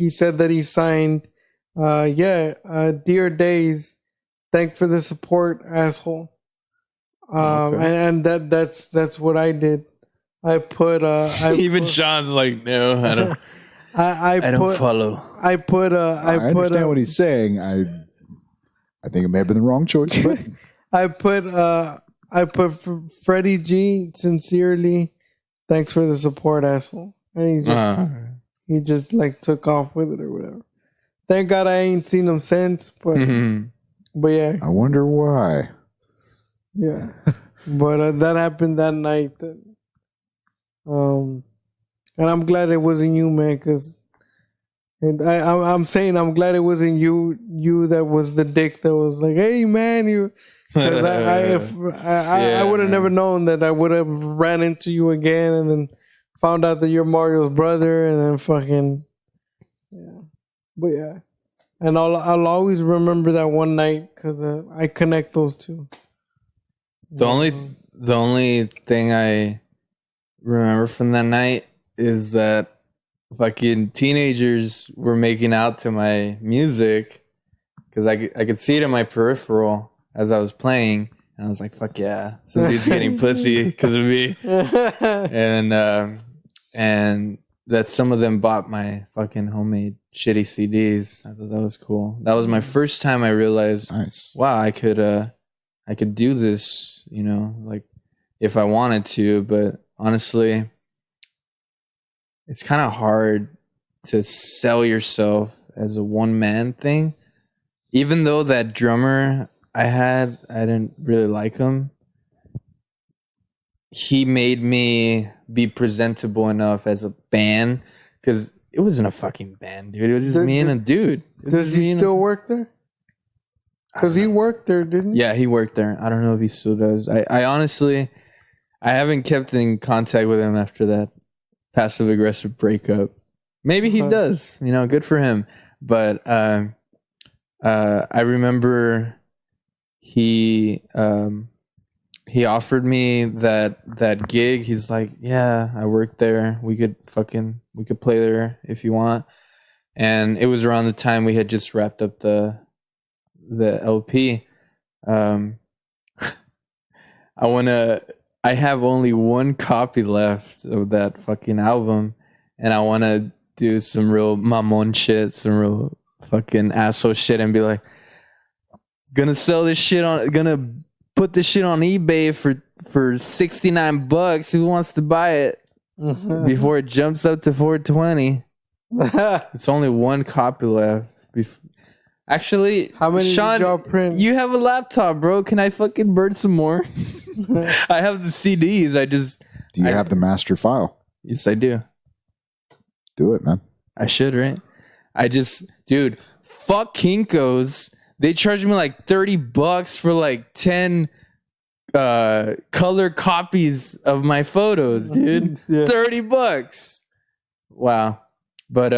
said that he signed, "Dear Days, thanks for the support, asshole." And that's what I did. I put
even Sean's like, no, I don't. I don't follow.
I understand what he's saying. I think it may have been the wrong choice, but
I put Freddy G, sincerely, thanks for the support, asshole. And he just like took off with it or whatever. Thank God I ain't seen him since, but yeah.
I wonder why.
Yeah, but that happened that night. And I'm glad it wasn't you, man, because I'm saying I'm glad it wasn't you that was the dick that was like, "Hey man, you," because I would have never known that. I would have ran into you again and then found out that you're Mario's brother and then fucking but yeah, and I'll always remember that one night because I connect those two.
The only thing I remember from that night is that fucking teenagers were making out to my music because I could see it in my peripheral as I was playing, and I was like, "Fuck yeah, some dude's getting pussy because of me," and that some of them bought my fucking homemade shitty CDs. I thought that was cool. That was my first time I realized, wow, I could do this, like if I wanted to, but honestly, it's kind of hard to sell yourself as a one-man thing. Even though that drummer I didn't really like him. He made me be presentable enough as a band because it wasn't a fucking band, dude. It was just me and a dude.
Does he still work there? Because he worked there, didn't he?
Yeah, he worked there. I don't know if he still does. I honestly, I haven't kept in contact with him after that passive aggressive breakup. Maybe he does. Good for him. But I remember he offered me that gig. He's like, "Yeah, I worked there. We could play there if you want." And it was around the time we had just wrapped up the LP. I have only one copy left of that fucking album, and I want to do some real mamon shit, some real fucking asshole shit, and be like, gonna put this shit on eBay for $69. Who wants to buy it before it jumps up to $420? It's only one copy left. Actually,
how many
Sean,
did y'all print?
You have a laptop, bro. Can I fucking burn some more? I have the CDs.
Do you have the master file?
Yes, I do.
Do it, man.
I should, right? Dude, fuck Kinko's. They charged me like $30 for like 10 color copies of my photos, dude. Yeah. $30. Wow. But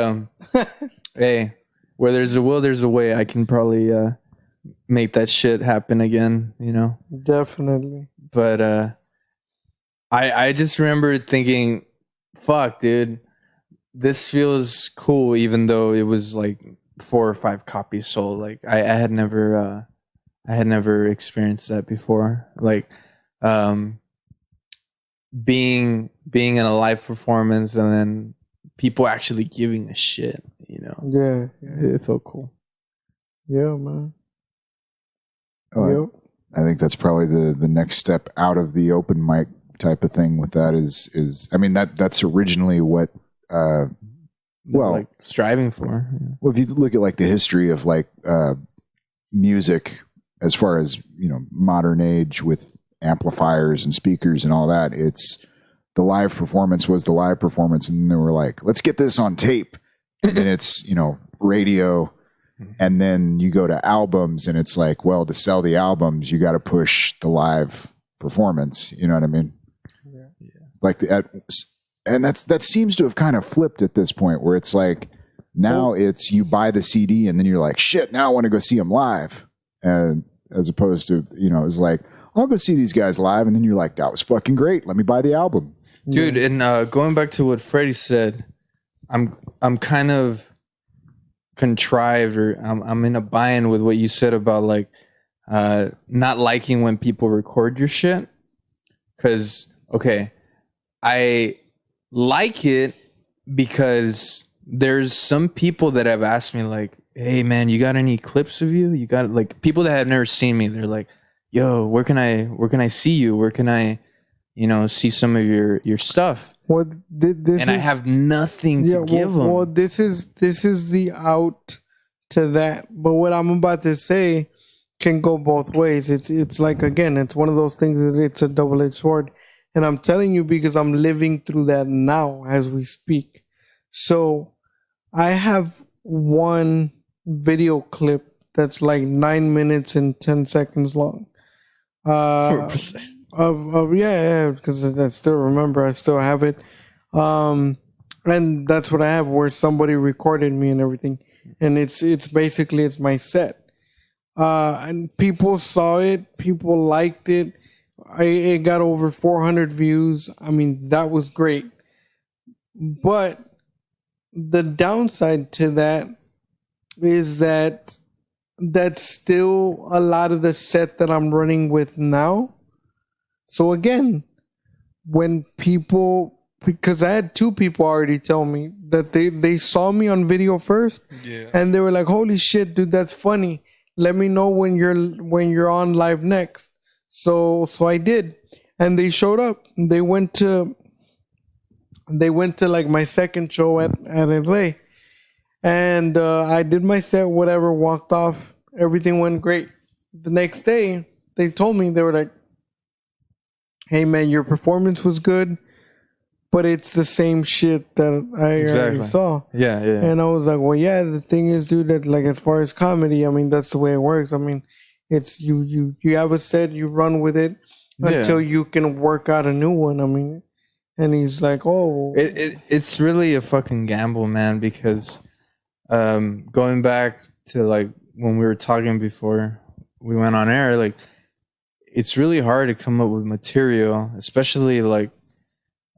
hey, where there's a will, there's a way. I can probably make that shit happen again,
Definitely.
But I just remember thinking, fuck, dude, this feels cool, even though it was like 4 or 5 copies sold. Like I had never experienced that before. Like being in a live performance and then people actually giving a shit, you know.
Yeah.
It felt cool.
Yeah, man.
Yep. I think that's probably the next step out of the open mic type of thing with that is I mean that's originally what
like striving for.
Well, if you look at like the history of like music as far as, you know, modern age with amplifiers and speakers and all that, it's the live performance was the live performance, and then they were like, let's get this on tape, and then it's, you know, radio, and then you go to albums, and it's like, well, to sell the albums you got to push the live performance, you know what I mean? Yeah. Like and that seems to have kind of flipped at this point, where it's like now it's you buy the CD and then you're like, shit, now I want to go see them live, and as opposed to, you know, it's like, I'll go see these guys live, and then you're like, that was fucking great, let me buy the album,
dude. And going back to what Freddy said, I'm kind of contrived, or I'm in a buy-in with what you said about like not liking when people record your shit, because okay, I like it because there's some people that have asked me like, hey man, you got any clips of you? You got, like, people that have never seen me, they're like, yo, where can I see you? Where can I, you know, see some of your stuff?
Well, this
I have nothing to give them.
Well, this is the out to that. But what I'm about to say can go both ways. It's like, again, it's one of those things that it's a double-edged sword. And I'm telling you because I'm living through that now as we speak. So I have one video clip that's like 9 minutes and 10 seconds long. Yeah, because I still remember, I still have it. And that's what I have, where somebody recorded me and everything. And it's basically, it's my set. And people saw it, people liked it. It got over 400 views. I mean, that was great. But the downside to that is that that's still a lot of the set that I'm running with now. So again, when people, because I had 2 people already tell me that they saw me on video first, and they were like, holy shit, dude, that's funny. Let me know when you're on live next. So I did, and they showed up. They went to like my second show at El Rey, and I did my set, whatever, walked off. Everything went great. The next day, they told me, they were like, hey man, your performance was good, but it's the same shit that I already saw. Yeah. And I was like, well, yeah, the thing is, dude, that like, as far as comedy, I mean, that's the way it works. I mean, it's you have a set, you run with it until you can work out a new one. I mean, and he's like, oh,
it's really a fucking gamble, man, because going back to like when we were talking before we went on air, like, it's really hard to come up with material, especially like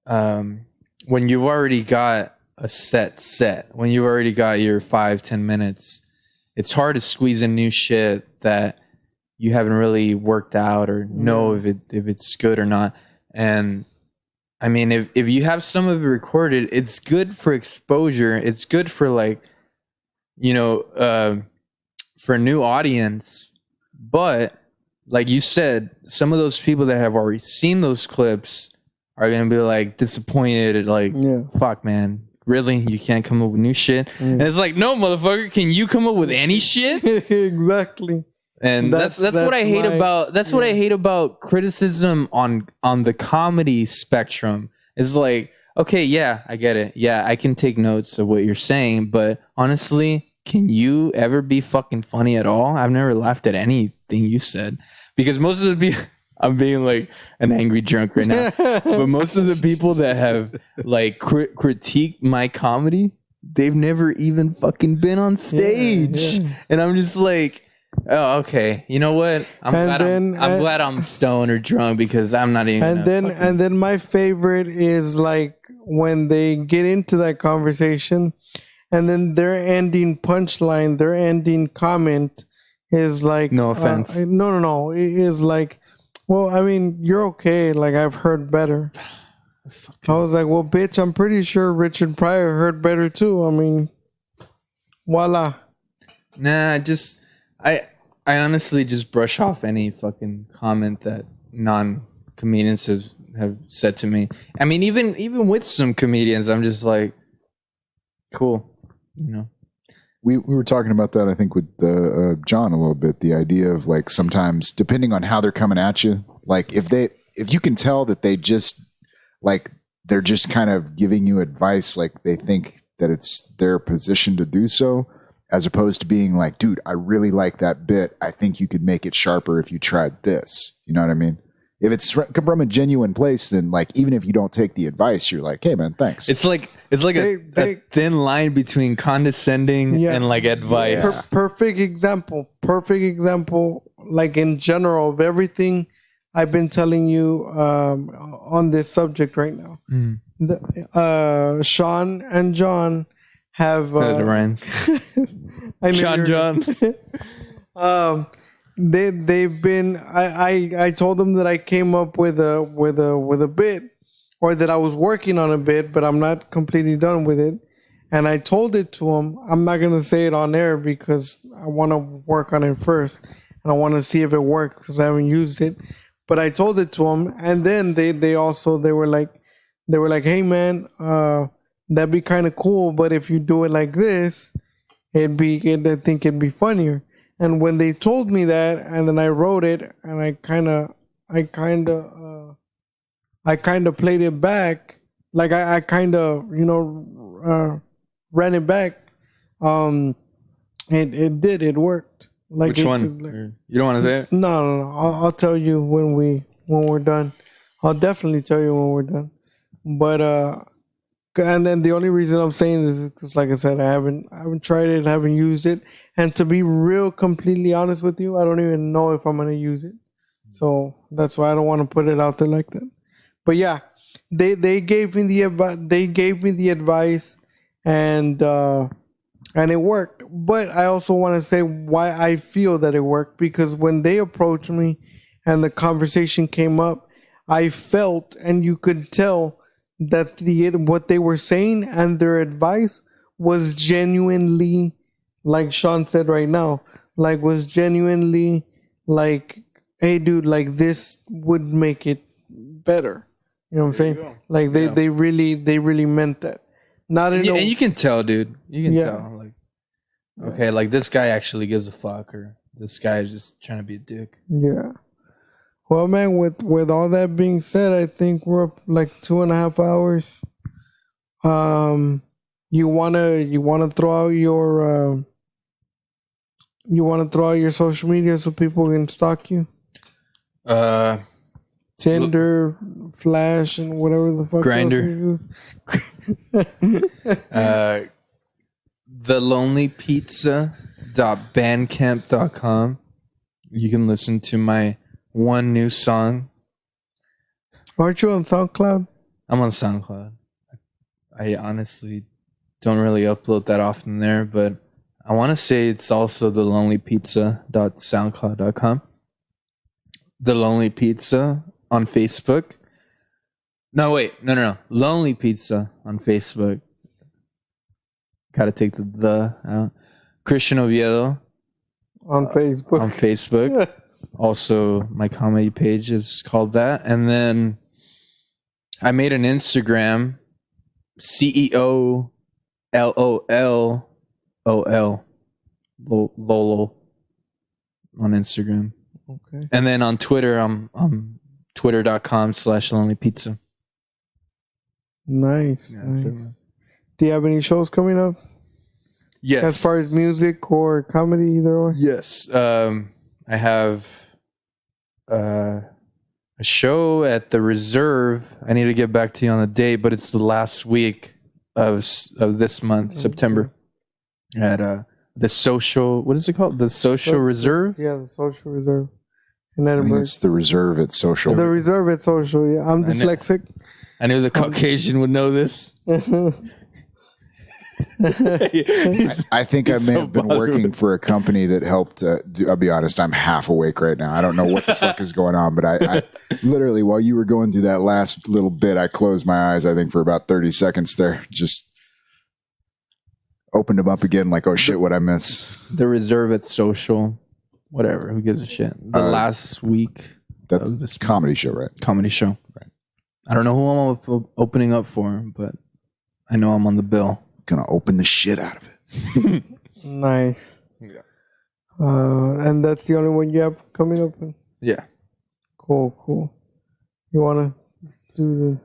when you've already got a set, when you've already got your 5-10 minutes. It's hard to squeeze in new shit that you haven't really worked out or know if it's good or not. And I mean, if you have some of it recorded, it's good for exposure. It's good for, like, you know, for a new audience. But like you said, some of those people that have already seen those clips are going to be like disappointed. Like, fuck, man. Really? You can't come up with new shit? And it's like, no, motherfucker. Can you come up with any shit?
Exactly.
And that's what I hate about what I hate about criticism on the comedy spectrum. It's like, okay, yeah, I get it. Yeah, I can take notes of what you're saying, but honestly, can you ever be fucking funny at all? I've never laughed at anything you said, because most of the people, I'm being like an angry drunk right now, but most of the people that have like critiqued my comedy, they've never even fucking been on stage. And I'm just like, Oh, okay. You know what? I'm glad I'm stoned or drunk because I'm not even.
And then my favorite is like when they get into that conversation, and then their ending punchline, their ending comment is like,
no offense.
No. It is like, well, I mean, you're okay. Like, I've heard better. I was like, well, bitch, I'm pretty sure Richard Pryor heard better too. I mean, voila.
Nah, I honestly just brush off any fucking comment that non-comedians have said to me. I mean, even with some comedians, I'm just like, cool, you know.
We were talking about that, I think, with John a little bit. The idea of like sometimes, depending on how they're coming at you, like if you can tell that they just like they're just kind of giving you advice, like they think that it's their position to do so, as opposed to being like, dude, I really like that bit. I think you could make it sharper if you tried this. You know what I mean? If it's come from a genuine place, then like even if you don't take the advice, you're like, hey man, thanks.
It's like a thin line between condescending and like advice.
Yeah. Perfect example. Like in general of everything I've been telling you on this subject right now. Sean and John have
John.
They've been. I told them that I came up with a bit, or that I was working on a bit, but I'm not completely done with it. And I told it to them. I'm not gonna say it on air because I want to work on it first, and I want to see if it works because I haven't used it. But I told it to them, and then they were like, hey man, that'd be kind of cool, but if you do it like this, I think it'd be funnier. And when they told me that, and then I wrote it, and I kind of played it back, like I kind of ran it back. It worked. Like
which one? You don't want to say it?
No. I'll tell you when we're done. I'll definitely tell you when we're done. But and then the only reason I'm saying this is because, like I said, I haven't tried it, haven't used it, and to be real, completely honest with you, I don't even know if I'm gonna use it. So that's why I don't want to put it out there like that. But yeah, they gave me the advice, and it worked. But I also want to say why I feel that it worked, because when they approached me and the conversation came up, I felt, and you could tell, that what they were saying and their advice was genuinely, like Sean said right now, like was genuinely like, hey dude, like this would make it better. You know what I'm saying? Like they really meant that. And
you can tell, dude. You can tell. Like, okay, like this guy actually gives a fuck, or this guy is just trying to be a dick.
Yeah. Well, man, with all that being said, I think we're up like 2.5 hours. You wanna throw out your social media so people can stalk you? Tinder, Flash, and whatever the fuck
Grindr. thelonelypizza.bandcamp.com. You can listen to my one new song.
Aren't you on SoundCloud?
I'm on SoundCloud. I honestly don't really upload that often there, but I want to say it's also thelonelypizza.soundcloud.com. The Lonely Pizza on Facebook. No. Lonely Pizza on Facebook. Gotta take the out. Christian Oviedo
on Facebook.
Also, my comedy page is called that. And then I made an Instagram, CEO LOLOL Lolo on Instagram.
Okay.
And then on Twitter, I'm twitter.com/lonelypizza.
Nice.
Yeah,
nice.
Do
you have any shows coming up?
Yes.
As far as music or comedy, either or?
Yes. I have a show at the Reserve. I need to get back to you on the date, but it's the last week of this month, September, at The social, what is it called? The Social Reserve?
Yeah, the Social Reserve in
I think
Edinburgh.
it's the Reserve at Social.
The Reserve at Social. Yeah, I'm dyslexic.
I knew the Caucasian would know this.
I think I may have been working for a company that helped. I'll be honest, I'm half awake right now. I don't know what the fuck is going on, but I literally, while you were going through that last little bit, I closed my eyes, I think, for about 30 seconds there. Just opened them up again like, oh shit, what I miss?
The Reserve at Social. Whatever. Who gives a shit? The last week.
That's
of this
comedy show, right?
Comedy show.
Right.
I don't know who I'm opening up for, but I know I'm on the bill.
Gonna open the shit out of it.
Nice.
Yeah.
And that's the only one you have coming up?
Yeah.
Cool. You want to do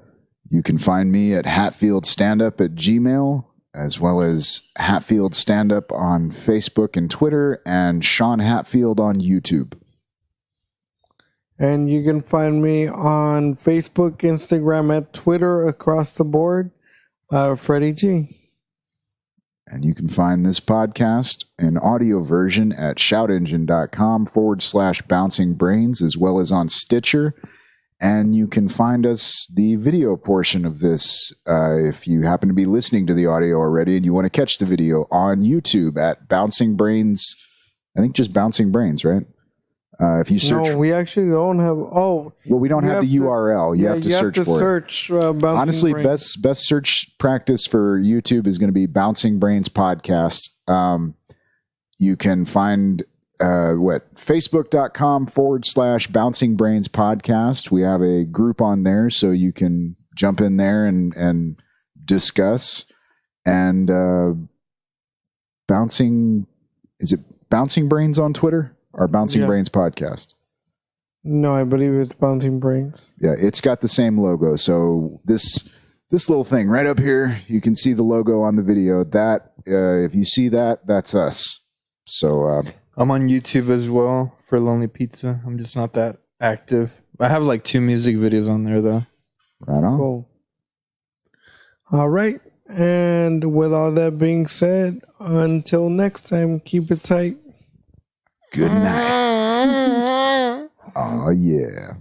You can find me at Hatfield Standup at Gmail, as well as Hatfield Standup on Facebook and Twitter, and Sean Hatfield on YouTube.
And you can find me on Facebook, Instagram, and Twitter across the board. Freddy G.
And you can find this podcast in audio version at shoutengine.com/bouncing brains, as well as on Stitcher. And you can find us, the video portion of this, if you happen to be listening to the audio already and you want to catch the video, on YouTube at Bouncing Brains. I think just Bouncing Brains, right? If you search,
no, we actually don't have. Oh,
well, we don't have the URL. You have to search for it.
Bouncing
Honestly,
Brains.
best search practice for YouTube is going to be Bouncing Brains Podcast. You can find Facebook.com/Bouncing Brains Podcast. We have a group on there, so you can jump in there and discuss. And is it Bouncing Brains on Twitter? Our Bouncing Brains Podcast.
No, I believe it's Bouncing Brains.
Yeah, it's got the same logo. So this little thing right up here, you can see the logo on the video. That if you see that, that's us. So
I'm on YouTube as well for Lonely Pizza. I'm just not that active. I have like 2 music videos on there though.
Right on.
Cool. All right. And with all that being said, until next time, keep it tight.
Good night. Oh, yeah.